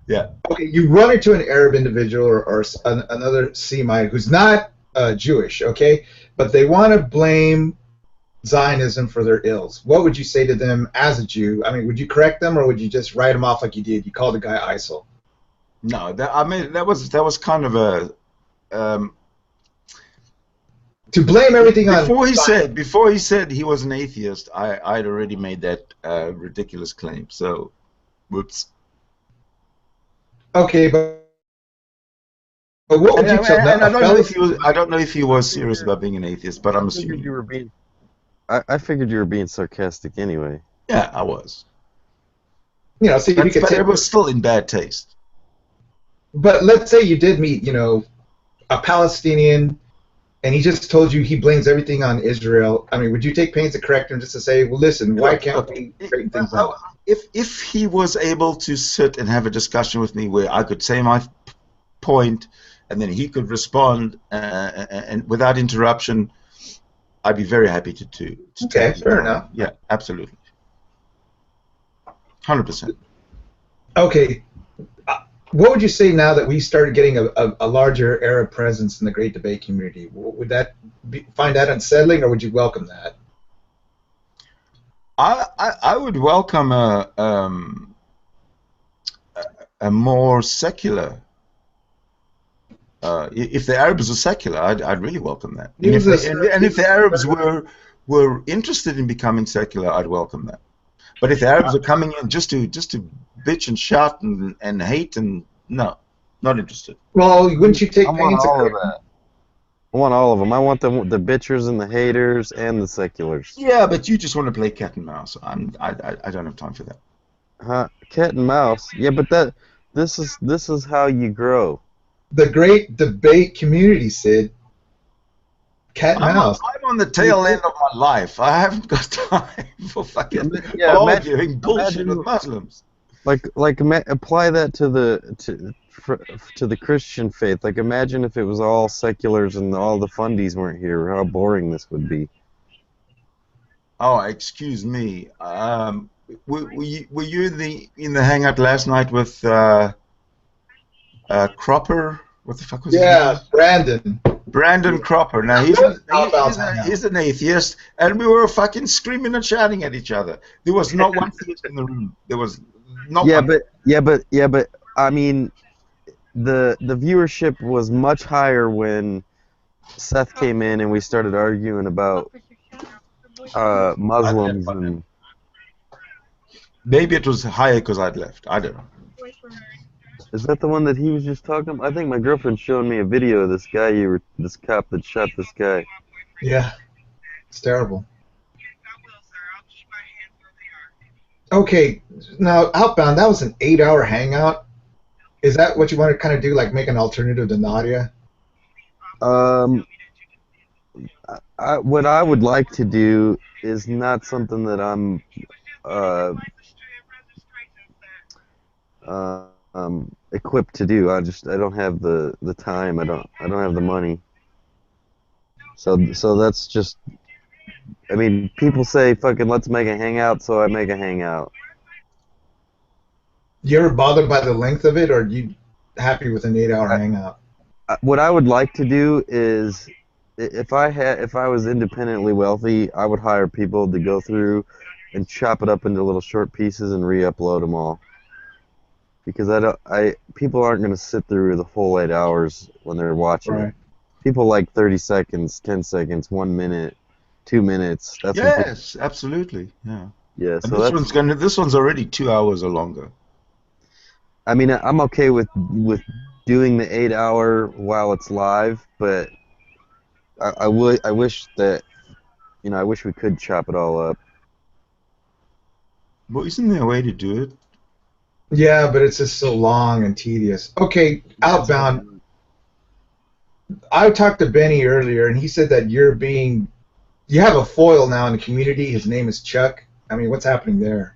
Yeah. Okay, you run into an Arab individual or another Semite who's not Jewish, okay, but they want to blame Zionism for their ills. What would you say to them as a Jew? I mean, would you correct them, or would you just write them off like you did? You called the guy ISIL. No, that was kind of a to blame everything on before he said he was an atheist. I'd already made that ridiculous claim. So, whoops. Okay, but what would you tell them? I don't know if he was serious about being an atheist, but I'm assuming you were being. I figured you were being sarcastic anyway. Yeah, I was. You know, see, you could but take, it was still in bad taste. But let's say you did meet, you know, a Palestinian, and he just told you he blames everything on Israel. I mean, would you take pains to correct him just to say, well, listen, why can't we straighten things out? If he was able to sit and have a discussion with me where I could say my point, and then he could respond and without interruption, I'd be very happy to okay, fair enough. Yeah, absolutely. 100%. Okay. What would you say now that we started getting a larger Arab presence in the Great Debate community? Would that find that unsettling, or would you welcome that? I would welcome a more secular. If the Arabs were secular, I'd really welcome that. And if the Arabs were interested in becoming secular, I'd welcome that. But if the Arabs are coming in just to bitch and shout and hate, and no, not interested. Well, wouldn't you take I want all of that. I want all of them. I want the bitchers and the haters and the seculars. Yeah, but you just want to play cat and mouse. I don't have time for that. Huh? Cat and mouse? Yeah, but this is how you grow. The Great Debate community, Sid. Cat and mouse. I'm on the tail end of my life. I haven't got time for fucking arguing bullshit with Muslims. Like apply that to the Christian faith. Like, imagine if it was all seculars and all the fundies weren't here. How boring this would be. Oh, excuse me. Were you in the hangout last night with Cropper? What the fuck was his name? Yeah, Brandon. Brandon Cropper. Now he's an atheist, and we were fucking screaming and shouting at each other. There was not one theist in the room. There was not. Yeah, but I mean, the viewership was much higher when Seth came in and we started arguing about Muslims and. Maybe it was higher because I'd left. I don't know. Is that the one that he was just talking about? I think my girlfriend's showing me a video of this guy, this cop that shot this guy. Yeah, it's terrible. Okay, now Outbound, that was an 8-hour hangout. Is that what you want to kind of do, like make an alternative to Nadia? What I would like to do is not something that I'm equipped to do. I don't have the time. I don't have the money. So that's just. I mean, people say fucking let's make a hangout, so I make a hangout. You ever bothered by the length of it, or are you happy with an 8-hour hangout? What I would like to do is, if I was independently wealthy, I would hire people to go through and chop it up into little short pieces and re-upload them all. Because people aren't going to sit through the whole 8 hours when they're watching it. People like 30 seconds, 10 seconds, 1 minute, 2 minutes. Yes, absolutely. Yeah. Yeah. So this one's already 2 hours or longer. I mean, I'm okay with doing the 8-hour while it's live, but I wish that, I wish we could chop it all up. Well, isn't there a way to do it? Yeah, but it's just so long and tedious. Okay, Outbound. I talked to Benny earlier, and he said that you have a foil now in the community. His name is Chuck. I mean, what's happening there?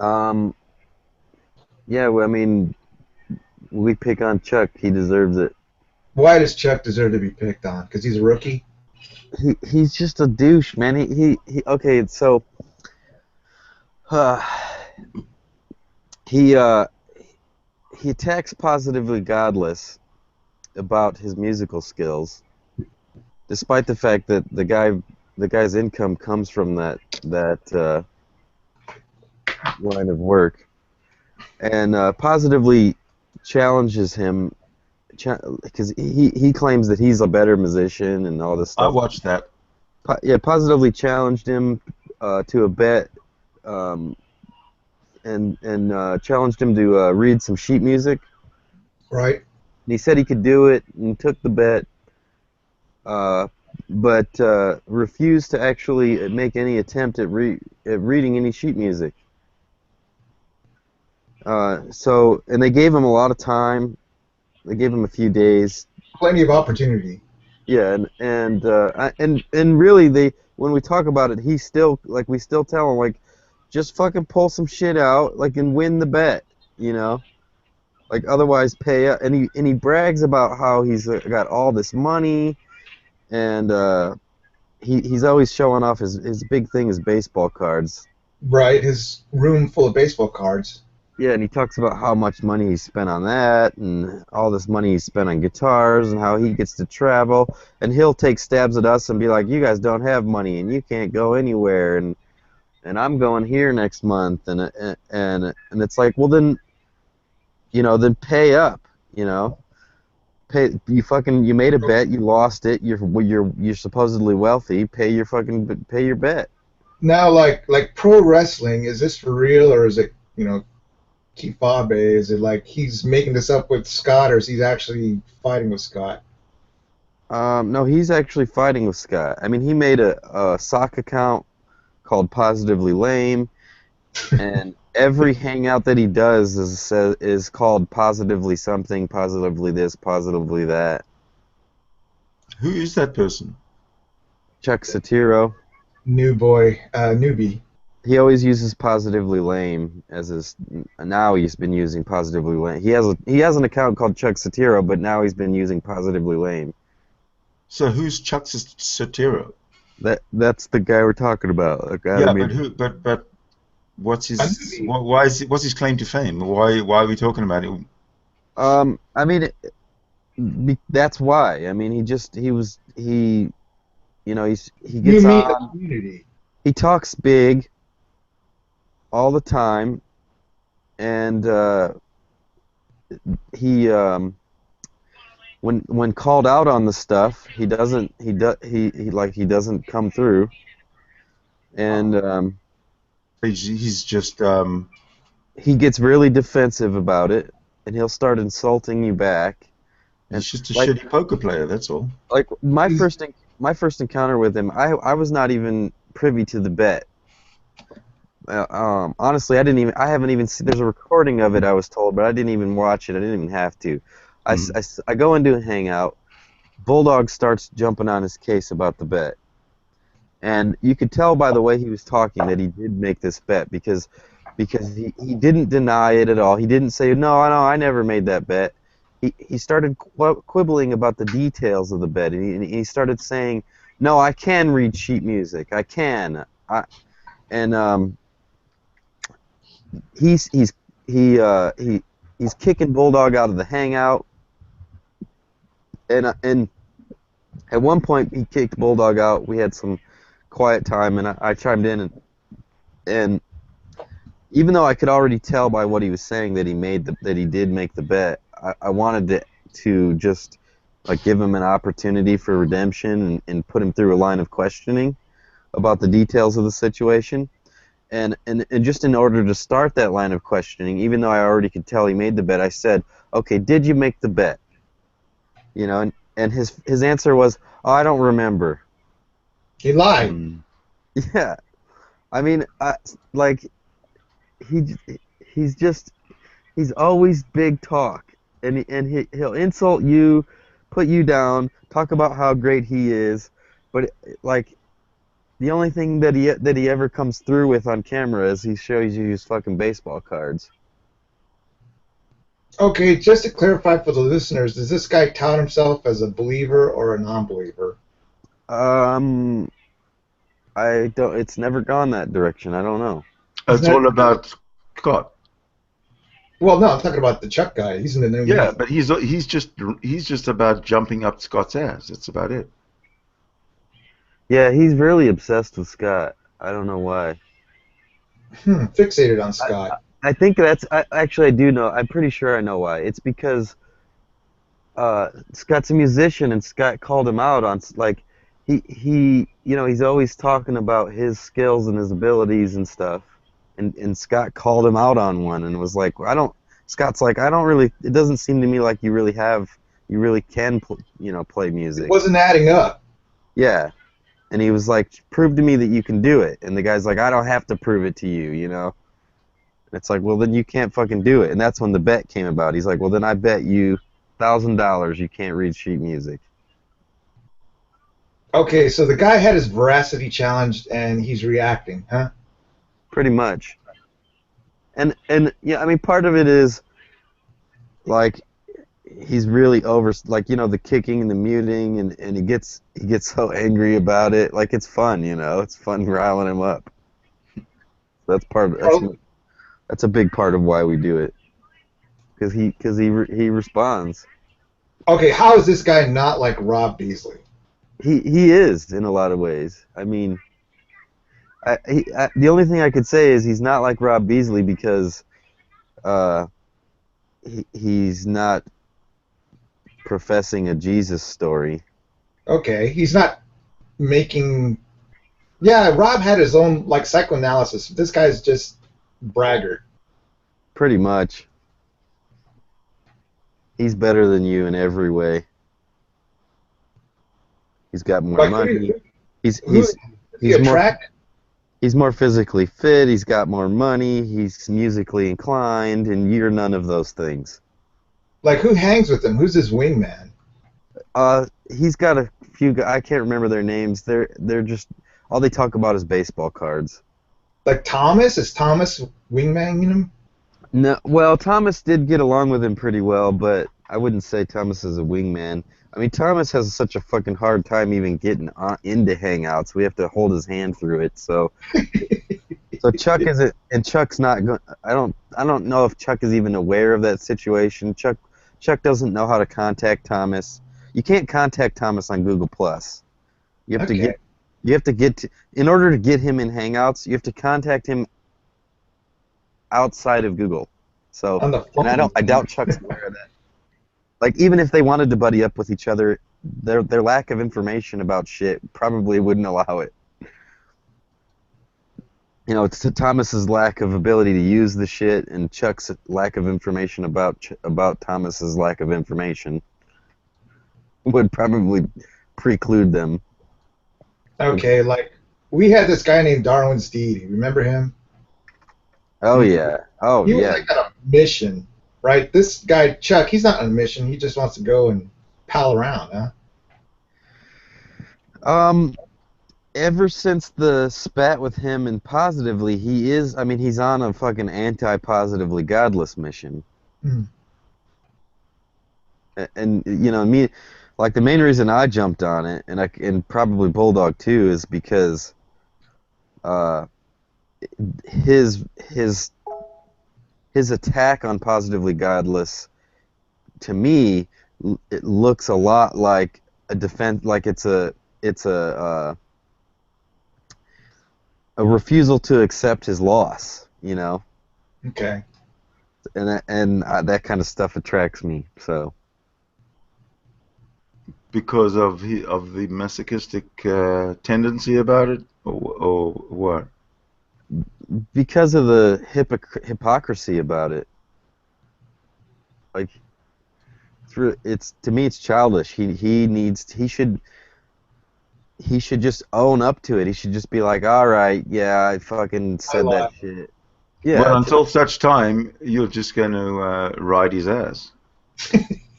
Yeah, well, I mean, we pick on Chuck. He deserves it. Why does Chuck deserve to be picked on? Because he's a rookie? He's just a douche, man. Okay, so he attacks Positively Godless about his musical skills, despite the fact that the guy's income comes from that line of work, and positively challenges him because he claims that he's a better musician and all this stuff. I watched that. Yeah, positively challenged him to a bet, and challenged him to read some sheet music. Right. And he said he could do it and took the bet, but refused to actually make any attempt at reading any sheet music. And they gave him a lot of time. They gave him a few days. Plenty of opportunity. Yeah, and really, when we talk about it, we still tell him, like, just fucking pull some shit out, like, and win the bet, you know, like, otherwise pay up. And he brags about how he's got all this money, and he's always showing off his big thing is baseball cards. Right, his room full of baseball cards. Yeah, and he talks about how much money he spent on that, and all this money he spent on guitars, and how he gets to travel, and he'll take stabs at us and be like, you guys don't have money, and you can't go anywhere, and I'm going here next month, and it's like, well then, you know, then pay up, you know, you made a bet, you lost it, you're supposedly wealthy, pay your bet. Now, like pro wrestling, is this for real, or is it, you know, Kifabe? Is it like he's making this up with Scott, or is he actually fighting with Scott? No, he's actually fighting with Scott. I mean, he made a sock account called Positively Lame, and every hangout that he does is called Positively Something, Positively This, Positively That. Who is that person? Chuck Satiro. Newbie. He always uses Positively Lame as his. Now he's been using Positively Lame. He has an account called Chuck Satiro, but now he's been using Positively Lame. So who's Chuck Satiro? That's the guy we're talking about. Yeah, but what's his what's his claim to fame? Why are we talking about it? I mean, that's why. I mean, he gets on. He talks big all the time, and when called out on the stuff, he doesn't come through, and he's just he gets really defensive about it, and he'll start insulting you back. And he's just a shitty poker player, that's all. Like my first encounter with him, I was not even privy to the bet. Honestly, I haven't even seen. There's a recording of it, I was told, but I didn't even watch it. I didn't even have to. I go into a hangout. Bulldog starts jumping on his case about the bet, and you could tell by the way he was talking that he did make this bet because he didn't deny it at all. He didn't say no, I never made that bet. He started quibbling about the details of the bet, and he started saying, no, I can read sheet music. I can. He's kicking Bulldog out of the hangout, and at one point he kicked Bulldog out. We had some quiet time, and I chimed in, and even though I could already tell by what he was saying that he did make the bet, I wanted to just like give him an opportunity for redemption and put him through a line of questioning about the details of the situation. And just in order to start that line of questioning, even though I already could tell he made the bet, I said, okay, did you make the bet? You know, and his answer was, oh, I don't remember. He lied. Yeah. I mean, he's always big talk, and he'll insult you put you down, talk about how great he is, but like the only thing that he ever comes through with on camera is he shows you his fucking baseball cards. Okay, just to clarify for the listeners, does this guy tout himself as a believer or a non-believer? I don't. It's never gone that direction. I don't know. It's all about Scott. Well, no, I'm talking about the Chuck guy. He's in the new. Yeah, movie. but he's just about jumping up Scott's ass. That's about it. Yeah, he's really obsessed with Scott. I don't know why. Fixated on Scott. I think that's. Actually, I do know. I'm pretty sure I know why. It's because Scott's a musician, and Scott called him out on like he he's always talking about his skills and his abilities and stuff, and Scott called him out on one and was like, Scott's like, I don't really. It doesn't seem to me like you really can play music. It wasn't adding up. Yeah. And he was like, prove to me that you can do it. And the guy's like, I don't have to prove it to you, And it's like, well, then you can't fucking do it. And that's when the bet came about. He's like, well, then I bet you $1,000 you can't read sheet music. Okay, so the guy had his veracity challenged, and he's reacting, huh? Pretty much. And yeah, I mean, part of it is, like, he's really over, like, the kicking and the muting, and he gets so angry about it. Like, it's fun, it's fun riling him up. That's that's a big part of why we do it, because he responds. Okay, how is this guy not like Rob Beasley? He is in a lot of ways. I mean, the only thing I could say is he's not like Rob Beasley because he's not professing a Jesus story. Okay, he's not making. Yeah, Rob had his own like psychoanalysis. This guy's just braggart. Pretty much. He's better than you in every way. He's got more money. He's more physically fit. He's got more money. He's musically inclined, and you're none of those things. Like, who hangs with him? Who's his wingman? He's got a few guys. I can't remember their names. They're just all they talk about is baseball cards. Like Thomas? Is Thomas wingmaning him? No. Well, Thomas did get along with him pretty well, but I wouldn't say Thomas is a wingman. I mean, Thomas has such a fucking hard time even getting into Hangouts. We have to hold his hand through it. So, so Chuck isn't, and Chuck's not going. I don't know if Chuck is even aware of that situation. Chuck doesn't know how to contact Thomas. You can't contact Thomas on Google Plus. You have to get in order to get him in Hangouts. You have to contact him outside of Google. So, and I doubt Chuck's aware of that. Like, even if they wanted to buddy up with each other, their lack of information about shit probably wouldn't allow it. It's Thomas's lack of ability to use the shit, and Chuck's lack of information about Thomas's lack of information would probably preclude them. Okay, like, we had this guy named Darwin Steed. Remember him? Oh, yeah. Oh, he yeah. was like on a mission, right? This guy, Chuck, he's not on a mission. He just wants to go and pal around, huh? Ever since the spat with him and Positively, he's on a fucking anti-positively godless mission. And me, like, the main reason I jumped on it, and probably Bulldog too, is because his attack on Positively Godless, to me, it looks a lot like a defense, like it's a refusal to accept his loss, Okay. And that kind of stuff attracts me. So. Because of the masochistic tendency about it, or what? Because of the hypocrisy about it. Like, it's to me, it's childish. He should just own up to it. He should just be like, all right, yeah, I fucking said that shit. Yeah. Well, until such time, you're just going to ride his ass.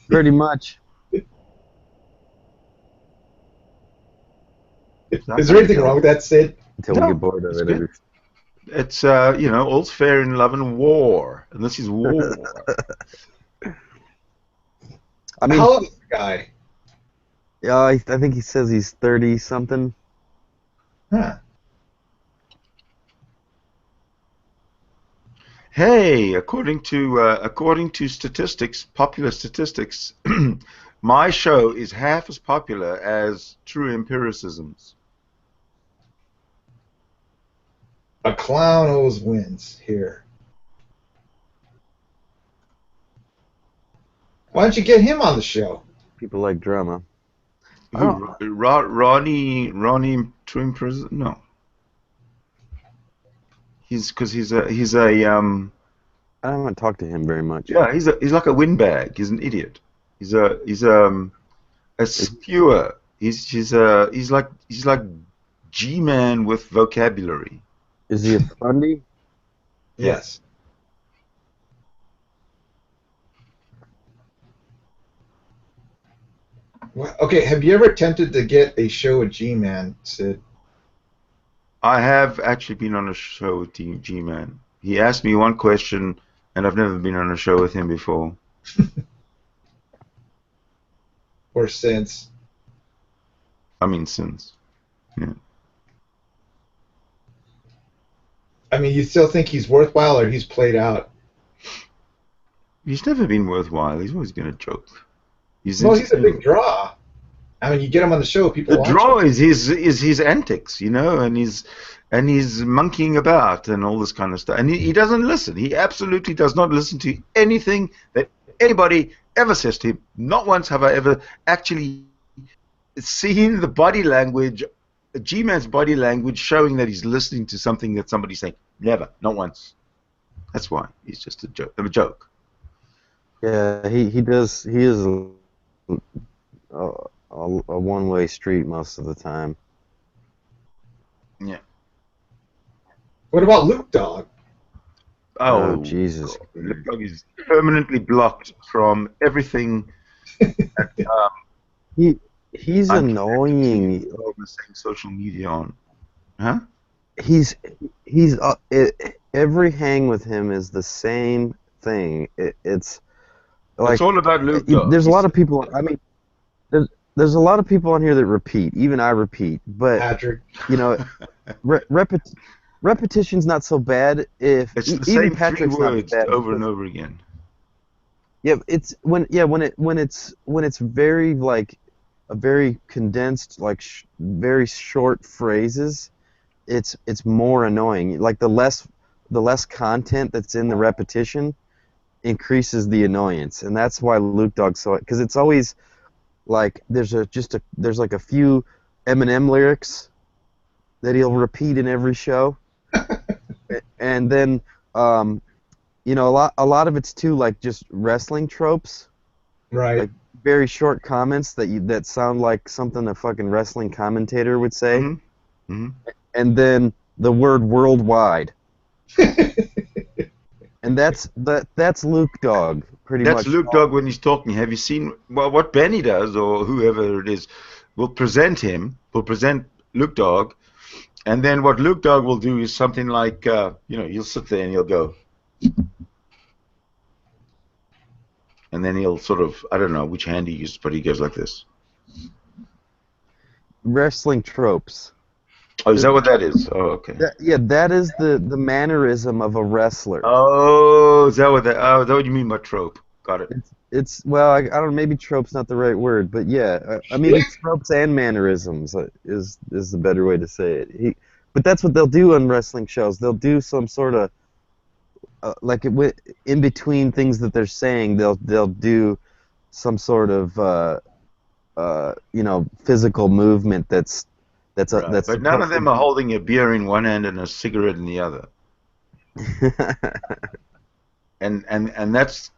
Pretty much. Is there anything wrong with that, Sid? Until we No, get bored of it's it. good. It's all's fair in love and war, and this is war. I mean, How old is the guy? yeah, I think he says he's 30 something. Huh. Hey, according to statistics, popular statistics, my show is half as popular as True Empiricism's. A clown always wins here. Why don't you get him on the show? People like drama. Who, Ronnie True Empiricism? No. He's a I haven't talked to him very much. yeah, he's like a windbag. He's an idiot. He's a skewer. He's like G-man with vocabulary. Is he a fundy? Yes. Well, okay, have you ever attempted to get a show with G-Man, Sid? I have actually been on a show with G-man. He asked me one question, and I've never been on a show with him before. Or since? I mean, since. Yeah. I mean, you still think he's worthwhile, or he's played out? He's never been worthwhile. He's always been a joke. He's a big draw. I mean, you get him on the show, people The watch draw him. is his antics, and he's monkeying about and all this kind of stuff. And he doesn't listen. He absolutely does not listen to anything that anybody ever says to him. Not once have I ever actually seen the body language, G-Man's body language, showing that he's listening to something that somebody's saying. Never, not once. That's why he's just a joke. Yeah, he does. He is a one-way street most of the time. Yeah. What about Luke Dog? Oh, Jesus. Luke Dog is permanently blocked from everything. He's annoying. All the same social media on, huh? He's every hang with him is the same thing. It's like it's all about Luke Dog. There's a lot of people. I mean, there's a lot of people on here that repeat. Even I repeat, but Patrick. You know, repetition's not so bad. If it's the even same Patrick's three words not bad over and over again. Yeah, it's when it's very like a very condensed, like very short phrases. It's more annoying. Like the less content that's in the repetition increases the annoyance, and that's why Luke Dog because it's always like there's like a few Eminem lyrics that he'll repeat in every show, and then you know a lot of it's too like just wrestling tropes, right? Like very short comments that sound like something a fucking wrestling commentator would say, and then the word worldwide. And that's Luke Dog, pretty much. That's Luke Dog when he's talking. Have you seen what Benny does, or whoever it is, will present Luke Dog, and then what Luke Dog will do is something like, he'll sit there and he'll go, and then he'll sort of, I don't know which hand he uses, but he goes like this. Wrestling tropes. Oh, is that what that is? Oh, okay. That is the mannerism of a wrestler. Oh, is that what you mean by trope? Got it. It's well, I don't know, maybe trope's not the right word, but yeah, I mean it's tropes and mannerisms is the better way to say it. But that's what they'll do on wrestling shows. They'll do some sort of in between things that they're saying, they'll do some sort of physical movement that's right. But none of them are holding a beer in one hand and a cigarette in the other. and that's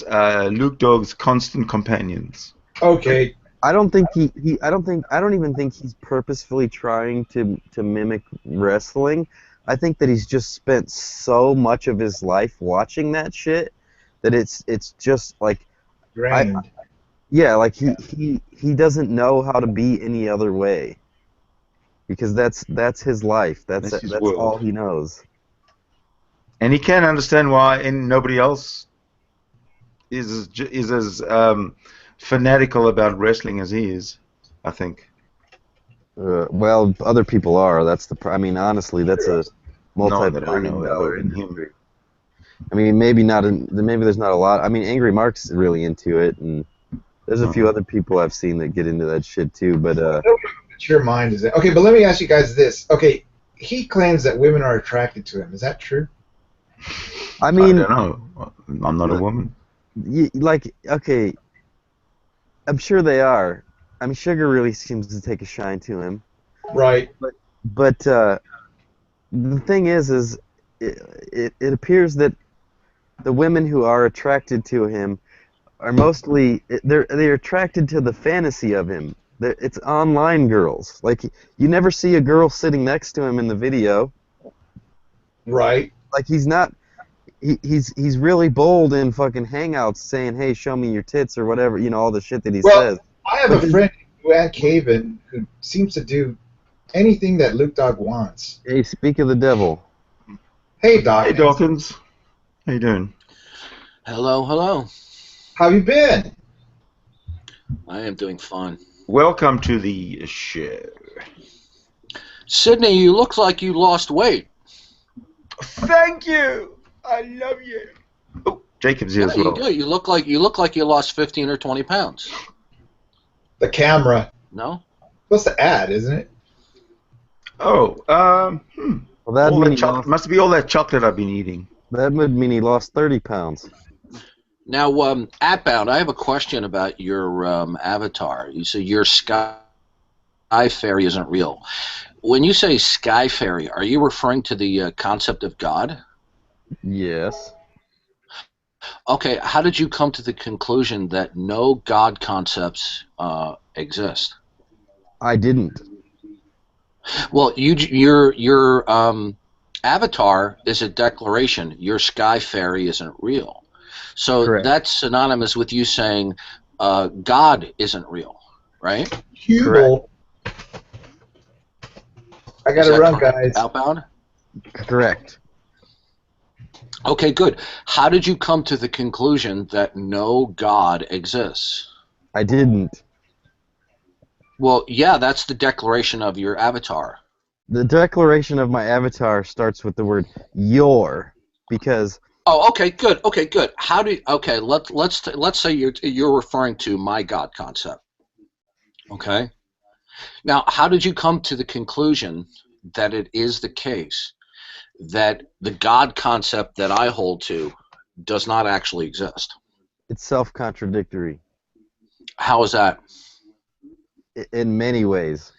Luke Dog's constant companions. Okay. I don't even think he's purposefully trying to mimic wrestling. I think that he's just spent so much of his life watching that shit that it's just like drained. Like he doesn't know how to be any other way. because that's his life. That's That's his that's world. all he knows. And he can't understand why nobody else is as fanatical about wrestling as he is, I think. Well, other people are. That's the. I mean, honestly, that's a multi-billion-dollar in him. industry. I mean, maybe not. Maybe there's not a lot. I mean, Angry Mark's really into it, and there's a few other people I've seen that get into that shit too. But your mind is okay. But let me ask you guys this. Okay, he claims that women are attracted to him. Is that true? I mean, I don't know. I'm not a woman. Okay, I'm sure they are. I mean, Sugar really seems to take a shine to him. Right. But the thing is it appears that the women who are attracted to him are mostly they're attracted to the fantasy of him. It's online girls. Like, you never see a girl sitting next to him in the video. Right. Like, he's not. He's really bold in fucking Hangouts saying, "Hey, show me your tits," or whatever, all the shit that he says. I have a friend, Joanne Caven, who seems to do anything that Luke Dog wants. Hey, speak of the devil. Hey, Dawkins. Hey, Dawkins. How you doing? Hello, hello. How you been? I am doing fine. Welcome to the show. Sydney, you look like you lost weight. Thank you. I love you. Oh, Jacob's here as well. You do. You look like you lost 15 or 20 pounds. The camera. No? What's the ad, isn't it? Oh, Well, that must be all that chocolate I've been eating. That would mean he lost 30 pounds. Now, Atbound, I have a question about your avatar. You say your sky fairy isn't real. When you say sky fairy, are you referring to the concept of God? Yes. Okay, how did you come to the conclusion that no God concepts exist? I didn't. Well, your avatar is a declaration. Your sky fairy isn't real. So Correct. That's synonymous with you saying God isn't real, right? Correct. I got to run, guys. Outbound? Correct. Okay, good. How did you come to the conclusion that no God exists? I didn't. Well, yeah, that's the declaration of your avatar. The declaration of my avatar starts with the word "your," because. Oh, okay, good. Okay, good. How do you, okay? Let's say you're referring to my God concept. Okay. Now, how did you come to the conclusion that it is the case that the God concept that I hold to does not actually exist? It's self-contradictory. How is that? In many ways.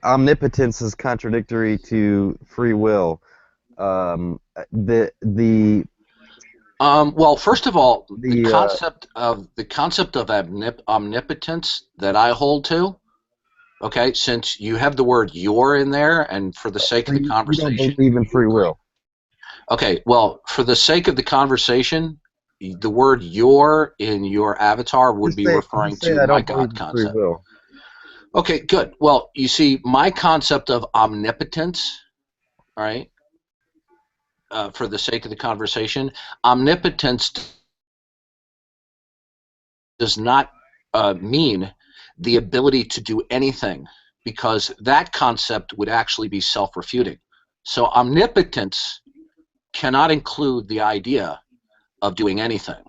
Omnipotence is contradictory to free will. Well, first of all, the concept of omnipotence that I hold to. Okay, since you have the word "your" in there, and for the sake of the conversation, you don't believe in free will. Okay, well, for the sake of the conversation, the word "your" in your avatar would be referring to my God concept. Okay, good. Well, you see, my concept of omnipotence, all right, for the sake of the conversation, omnipotence does not mean the ability to do anything, because that concept would actually be self-refuting. So omnipotence cannot include the idea of doing anything,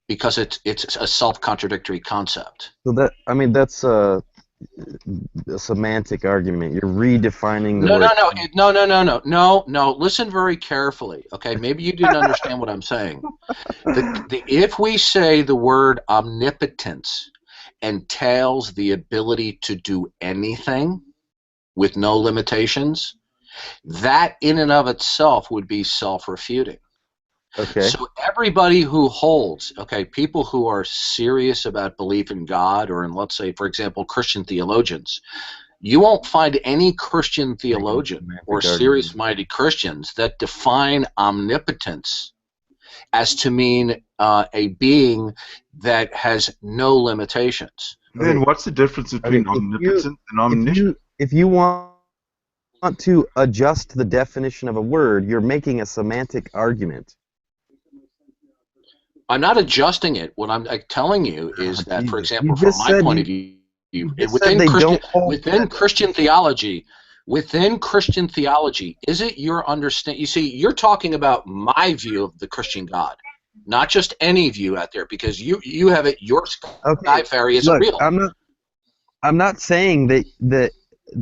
because it's a self-contradictory concept. So that's a semantic argument. You're redefining the word. No. Listen very carefully. Okay, maybe you didn't understand what I'm saying. If we say the word omnipotence entails the ability to do anything with no limitations, that in and of itself would be self-refuting. Okay. So everybody who holds, people who are serious about belief in God, or in, let's say, for example, Christian theologians, you won't find any Christian theologian or serious-minded Christians that define omnipotence as to mean a being that has no limitations. Then what's the difference between omnipotent and omniscient? if you want to adjust the definition of a word, you're making a semantic argument. I'm not adjusting it. What I'm telling you is that, Jesus. for example, from my point of view, within Christian theology, is it your understanding? You see, you're talking about my view of the Christian God, not just any view out there, because you have it. Your sky fairy isn't real. I'm not saying that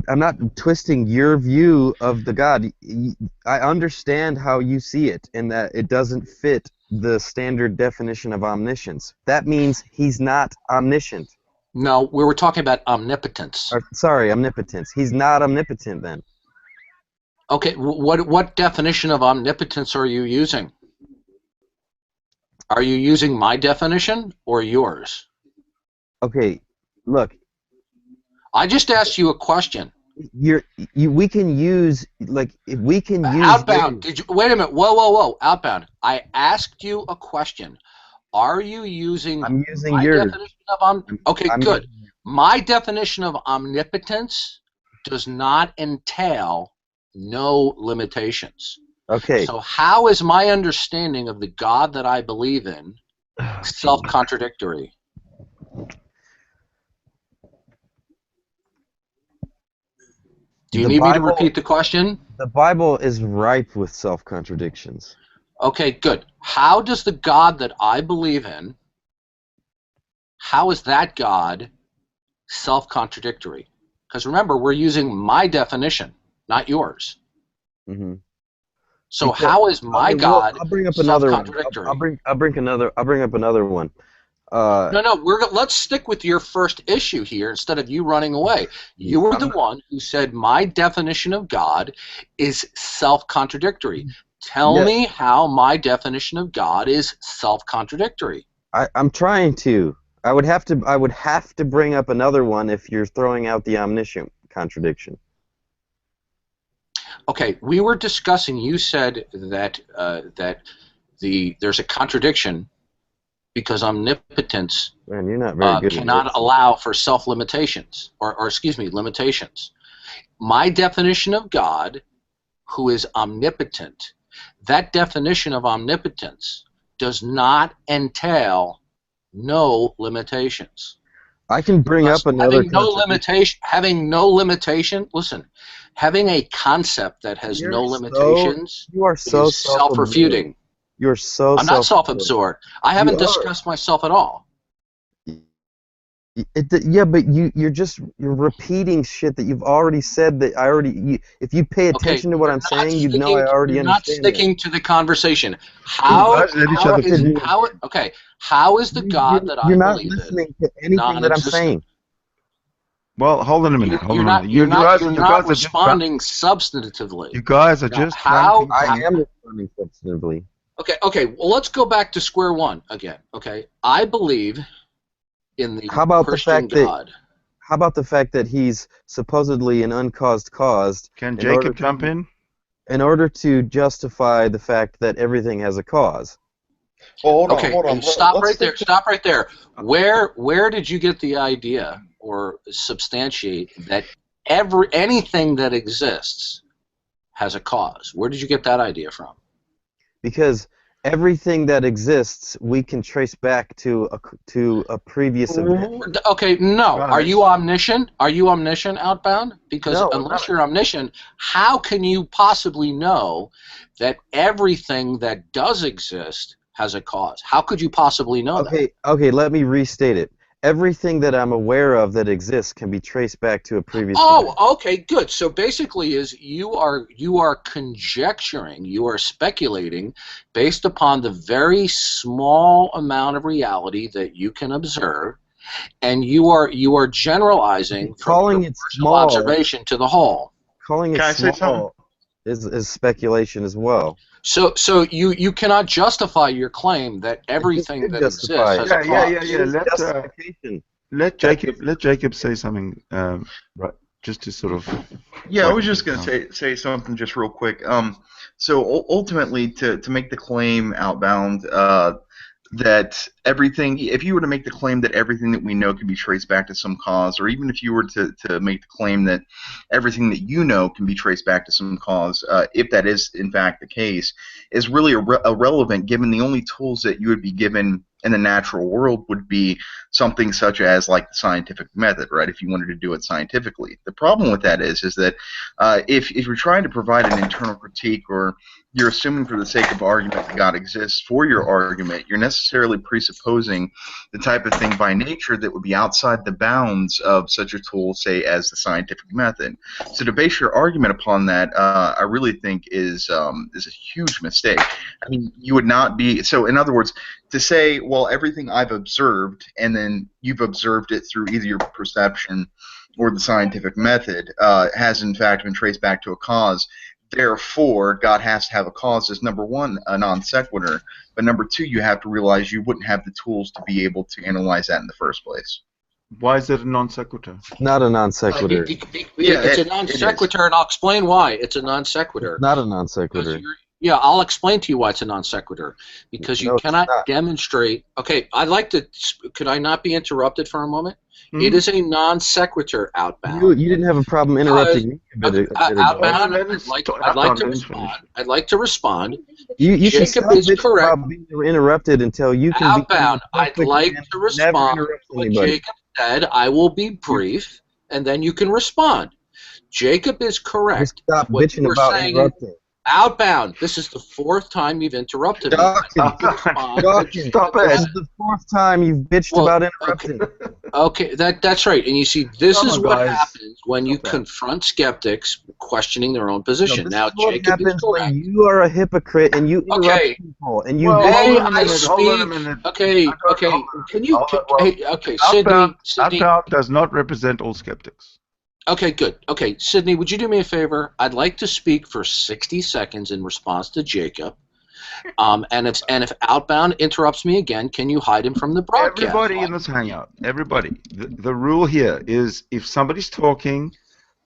I'm not twisting your view of the God. I understand how you see it, and that it doesn't fit the standard definition of omniscience. That means he's not omniscient. No, we were talking about omnipotence. Sorry, omnipotence. He's not omnipotent then. Okay, what definition of omnipotence are you using? Are you using my definition or yours? Okay, look. I just asked you a question. We can use Outbound. Wait a minute. Whoa. Outbound. I asked you a question. Are you using? I'm using my yours. definition of okay, good. My definition of omnipotence does not entail no limitations. Okay. So how is my understanding of the God that I believe in self-contradictory? Do you need me to repeat the question? The Bible is ripe with self-contradictions. Okay, good. How does the God that I believe in, how is that God self-contradictory? Because remember, we're using my definition, not yours. Mm-hmm. So how is my God self-contradictory? I'll bring up another one. No. Let's stick with your first issue here instead of you running away. You were the one who said my definition of God is self-contradictory. Tell me how my definition of God is self-contradictory. I'm trying to. I would have to bring up another one if you're throwing out the omniscient contradiction. Okay, we were discussing. You said that there's a contradiction because omnipotence Man, you're not very good cannot allow for self-limitations, or excuse me, limitations. My definition of God, who is omnipotent, that definition of omnipotence does not entail no limitations. I can bring up another having no limitation. Listen, having a concept that has no limitations is self-refuting. You're so. I'm not self-absorbed. I haven't discussed myself at all. Yeah, but you're repeating shit that you've already said that I already. If you pay attention to what I'm saying, you'd know I already understand. Not sticking to the conversation. How is the God that I believe in? You're not listening to anything that I'm saying. Well, hold on a minute. You're not responding substantively. You guys are just. I am responding substantively. Okay. Well, let's go back to square one again. Okay, I believe in the Christian God. How about the fact that he's supposedly an uncaused cause? Can Jacob jump in? In order to justify the fact that everything has a cause. Hold on. Stop right there. Where did you get the idea or substantiate that anything that exists has a cause? Where did you get that idea from? Because everything that exists, we can trace back to a previous event. Okay, no. Are you omniscient? Are you omniscient, Outbound? Because unless you're omniscient, how can you possibly know that everything that does exist has a cause? How could you possibly know that? Okay, let me restate it. Everything that I'm aware of that exists can be traced back to a previous event. Okay, good. So basically you are conjecturing, you are speculating based upon the very small amount of reality that you can observe, and you are generalizing from the personal observation to the whole. Calling it small is speculation as well. So you cannot justify your claim that everything that exists has a cause. Let Jacob say something, right? Just to sort of. Yeah, I was just going to say something just real quick. So ultimately, to make the claim, Outbound, that everything, if you were to make the claim that everything that we know can be traced back to some cause, or even if you were to make the claim that everything that you know can be traced back to some cause, if that is in fact the case, is really irrelevant, given the only tools that you would be given in the natural world would be something such as like the scientific method, right? If you wanted to do it scientifically. The problem with that is that if you're trying to provide an internal critique, or you're assuming for the sake of argument that God exists for your argument, you're necessarily presupposing the type of thing by nature that would be outside the bounds of such a tool, say, as the scientific method. So to base your argument upon that, I really think is a huge mistake. I mean, you would not be, so in other words, to say, well, everything I've observed, and then you've observed it through either your perception or the scientific method, has in fact been traced back to a cause. Therefore, God has to have a cause, is number one, a non sequitur, but number two, you have to realize you wouldn't have the tools to be able to analyze that in the first place. Why is it a non sequitur? Not a non sequitur. It's a non sequitur, and I'll explain why it's a non sequitur. Not a non sequitur. Yeah, I'll explain to you why it's a non sequitur. Because you cannot demonstrate. Okay, I'd like to. Could I not be interrupted for a moment? It is a non sequitur, Outbound. You didn't have a problem interrupting me. Outbound, I'd like to respond. I'd like to respond. You should Jacob stop is correct. being interrupted until you can. Outbound, I'd like to respond to what Jacob said. I will be brief, and then you can respond. Jacob is correct. Stop bitching about interrupting. Outbound, this is the fourth time you've interrupted me. Stop it. This is the fourth time you've bitched about interrupting. Okay, that's right. And you see, this is what happens when you confront skeptics questioning their own position. Now, Jacob is correct. When you are a hypocrite and you interrupt people and you. Hold on a minute. Okay. Can you? Okay, Sydney. Outbound does not represent all skeptics. Okay, good. Okay, Sydney, would you do me a favor? I'd like to speak for 60 seconds in response to Jacob. And if Outbound interrupts me again, can you hide him from the broadcast? Everybody in this hangout, everybody. The rule here is if somebody's talking,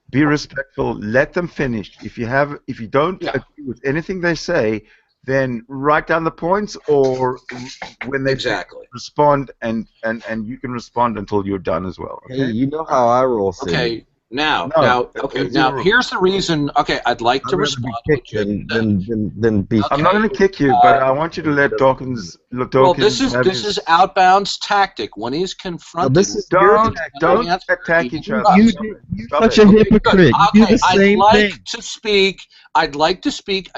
be respectful, let them finish. If you don't agree with anything they say, then write down the points, or when they respond, and you can respond until you're done as well. Okay? Hey, you know how I roll, Sydney. Okay. Now, here's the reason. Okay, I'd like to respond. Than be. I'm not going to kick you, but I want you to let Dawkins. Well, this is Outbound's tactic when he's confronted. Don't attack each other. You're such a hypocrite. You do the same thing. I'd like to speak.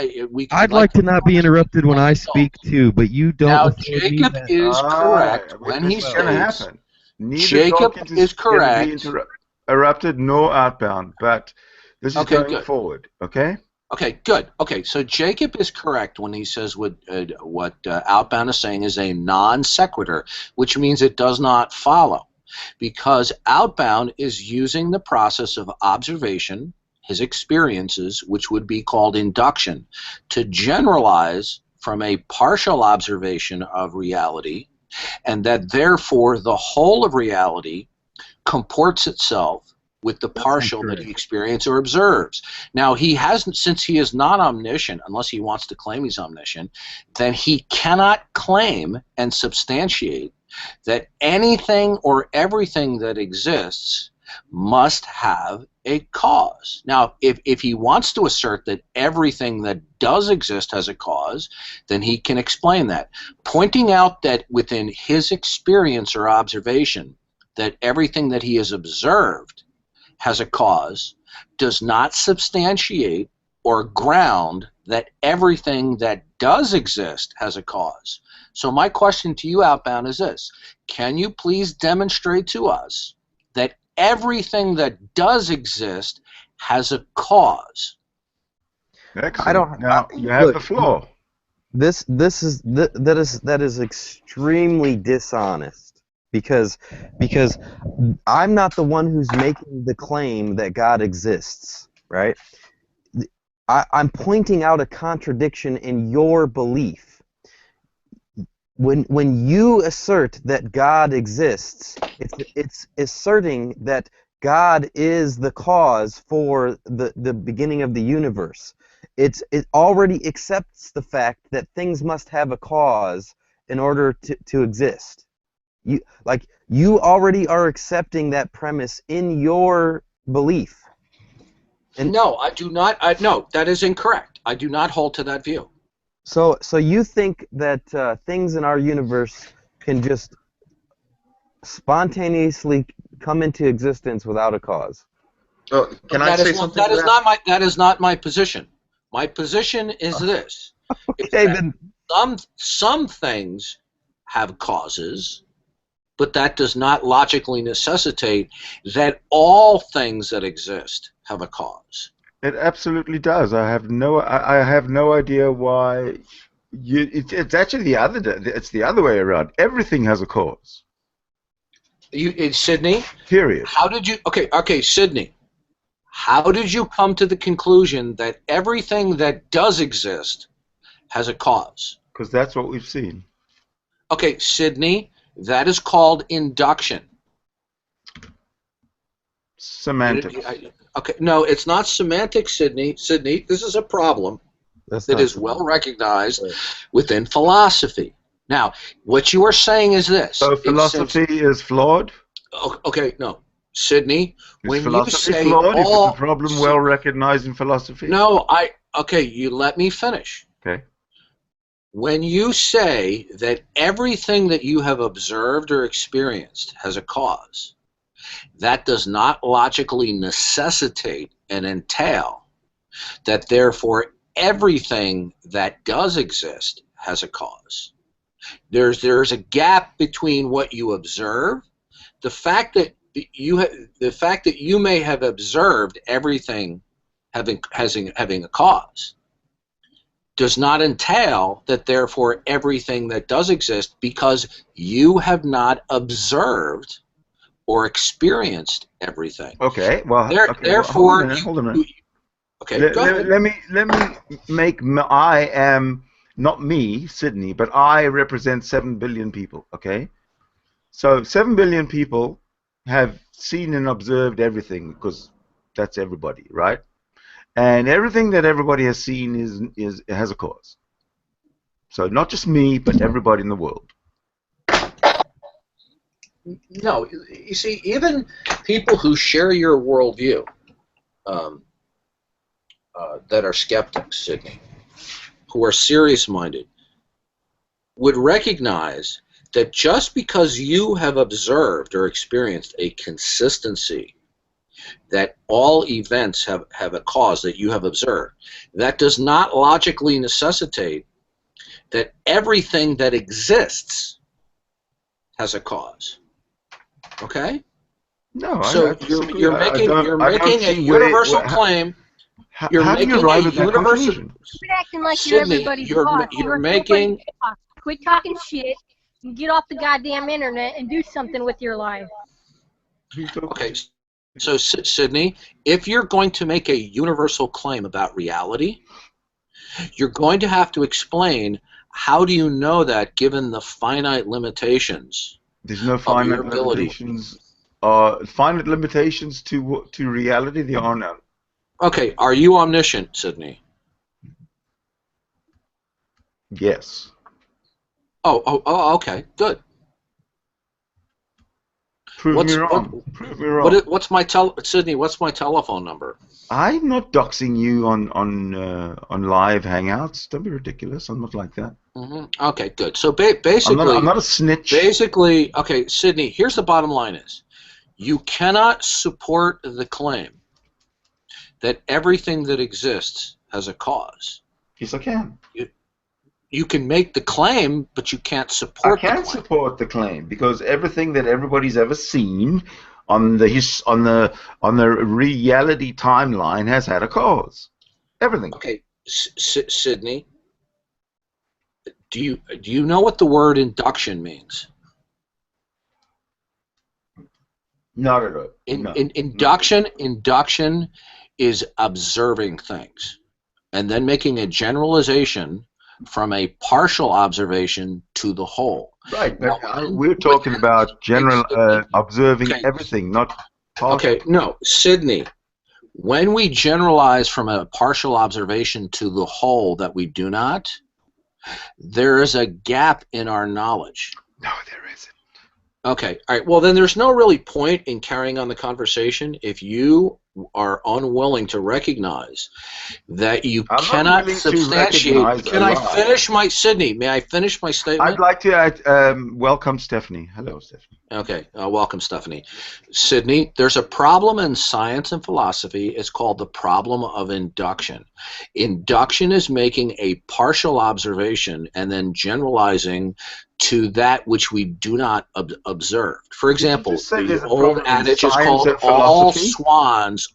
I'd like to not be interrupted when I speak too, but you don't. Now, Jacob is correct when he says. Jacob is correct. Interrupted, no Outbound, but this is going forward, okay? Okay, good. Okay, so Jacob is correct when he says what Outbound is saying is a non sequitur, which means it does not follow, because Outbound is using the process of observation, his experiences, which would be called induction, to generalize from a partial observation of reality, and that therefore the whole of reality comports itself with the partial that he experiences or observes. Now, he hasn't, since he is not omniscient, unless he wants to claim he's omniscient, then he cannot claim and substantiate that anything or everything that exists must have a cause. Now, if he wants to assert that everything that does exist has a cause, then he can explain that. Pointing out that within his experience or observation, that everything that he has observed has a cause does not substantiate or ground that everything that does exist has a cause. So my question to you, Outbound, is this. Can you please demonstrate to us that everything that does exist has a cause? Excellent. Now, you have the floor. That is extremely dishonest. Because I'm not the one who's making the claim that God exists, right? I'm pointing out a contradiction in your belief. When you assert that God exists, it's asserting that God is the cause for the beginning of the universe. It already accepts the fact that things must have a cause in order to exist. You already are accepting that premise in your belief. And no, I do not. No, that is incorrect. I do not hold to that view. So you think that things in our universe can just spontaneously come into existence without a cause? Oh, can I say something? That is not my position. My position is this: okay, then some things have causes, but that does not logically necessitate that all things that exist have a cause. It absolutely does. I have no idea why. It's actually the other way around. Everything has a cause. Sydney. Period. How did you? Okay, Sydney. How did you come to the conclusion that everything that does exist has a cause? Because that's what we've seen. Okay, Sydney. That is called induction. Semantics. Okay, no, it's not semantics, Sydney. Sydney, this is a problem that is well recognized within philosophy. Now, what you are saying is this. So philosophy is flawed? Okay, no. Sydney, when you say flawed? If it's a problem well recognized in philosophy? No, okay, you let me finish. Okay. When you say that everything that you have observed or experienced has a cause, that does not logically necessitate and entail that therefore everything that does exist has a cause. There's a gap between what you observe, the fact that you may have observed everything having a cause does not entail that therefore everything that does exist, because you have not observed or experienced everything. Okay. Well, therefore, hold a minute. Okay. Go ahead. Let me make. I am not me, Sydney, but I represent 7 billion people. Okay. So 7 billion people have seen and observed everything, because that's everybody, right? And everything that everybody has seen has a cause. So not just me, but everybody in the world. No, you see, even people who share your worldview, that are skeptics, Sydney, who are serious-minded, would recognize that just because you have observed or experienced a consistency that all events have a cause that you have observed, that does not logically necessitate that everything that exists has a cause. Okay? No, so you're making a universal claim. How do you arrive at that conclusion? Quit acting like you're everybody's boss. Quit talking shit and get off the goddamn internet and do something with your life. Okay, so Sydney, if you're going to make a universal claim about reality, you're going to have to explain how do you know that given the finite limitations. There's no finite limitations. Finite limitations to reality. There are none. Okay, are you omniscient, Sydney? Yes. Oh, okay, good. Prove me wrong. Prove me wrong. Sydney? What's my telephone number? I'm not doxing you on live Hangouts. Don't be ridiculous. I'm not like that. Mm-hmm. Okay, good. So basically, I'm not a snitch. Basically, okay, Sydney. Here's the bottom line: is you cannot support the claim that everything that exists has a cause. Yes, I can. You can make the claim, but you can't support the claim. I can support the claim because everything that everybody's ever seen on the reality timeline has had a cause. Everything. Okay, Sydney, do you know what the word induction means? Not at all. Induction is observing things and then making a generalization from a partial observation to the whole. Right, but we're talking about general observing everything, not partial. Okay, no, Sydney, when we generalize from a partial observation to the whole that we do not, There is a gap in our knowledge. No, there isn't. Okay, all right. Well, then there's no really point in carrying on the conversation if you are unwilling to recognize that you cannot substantiate. Can I finish my, Sydney, may I finish my statement? I'd like to welcome Stephanie. Hello, Stephanie. Okay, welcome, Stephanie. Sydney, there's a problem in science and philosophy. It's called the problem of induction. Induction is making a partial observation and then generalizing to that which we do not observe. For example, the old adage is called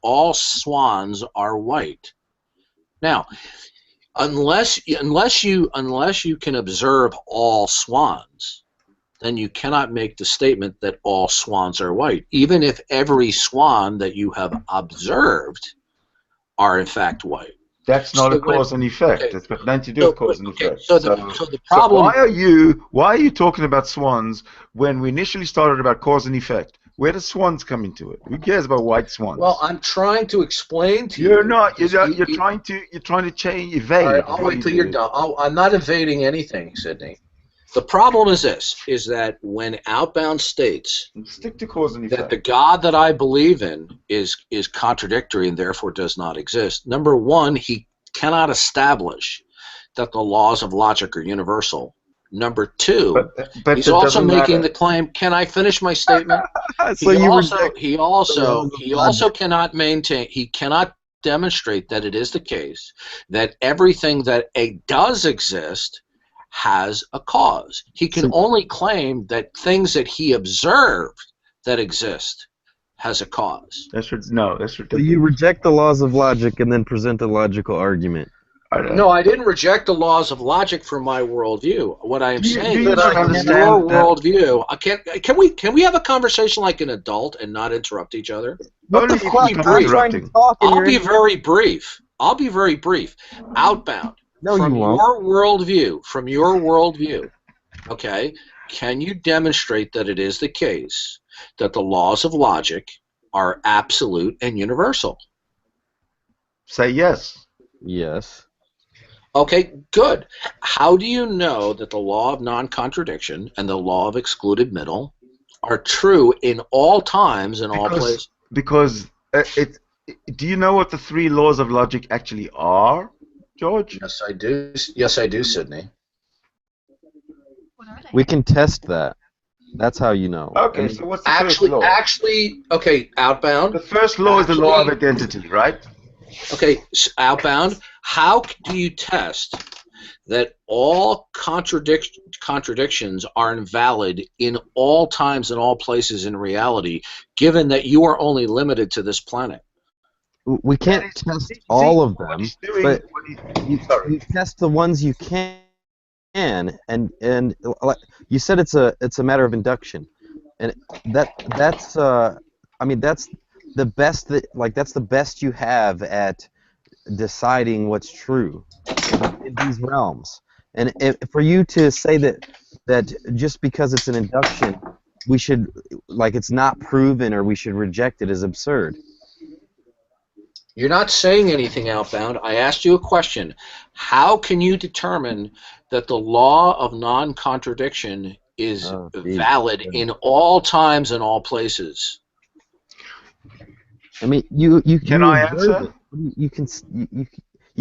all swans are white. Now, unless you can observe all swans, then you cannot make the statement that all swans are white, even if every swan that you have observed are in fact white. That's not a cause and effect. Okay. It's got nothing to do with cause and effect. So the problem. So why are you talking about swans when we initially started about cause and effect? Where does swans come into it? Who cares about white swans? Well, I'm trying to explain to you. You're not. You're trying to change, evade. All right, I'll wait till you're done. I'm not evading anything, Sydney. The problem is this: is that when Outbound states stick to cause and effect, that the God that I believe in is contradictory and therefore does not exist. Number one, he cannot establish that the laws of logic are universal. Number two, but he's also making the claim. Can I finish my statement? He also cannot maintain. He cannot demonstrate that it is the case that everything that does exist has a cause. He can only claim that things that he observed that exist has a cause. That's ridiculous. So you reject the laws of logic and then present a logical argument. No, I didn't reject the laws of logic from my worldview. What I am saying is that your worldview. Can we have a conversation like an adult and not interrupt each other? What the fuck? I'm trying to talk. I'll be very brief. Outbound. No, from your worldview, okay, can you demonstrate that it is the case that the laws of logic are absolute and universal? Say yes. Yes. Okay, good. How do you know that the law of non-contradiction and the law of excluded middle are true in all times and all places? Because do you know what the three laws of logic actually are, George? Yes, I do. Yes, I do, Sydney. We can test that. That's how you know. Okay, so what's the first law? Okay, Outbound. The first law is the law of identity, right? Okay, Outbound. How do you test that all contradictions are invalid in all times and all places in reality, given that you are only limited to this planet? We can't test all of them, but you test the ones you can, and you said it's a matter of induction, and that's I mean that's the best that's the best you have at deciding what's true in these realms. And for you to say that just because it's an induction, we should it's not proven or we should reject it is absurd. You're not saying anything, Outbound. I asked you a question. How can you determine that the law of non-contradiction is valid in all times and all places? I mean, you can I answer? You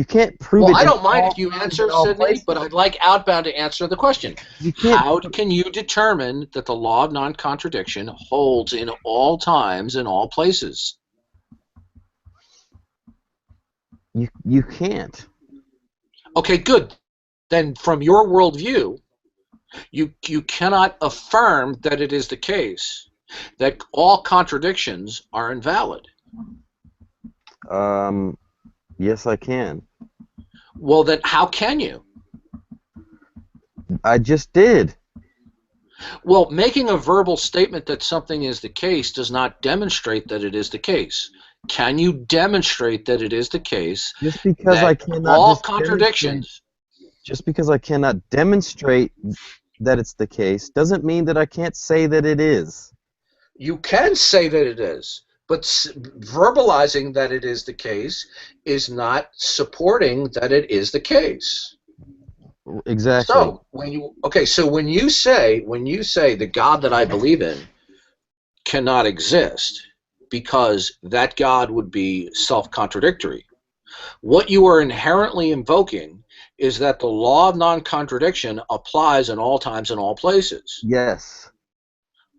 can't prove it. Well, I don't mind if you answer, Sydney, but I'd like Outbound to answer the question. How can you determine that the law of non-contradiction holds in all times and all places? You can't. Okay, good. Then from your worldview, you cannot affirm that it is the case that all contradictions are invalid. Yes, I can. Well, then how can you? I just did. Well, making a verbal statement that something is the case does not demonstrate that it is the case. Can you demonstrate that it is the case? Just because I cannot all contradictions. Just because I cannot demonstrate that it's the case doesn't mean that I can't say that it is. You can say that it is, but verbalizing that it is the case is not supporting that it is the case. Exactly. So when you say the God that I believe in cannot exist because that God would be self-contradictory, what you are inherently invoking is that the law of non-contradiction applies in all times and all places. Yes.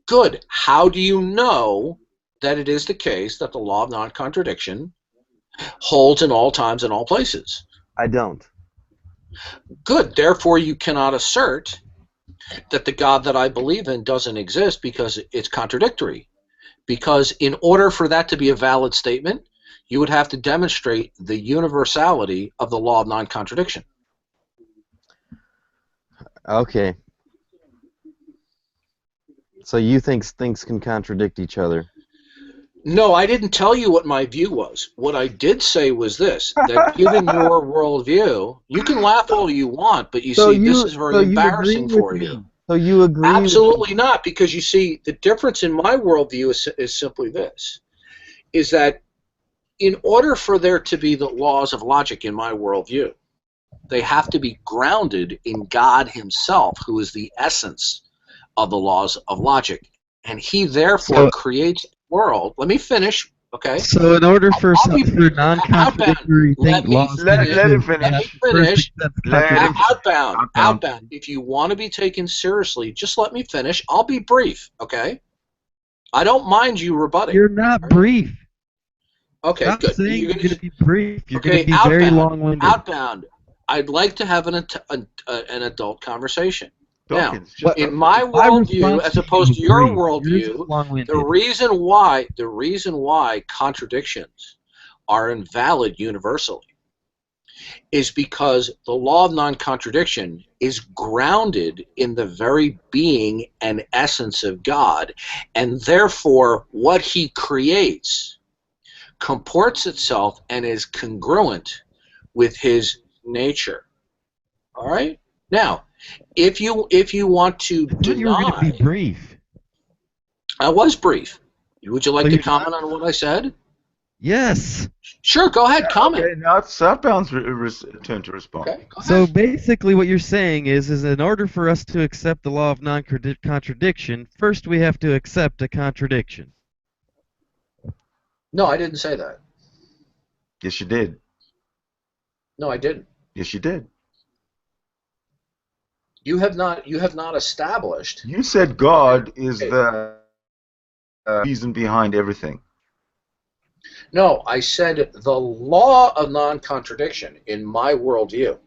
Good. How do you know that it is the case that the law of non-contradiction holds in all times and all places? I don't. Good. Therefore, you cannot assert that the God that I believe in doesn't exist because it's contradictory. Because in order for that to be a valid statement, you would have to demonstrate the universality of the law of non-contradiction. Okay. So you think things can contradict each other? No, I didn't tell you what my view was. What I did say was this, that given your worldview, you can laugh all you want, but this is very embarrassing for you. So you agree? Absolutely not, because you see, the difference in my worldview is simply this, is that in order for there to be the laws of logic in my worldview, they have to be grounded in God himself, who is the essence of the laws of logic. And he therefore creates the world. Let me finish, okay? So in order for non-contradictory things, let him finish. Outbound. If you want to be taken seriously, just let me finish. I'll be brief, okay? I don't mind you rebutting. You're not brief. Okay, Stop good. saying you're going to be brief. You're going to be outbound, very long-winded. Outbound. I'd like to have an adult conversation. Now, in my worldview, as opposed to your worldview, the reason why contradictions are invalid universally is because the law of non-contradiction is grounded in the very being and essence of God, and therefore what he creates comports itself and is congruent with his nature. All right? Now, if you want to deny, you were going to be brief. I was brief. Would you like to comment on what I said? Yes. Sure, go ahead, comment. Okay, now it's Southbound's turn to respond. Okay, so basically what you're saying is in order for us to accept the law of non-contradiction, first we have to accept a contradiction. No, I didn't say that. Yes, you did. No, I didn't. Yes, you did. You have not established. You said God is the reason behind everything. No, I said the law of non-contradiction in my worldview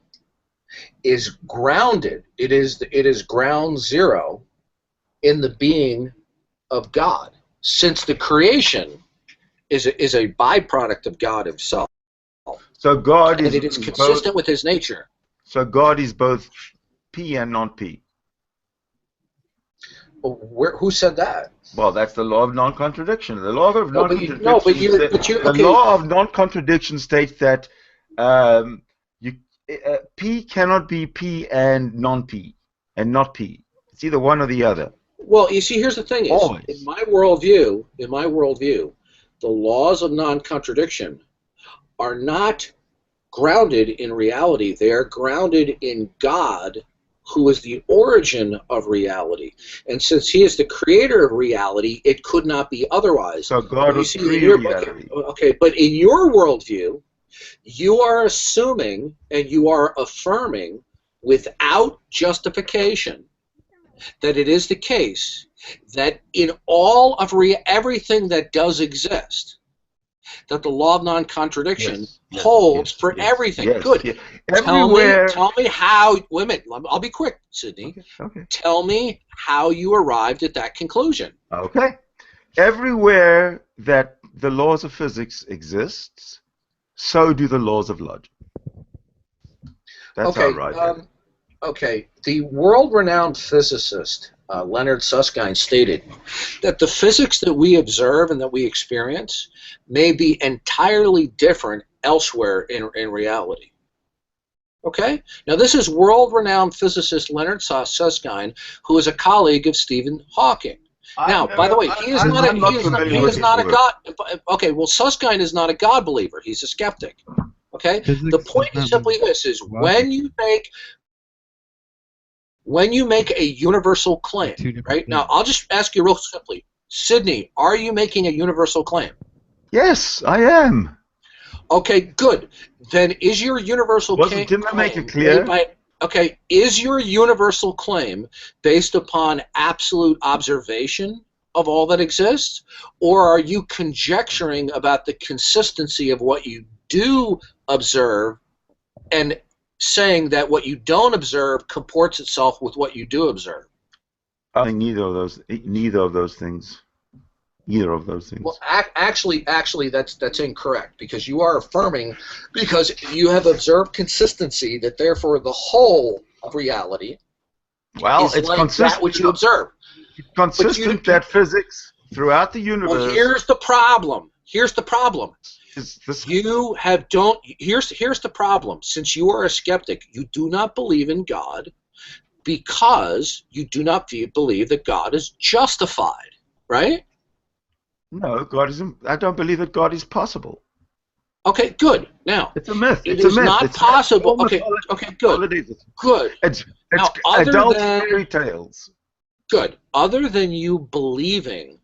is grounded. It is ground zero in the being of God, since the creation is a byproduct of God himself. So God and it is consistent with his nature. So God is both P and non-P. Who said that? Well, that's the law of non-contradiction. The law of non-contradiction. The law of non-contradiction states that P cannot be P and non-P, and not P. It's either one or the other. Well, you see, here's the thing: in my worldview, the laws of non-contradiction are not grounded in reality. They are grounded in God, who is the origin of reality. And since he is the creator of reality, it could not be otherwise. So God was reality. Okay, but in your worldview, you are assuming and you are affirming without justification that it is the case that in all of everything that does exist, that the law of non-contradiction holds for everything. Good. Tell me how. Wait a minute. I'll be quick, Sidney. Okay. Tell me how you arrived at that conclusion. Okay. Everywhere that the laws of physics exist, so do the laws of logic. That's how I arrived at it. Okay. The world-renowned physicist Leonard Susskind stated that the physics that we observe and that we experience may be entirely different elsewhere in reality. Okay? Now this is world-renowned physicist Leonard Susskind, who is a colleague of Stephen Hawking. Now, by the way, he is not a God. Okay, well, Susskind is not a God believer. He's a skeptic. Okay? The point is simply this: is when you make When you make a universal claim, right? Now, I'll just ask you real simply. Sydney, are you making a universal claim? Yes, I am. Okay, good. Then is your universal claim... Didn't I make it clear? Okay, is your universal claim based upon absolute observation of all that exists, or are you conjecturing about the consistency of what you do observe and saying that what you don't observe comports itself with what you do observe? I think neither of those things. Either of those things. Well, actually, that's incorrect, because you are affirming, because you have observed consistency, that therefore the whole of reality is it's like consistent. that which you observe. It's consistent that physics throughout the universe. Well, here's the problem. Here's the problem. Here's the problem. Since you are a skeptic, you do not believe in God because you do not believe that God is justified, right? No, God isn't. I don't believe that God is possible. Okay, good. Now, it's a myth. It is not possible. Okay, good. Good. It's now, adult fairy tales. Good. Other than you believing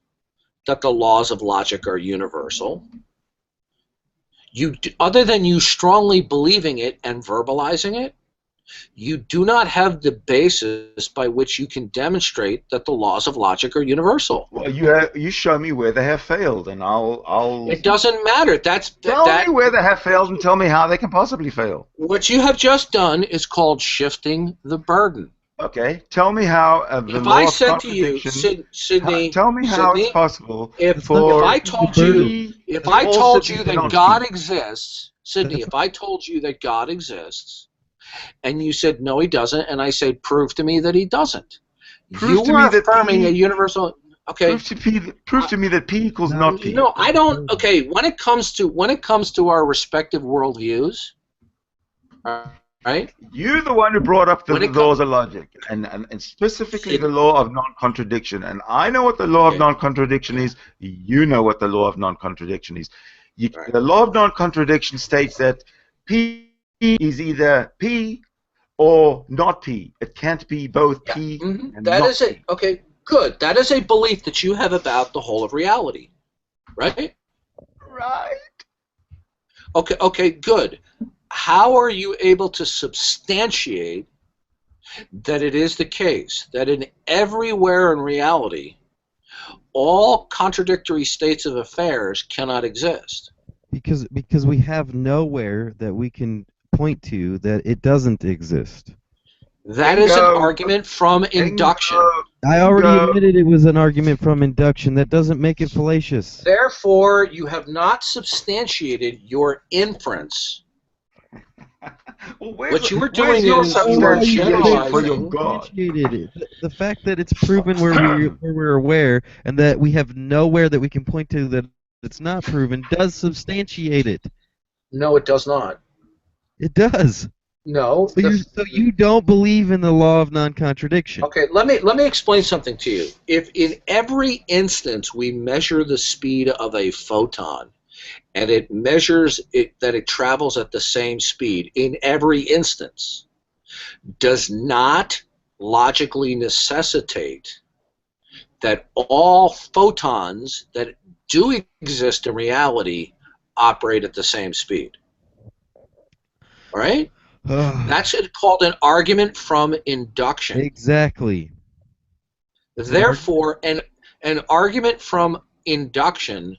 that the laws of logic are universal, other than you strongly believing it and verbalizing it, you do not have the basis by which you can demonstrate that the laws of logic are universal. Well, you show me where they have failed, and I'll. It doesn't matter. Tell me where they have failed, and tell me how they can possibly fail. What you have just done is called shifting the burden. Okay, tell me how the if law I of said to you, Sydney, tell me how it's possible. If I told you that God exists, Sydney, if I told you that God exists, and you said no, he doesn't, and I said prove to me that he doesn't, you are affirming a universal. Okay. Prove to me that P equals not P. No, I don't. Okay, when it comes to our respective worldviews, right? You're the one who brought up the laws of logic, and specifically the law of non-contradiction. And I know what the law of non-contradiction is. You know what the law of non-contradiction is. The law of non-contradiction states that P is either P or not P. It can't be both P and that not is it. Okay, good. That is a belief that you have about the whole of reality, right? Right. Okay, good. How are you able to substantiate that it is the case that in everywhere in reality, all contradictory states of affairs cannot exist? Because we have nowhere that we can point to that it doesn't exist. That is an argument from induction. I already admitted it was an argument from induction. That doesn't make it fallacious. Therefore, you have not substantiated your inference. What you were doing is generalizing. The fact that it's proven where we're aware, and that we have nowhere that we can point to that it's not proven, does substantiate it. No, it does not. It does. No. So you don't believe in the law of non-contradiction. Okay, let me explain something to you. If in every instance we measure the speed of a photon, and it measures that it travels at the same speed in every instance, does not logically necessitate that all photons that do exist in reality operate at the same speed. All right? That's called an argument from induction. Exactly. Therefore, an argument from induction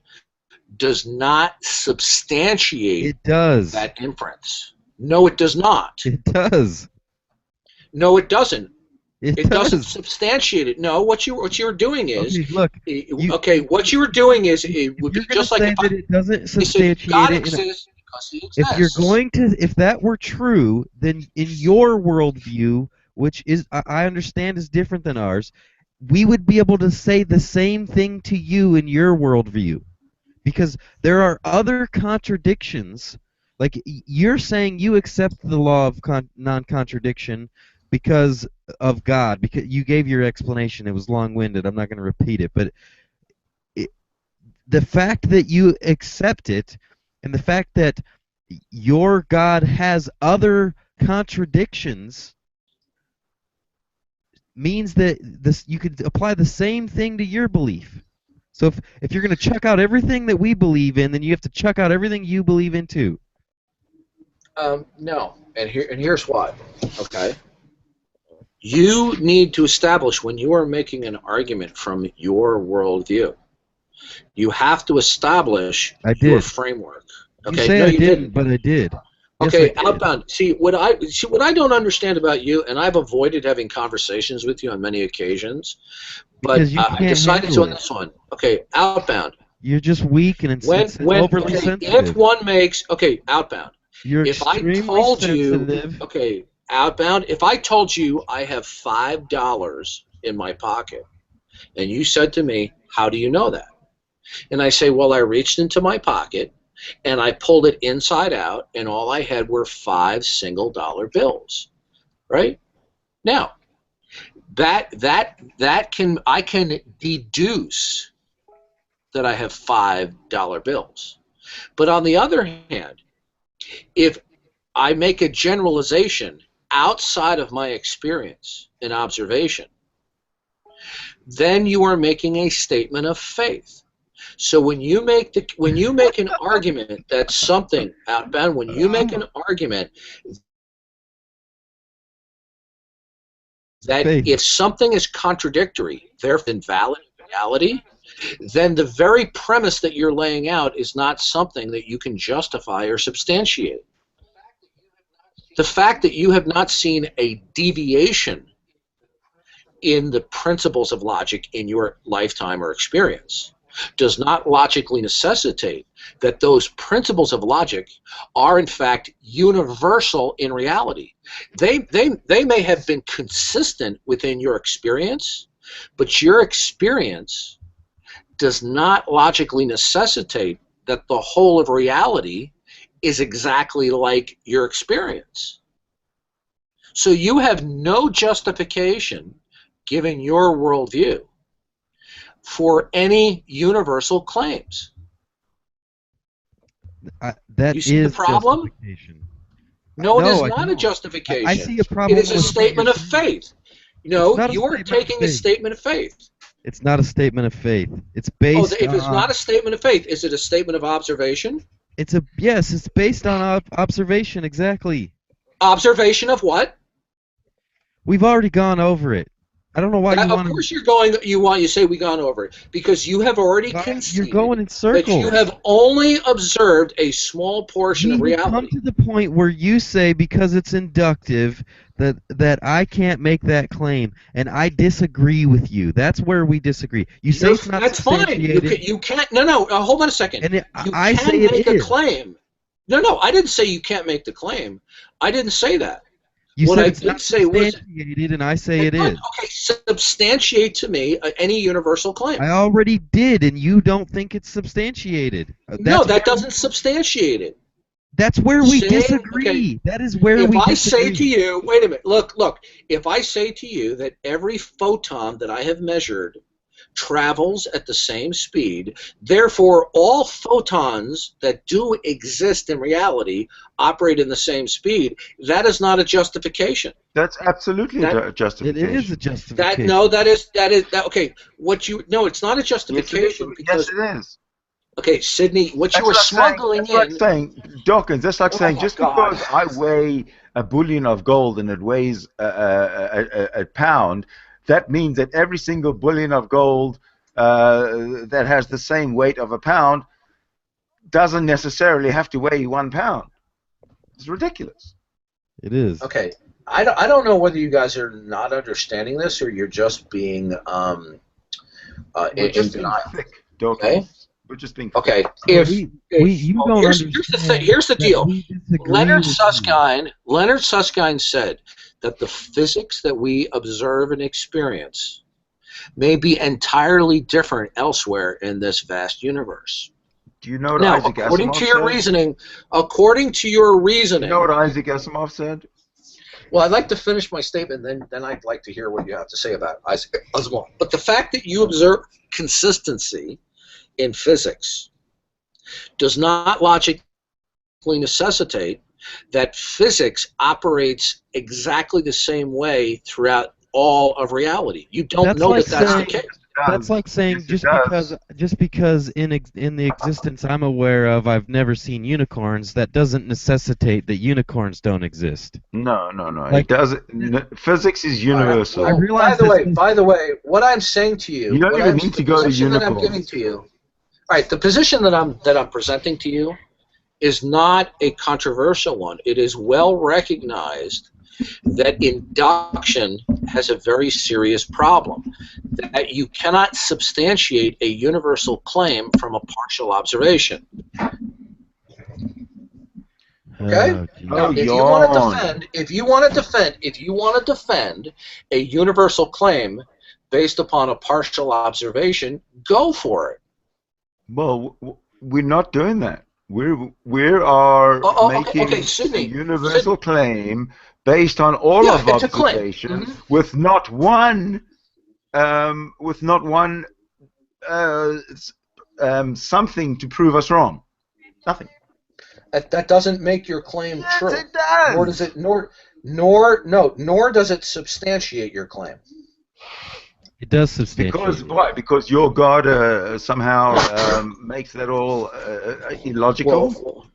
does not substantiate that inference. No, it does not. It does. No, it doesn't. It doesn't substantiate it. No, what you're doing is look. What you're doing is it would be just like if it doesn't substantiate God it. exists because he exists. If that were true, then in your worldview, which is I understand is different than ours, we would be able to say the same thing to you in your worldview. Because there are other contradictions. Like you're saying you accept the law of non-contradiction because of God. Because you gave your explanation. It was long-winded. I'm not going to repeat it. But the fact that you accept it and the fact that your God has other contradictions means that you could apply the same thing to your belief. So if you're going to chuck out everything that we believe in, then you have to chuck out everything you believe in too. No, and here's why. Okay, you need to establish when you are making an argument from your worldview. You have to establish your framework. Okay, you say no, I you didn't, but I did. Okay, yes, Outbound. See what I don't understand about you, and I've avoided having conversations with you on many occasions, but I decided to on this one. Okay, Outbound. You're just weak and it's overly sensitive. If one makes Outbound. You're if extremely I told sensitive. you, Outbound. If I told you I have $5 in my pocket, and you said to me, "How do you know that?" And I say, "Well, I reached into my pocket." And I pulled it inside out, and all I had were 5 single-dollar bills, right? Now, I can deduce that I have $5 bills. But on the other hand, if I make a generalization outside of my experience and observation, then you are making a statement of faith. So when you make an argument that something, Outbound, when you make an argument that if something is contradictory, therefore invalid in reality, then the very premise that you're laying out is not something that you can justify or substantiate. The fact that you have not seen a deviation in the principles of logic in your lifetime or experience does not logically necessitate that those principles of logic are in fact universal in reality. They may have been consistent within your experience, but your experience does not logically necessitate that the whole of reality is exactly like your experience. So you have no justification, given your worldview, for any universal claims. That you see is the problem? No, it is not a justification. I see a problem. It is a statement of faith. No, you are taking a statement of faith. It's not a statement of faith. It's based if it's not a statement of faith, is it a statement of observation? Yes, it's based on observation, exactly. Observation of what? We've already gone over it. I don't know why you want to... Of course you say we've gone over it, because you have already conceded you're going in circles. That you have only observed a small portion of reality. Come to the point where you say, because it's inductive, that I can't make that claim, and I disagree with you. That's where we disagree. You say it's not substantiated. That's fine. You can't... No, hold on a second. And I say make a claim. No, I didn't say you can't make the claim. I didn't say that. You said it's not substantiated, and I say it is. Okay, substantiate to me any universal claim. I already did, and you don't think it's substantiated. No, that doesn't substantiate it. That's where we disagree. Okay. That is where we disagree. If I say to you, wait a minute, look, if I say to you that every photon that I have measured travels at the same speed, therefore all photons that do exist in reality operate in the same speed, that is not a justification. That's absolutely a justification. It is a justification. Okay. It's not a justification. Yes, it is. Okay, Sydney, what you were smuggling in... That's like saying, Dawkins, that's like saying, just because I weigh a bullion of gold and it weighs a pound, that means that every single bullion of gold that has the same weight of a pound doesn't necessarily have to weigh 1 pound. It's ridiculous. It is. Okay, I don't know whether you guys are not understanding this or you're just being We're just being thick, Dawkins. Okay? We're just being okay. Here's the deal. Leonard Susskind said that the physics that we observe and experience may be entirely different elsewhere in this vast universe. Do you know what Isaac Asimov said? According to your reasoning. Do you know what Isaac Asimov said? Well, I'd like to finish my statement, then I'd like to hear what you have to say about Isaac Asimov. But the fact that you observe consistency in physics does not logically necessitate that physics operates exactly the same way throughout all of reality. You don't know that that's the case. That's like saying just because in the existence I'm aware of, I've never seen unicorns. That doesn't necessitate that unicorns don't exist. No. It doesn't. Physics is universal. Well, by the way, what I'm saying to you, you don't even need to go to unicorns. That I'm giving to you, all right, the position that I'm presenting to you is not a controversial one. It is well recognized that induction has a very serious problem, that you cannot substantiate a universal claim from a partial observation. Okay? Now, if you want to defend a universal claim based upon a partial observation, go for it. Well, we're not doing that. We are making a universal claim based on all of observation, with not one something to prove us wrong. Nothing. That doesn't make your claim true. Yes, it does. Nor does it substantiate your claim. It does substantiate. Because why? Because your God somehow makes that all illogical.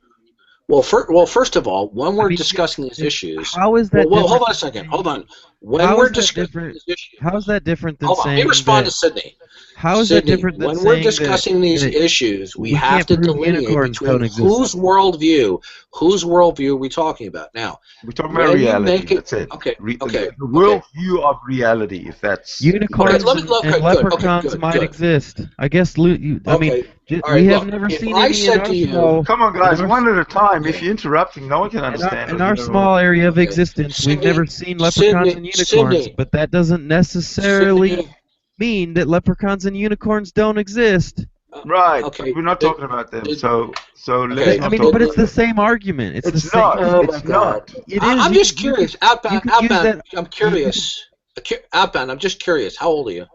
Well, first of all, when we're discussing these issues, how is that? Well, hold on a second. Hold on. When we're discussing these issues, how is that different than saying? Let me respond to Sydney. How is that different than when we're discussing these issues, we have to delineate between whose worldview are we talking about? Now, we're talking about reality. That's it. Okay. The worldview of reality, if that's unicorns and leprechauns might exist. I guess. We have never seen any in our small. Come on, guys, one at a time. If you're interrupting, no one can understand. In our small area of existence, we've never seen leprechauns and unicorns, but that doesn't necessarily mean that leprechauns and unicorns don't exist. Right. Okay. We're not talking about them. So let's not talk. But it's the same argument. It's the same. It's not. It is. I'm just curious. Outbound. I'm curious. Outbound. I'm just curious. How old are you?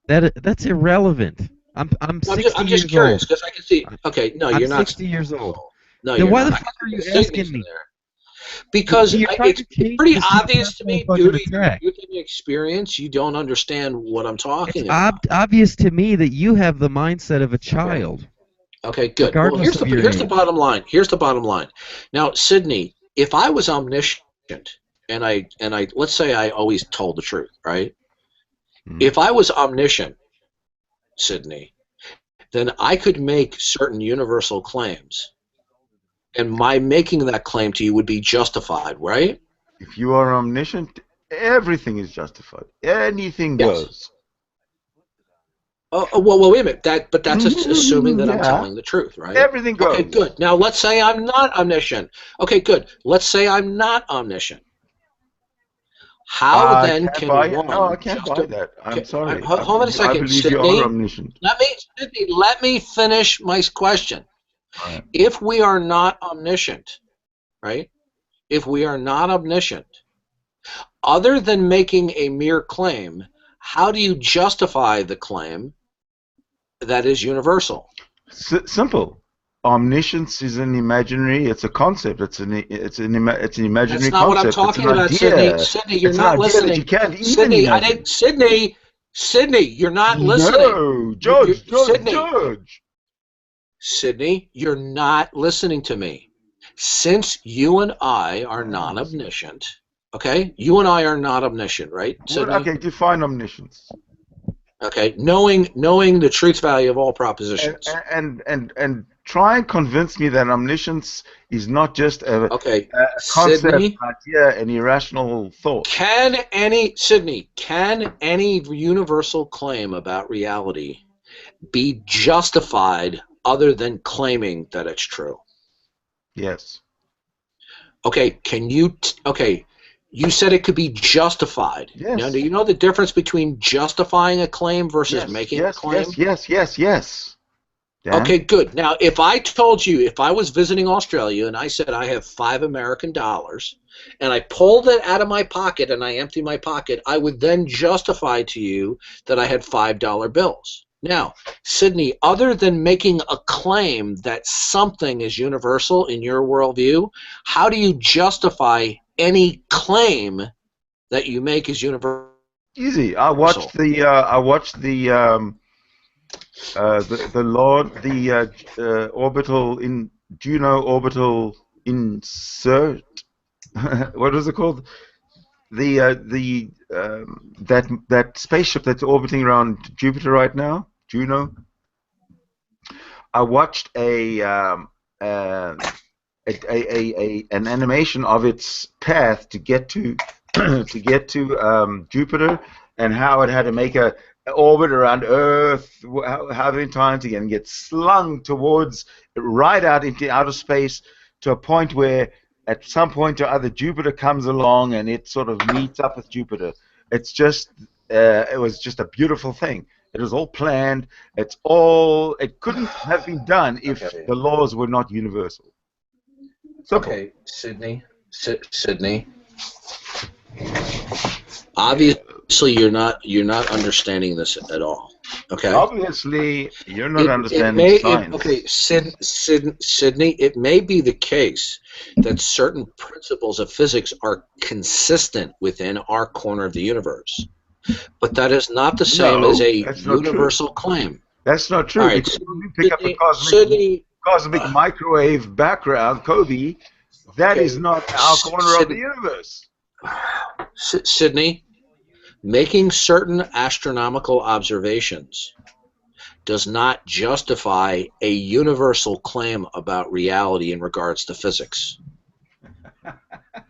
That's irrelevant. I'm 60 I'm just curious because I can see. Okay. No, you're not. I'm 60 years old. No, then you're why not. the fuck are you asking me? Because it's pretty obvious to me, due to your experience, you don't understand what I'm talking about. It's obvious to me that you have the mindset of a child. Okay, good. Well, here's the bottom line. Here's the bottom line. Now, Sydney, if I was omniscient, and I let's say I always told the truth, right? If I was omniscient, Sydney, then I could make certain universal claims. And my making that claim to you would be justified, right? If you are omniscient, everything is justified. Anything goes. Well, wait a minute. But that's assuming that I'm telling the truth, right? Everything goes. Okay, good. Now let's say I'm not omniscient. Okay, good. Let's say I'm not omniscient. How then can one? No, I can't buy that. I'm sorry. Hold on a second, I believe you are omniscient. Let me finish my question. Right. If we are not omniscient, right? If we are not omniscient, other than making a mere claim, how do you justify the claim that is universal? Simple. Omniscience is an imaginary. It's a concept. It's an imaginary concept. That's not what I'm talking about, Sydney. Sydney, you're not listening. You can't Sydney, you're not listening. No, Judge. Sydney, you're not listening to me. Since you and I are non-omniscient, okay? You and I are not omniscient, right, Sydney? Okay, define omniscience. Okay, knowing the truth value of all propositions. And try and convince me that omniscience is not just a concept, Sydney, idea, an irrational thought. Can any universal claim about reality be justified other than claiming that it's true? Yes. Okay, you said it could be justified. Yes. Now, do you know the difference between justifying a claim versus making a claim? Yes. Dan? Okay, good. Now, if I told you, if I was visiting Australia and I said I have $5 American, and I pulled it out of my pocket and I empty my pocket, I would then justify to you that I had $5 bills. Now, Sydney, other than making a claim that something is universal in your worldview, how do you justify any claim that you make is universal. Easy. I watched the orbital in Juno orbital insert. What is it called? That spaceship that's orbiting around Jupiter right now, Juno. I watched an animation of its path to get to Jupiter, and how it had to make an orbit around Earth, how many times again, get slung towards right out into outer space to a point where at some point or other Jupiter comes along and it sort of meets up with Jupiter. It's just it was just a beautiful thing. It was all planned. It couldn't have been done if the laws were not universal. Simple. Okay, Sydney. Obviously, you're not understanding this at all. Okay. Obviously, you're not understanding science. Okay, Sydney. It may be the case that certain principles of physics are consistent within our corner of the universe, but that is not the same as a universal claim. That's not true. Right, because when we pick up a cosmic microwave background, Kobe, that is not our corner of the universe. Sydney, making certain astronomical observations does not justify a universal claim about reality in regards to physics.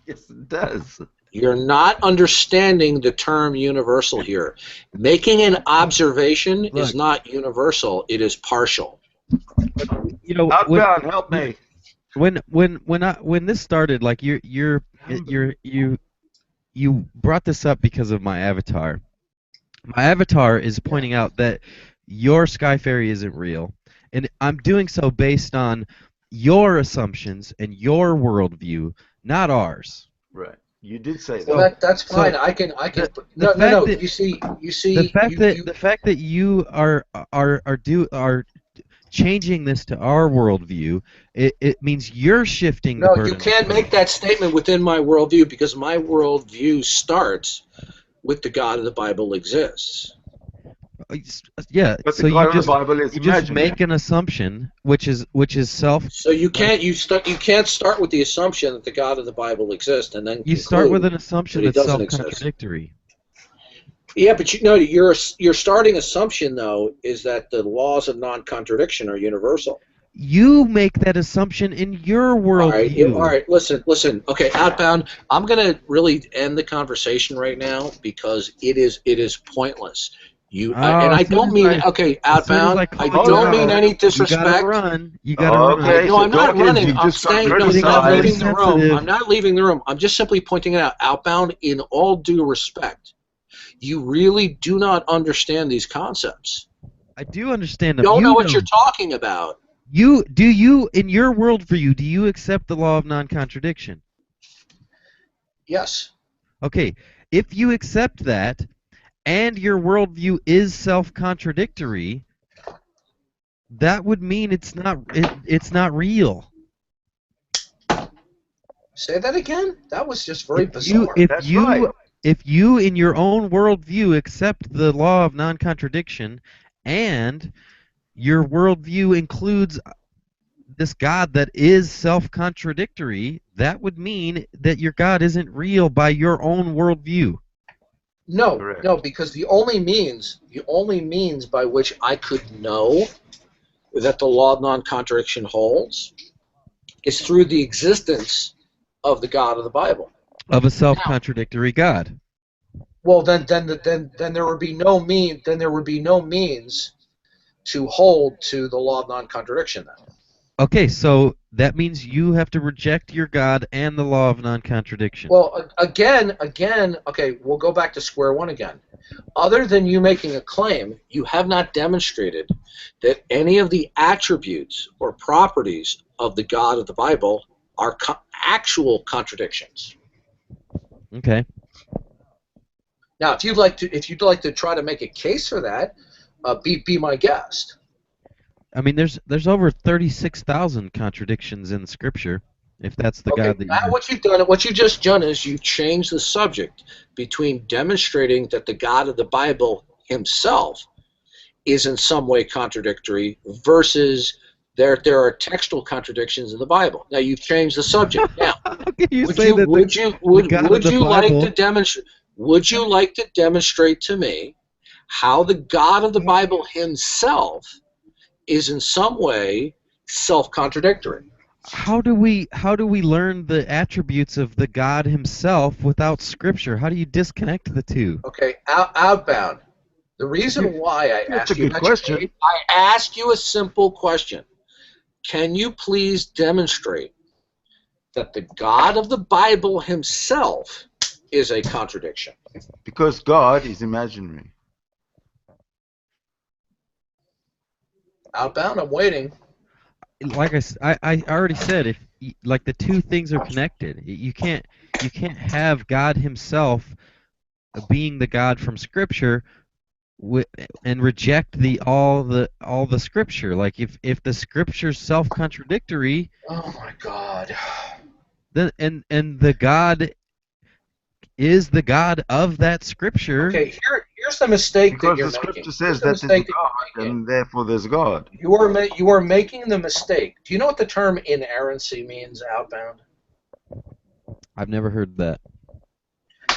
Yes, it does. You're not understanding the term universal here. Making an observation is not universal, it is partial. You know, Outbound, help me. When this started, like you brought this up because of my avatar. My avatar is pointing out that your Sky Fairy isn't real, and I'm doing so based on your assumptions and your worldview, not ours. Right. You did say that. Well, that's fine. I can. No. You see. The fact that you are changing this to our worldview, it means you're shifting the burden. No, you can't make that statement within my worldview, because my worldview starts with the God of the Bible exists. Yeah, but so the God you of the Bible is you just make an assumption, which is self. So you can't start with the assumption that the God of the Bible exists and then you start with an assumption that's self-contradictory. Yeah, but your starting assumption though is that the laws of non-contradiction are universal. You make that assumption in your worldview. All right. Listen. Okay, Outbound. I'm gonna really end the conversation right now because it is pointless. I don't mean Outbound. I don't mean any disrespect. You gotta run. No, I'm not running. I'm staying. No, I'm not leaving the room. I'm not leaving the room. I'm just simply pointing it out. Outbound, in all due respect, you really do not understand these concepts. I do understand them. You don't know what you're talking about. In your worldview, do you accept the law of non-contradiction? Yes. Okay, if you accept that, and your worldview is self-contradictory, that would mean it's not real. Say that again? That was just very bizarre. If you in your own worldview accept the law of non-contradiction, and your worldview includes this God that is self-contradictory, that would mean that your God isn't real by your own worldview. No, because the only means by which I could know that the law of non-contradiction holds is through the existence of the God of the Bible. Of a self-contradictory God. Well, then there would be no mean. Then there would be no means to hold to the law of non-contradiction. Then. Okay, so that means you have to reject your God and the law of non-contradiction. Well, again, okay, we'll go back to square one again. Other than you making a claim, you have not demonstrated that any of the attributes or properties of the God of the Bible are actual contradictions. Okay. Now, if you'd like to try to make a case for that, be my guest. I mean, there's over 36,000 contradictions in Scripture. if that's the Okay, God that now you... what you just done is you changed the subject between demonstrating that the God of the Bible himself is in some way contradictory versus there are textual contradictions in the Bible. Now you've changed the subject. Now, would you like to demonstrate to me how the God of the Bible himself is in some way self-contradictory? How do we learn the attributes of the God himself without Scripture? How do you disconnect the two? Okay, outbound. The reason why I asked you I asked you a simple question. Can you please demonstrate that the God of the Bible himself is a contradiction? Because God is imaginary. Outbound, I'm waiting. Like I already said, if like the two things are connected, you can't have God himself being the God from Scripture and reject all the Scripture. Like if the Scripture's self-contradictory, oh my God, then and the God is the God of that Scripture. Okay, here's the mistake because that you're the Scripture making. says that there's God, and therefore there's God. You are making the mistake. Do you know what the term inerrancy means, outbound? I've never heard that.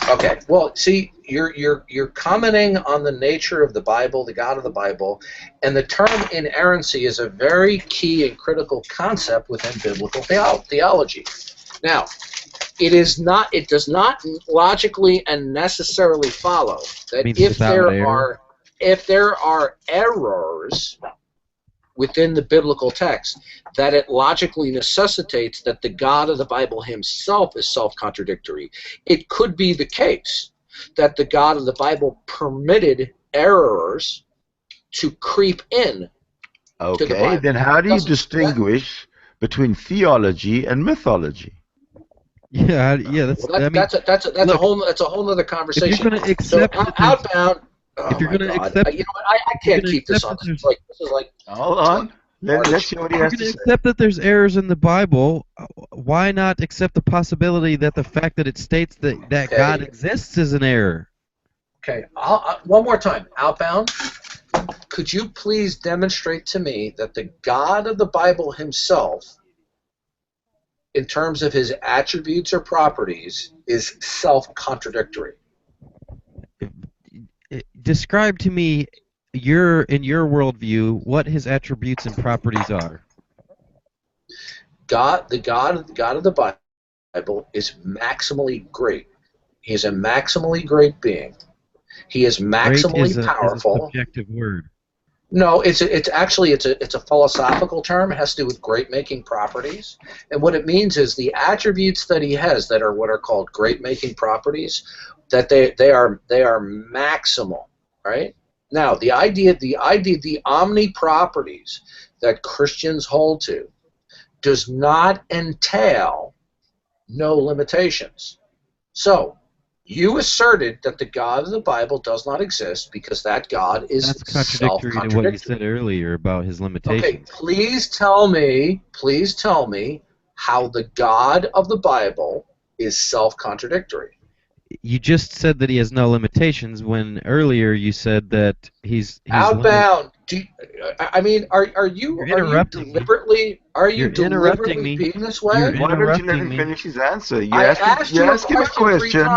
Okay, well, see, you're commenting on the nature of the Bible, the God of the Bible, and the term inerrancy is a very key and critical concept within biblical theology. Now, it does not logically and necessarily follow that if there are errors within the biblical text, that it logically necessitates that the God of the Bible himself is self-contradictory. It could be the case that the God of the Bible permitted errors to creep in to the Bible. Okay, then how do you distinguish between theology and mythology? Yeah. That's a whole other conversation. If you're going to accept outbound. If you're going to accept, you know what? I can't keep this on. This is like. Hold on. Let's see what he has to say. Accept that there's errors in the Bible. Why not accept the possibility that the fact that it states that God exists is an error? Okay. One more time. Outbound. Could you please demonstrate to me that the God of the Bible himself, in terms of his attributes or properties, is self-contradictory? Describe to me in your worldview what his attributes and properties are. The God of the Bible is maximally great. He is a maximally great being. He is maximally powerful. Is a subjective word. No, it's a philosophical term. It has to do with great-making properties, and what it means is the attributes that he has that are what are called great-making properties, that they are maximal, right? Now, the omni-properties that Christians hold to does not entail no limitations. So, you asserted that the God of the Bible does not exist because that God is self-contradictory to what you said earlier about his limitations. Okay, please tell me how the God of the Bible is self-contradictory. You just said that he has no limitations when earlier you said that he's outbound. Are you deliberately being this way? Why don't you let him finish his answer? You ask him a question.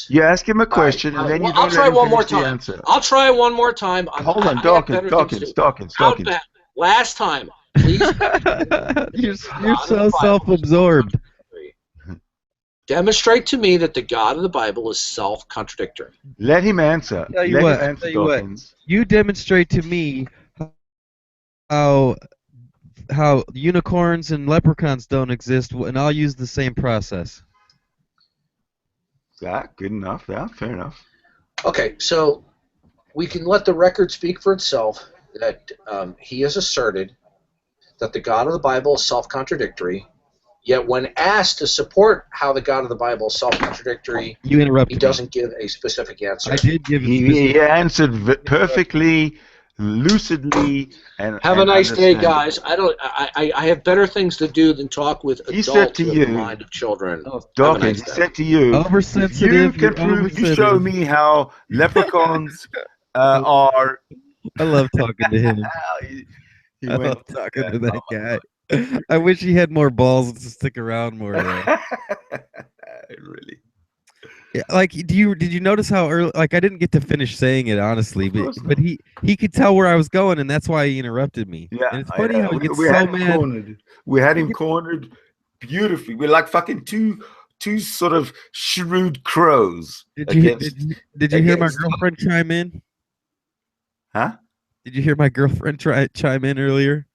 You ask him a question, and then you don't let him finish the answer. I'll try one more time. Hold on, Dawkins. Last time, please. You're so self-absorbed. Demonstrate to me that the God of the Bible is self-contradictory. Let him answer. Tell you what. You demonstrate to me how unicorns and leprechauns don't exist, and I'll use the same process. That good enough? Yeah, fair enough. Okay, so we can let the record speak for itself that he has asserted that the God of the Bible is self-contradictory. Yet when asked to support how the God of the Bible is self-contradictory, he doesn't give a specific answer. I did give a He answered perfectly lucidly and have a nice day, understand. guys. I have better things to do than talk with He said adults to with the you, mind of children. Have a Dawkins, nice he day. said to you, if you Oversensitive, you're can prove, you show oversensitive. me how leprechauns are. I love talking to him. He I went love talking to that guy. I wish he had more balls to stick around more. Though. Really. Yeah, like, did you notice how early? Like, I didn't get to finish saying it honestly, but he could tell where I was going, and that's why he interrupted me. Yeah, and it's funny how he gets we so had him mad. cornered. We had him cornered beautifully. We're like fucking two sort of shrewd crows. Did you hear my girlfriend chime in? Huh? Did you hear my girlfriend chime in earlier?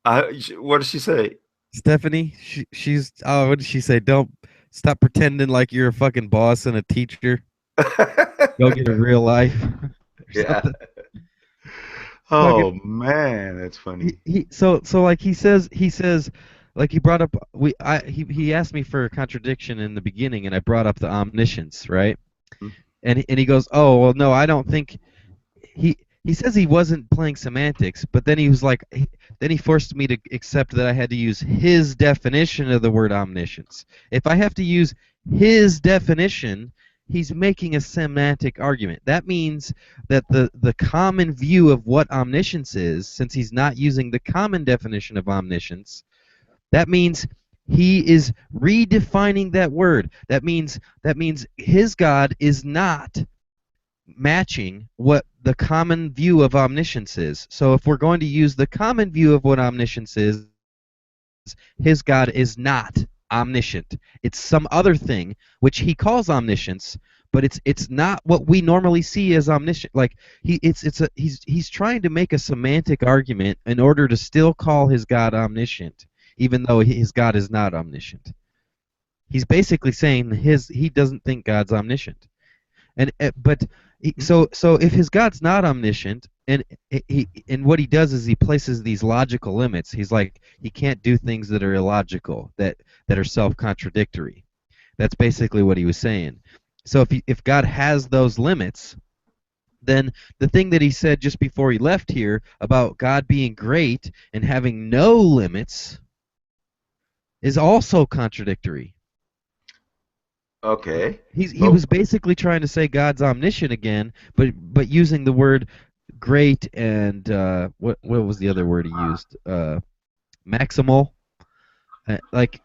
What did she say? Stephanie, she's what did she say? Don't stop pretending like you're a fucking boss and a teacher. Go get a real life. Yeah. Oh man, that's funny. So like he says like he brought up he asked me for a contradiction in the beginning, and I brought up the omniscience, right? And he goes, oh well, no, I don't think he says he wasn't playing semantics, but then he was like, then he forced me to accept that I had to use his definition of the word omniscience. If I have to use his definition, he's making a semantic argument. That means that the common view of what omniscience is, since he's not using the common definition of omniscience, that means he is redefining that word. That means his God is not matching what the common view of omniscience is. So if we're going to use the common view of what omniscience is, his God is not omniscient. It's some other thing which he calls omniscience, but it's not what we normally see as omniscient. Like he's trying to make a semantic argument in order to still call his God omniscient, even though his God is not omniscient. He's basically saying he doesn't think God's omniscient. So if his God's not omniscient, and what he does is he places these logical limits. He's like, he can't do things that are illogical, that are self-contradictory. That's basically what he was saying. So if God has those limits, then the thing that he said just before he left here about God being great and having no limits is also contradictory. Okay. He was basically trying to say God's omniscient again, but using the word great and what was the other word he used? Maximal. Like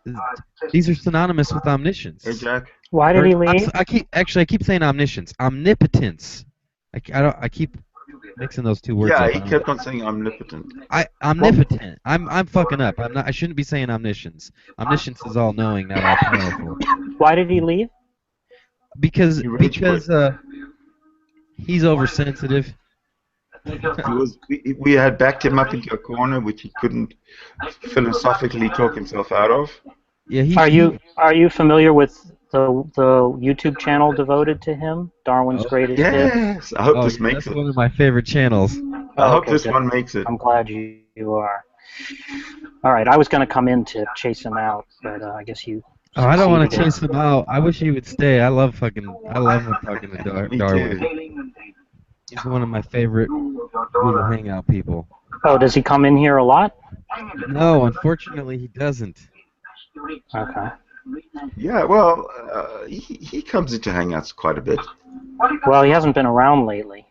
these are synonymous with omniscience. Hey Jack. Why did he leave? I keep saying omniscience, omnipotence. I keep mixing those two words. Yeah, up. he kept on saying omnipotent. Omnipotent. I'm fucking up. I shouldn't be saying omniscience. Omniscience is all knowing, not all powerful. Why did he leave? Because he's oversensitive. We had backed him up into a corner which he couldn't philosophically talk himself out of. Yeah. Are you familiar with the YouTube channel devoted to him, Darwin's Greatest Hits? Yes, I hope this makes that's it. one of my favorite channels. I hope this one makes it. I'm glad you are. All right, I was going to come in to chase him out, but I guess you. Oh, I don't want to chase him out. I wish he would stay. I love talking to Darwin. He's one of my favorite Google Hangout people. Oh, does he come in here a lot? No, unfortunately, he doesn't. Okay. Yeah, well, he comes into Hangouts quite a bit. Well, he hasn't been around lately.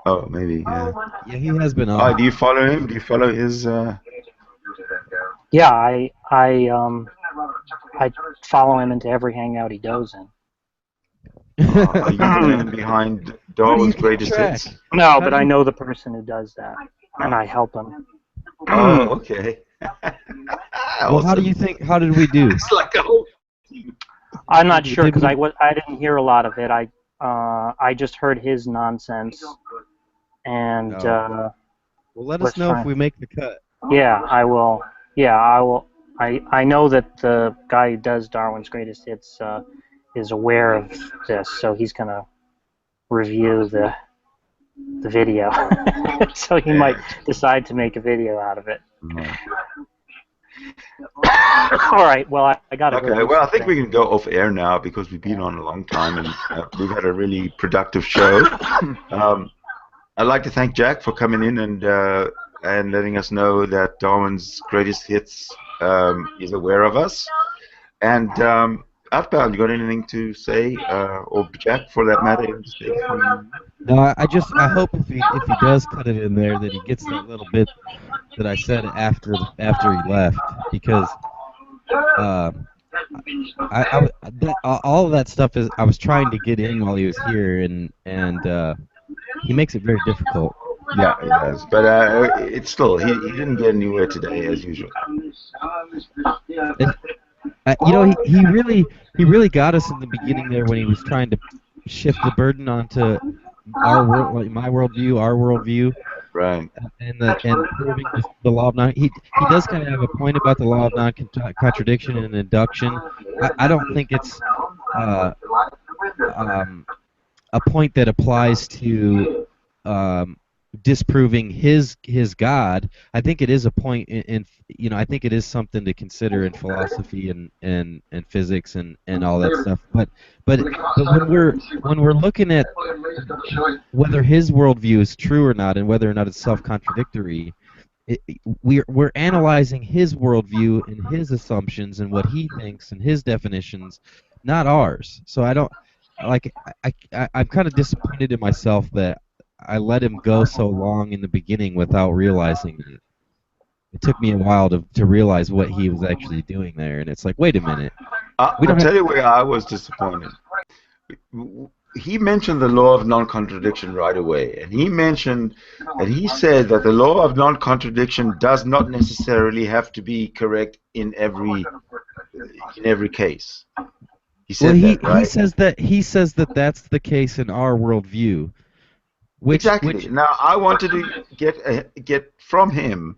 Oh, maybe, yeah. Yeah, he has been on. Oh, do you follow him? Do you follow his... Yeah, I follow him into every Hangout he goes in. Are you the man behind Darwin's Greatest Hits? No, but I know the person who does that, and I help him. Oh, okay. Well, how do you think? How did we do? It's like a whole... I'm not sure because I didn't hear a lot of it. I just heard his nonsense, and well, let us know if we make the cut. Yeah, I will. Yeah, I will. I know that the guy who does Darwin's Greatest Hits is aware of this, so he's gonna review the video. So he might decide to make a video out of it. All right. Well, I got it. Okay. Well, I think we can go off air now because we've been on a long time and we've had a really productive show. I'd like to thank Jack for coming in and letting us know that Darwin's greatest hits is aware of us. And Outbound, you got anything to say, or Jack for that matter? No, I hope if he does cut it in there that he gets that little bit that I said after he left, because all of that stuff is I was trying to get in while he was here, and he makes it very difficult. Yeah, he does. But it's still he didn't get anywhere today as usual. He really got us in the beginning there when he was trying to shift the burden onto our world, like my worldview, our worldview. Right. And proving the law of non. He does kind of have a point about the law of non-contradiction and induction. I don't think it's a point that applies to disproving his God. I think it is a point in I think it is something to consider in philosophy and physics and all that stuff. But when we're looking at whether his worldview is true or not and whether or not it's self-contradictory, we're analyzing his worldview and his assumptions and what he thinks and his definitions, not ours. So I don't I'm kind of disappointed in myself that I let him go so long in the beginning without realizing it. It took me a while to realize what he was actually doing there, and it's like, wait a minute. I'll tell you where I was disappointed. He mentioned the law of non-contradiction right away, and he said that the law of non-contradiction does not necessarily have to be correct in every case. He said that, right? He says that that's the case in our worldview. Exactly. Now I wanted to get from him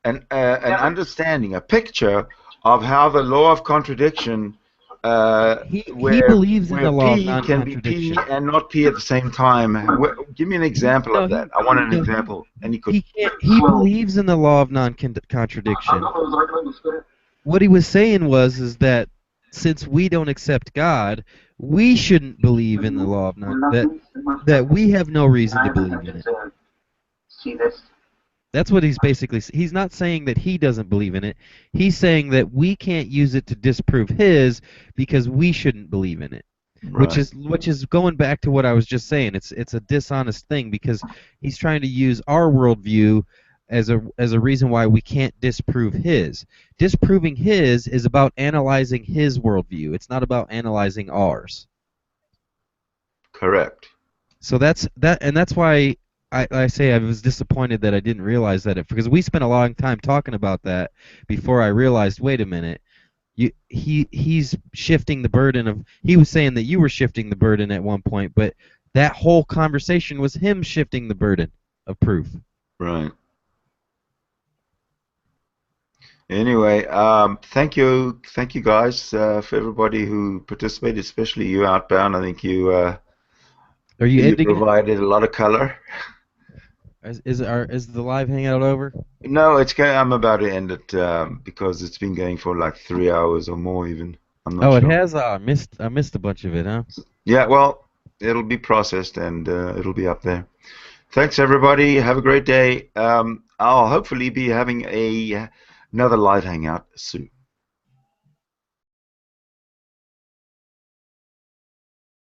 an understanding, a picture of how the law of contradiction, he believes in the law of P can be non-contradiction. P and not P at the same time. Give me an example of that. I want an example. And he believes in the law of non-contradiction. What he was saying is that since we don't accept God, we shouldn't believe in the law of that we have no reason to believe in it. That's what he's basically. He's not saying that he doesn't believe in it. He's saying that we can't use it to disprove his because we shouldn't believe in it. Right. Which is going back to what I was just saying. It's a dishonest thing because he's trying to use our worldview as a reason why we can't disprove his. Disproving his is about analyzing his worldview. It's not about analyzing ours. Correct. So that's why I say I was disappointed that I didn't realize that because we spent a long time talking about that before I realized, wait a minute, he's shifting the burden of. He was saying that you were shifting the burden at one point, but that whole conversation was him shifting the burden of proof. Right. Anyway, thank you guys for everybody who participated, especially you, Outbound. I think you provided a lot of color. Is the live hangout over? No, I'm about to end it because it's been going for like 3 hours or more even. I'm not sure. It has. I missed a bunch of it, huh? Yeah, well, it'll be processed and it'll be up there. Thanks everybody. Have a great day. I'll hopefully be having another live hangout soon.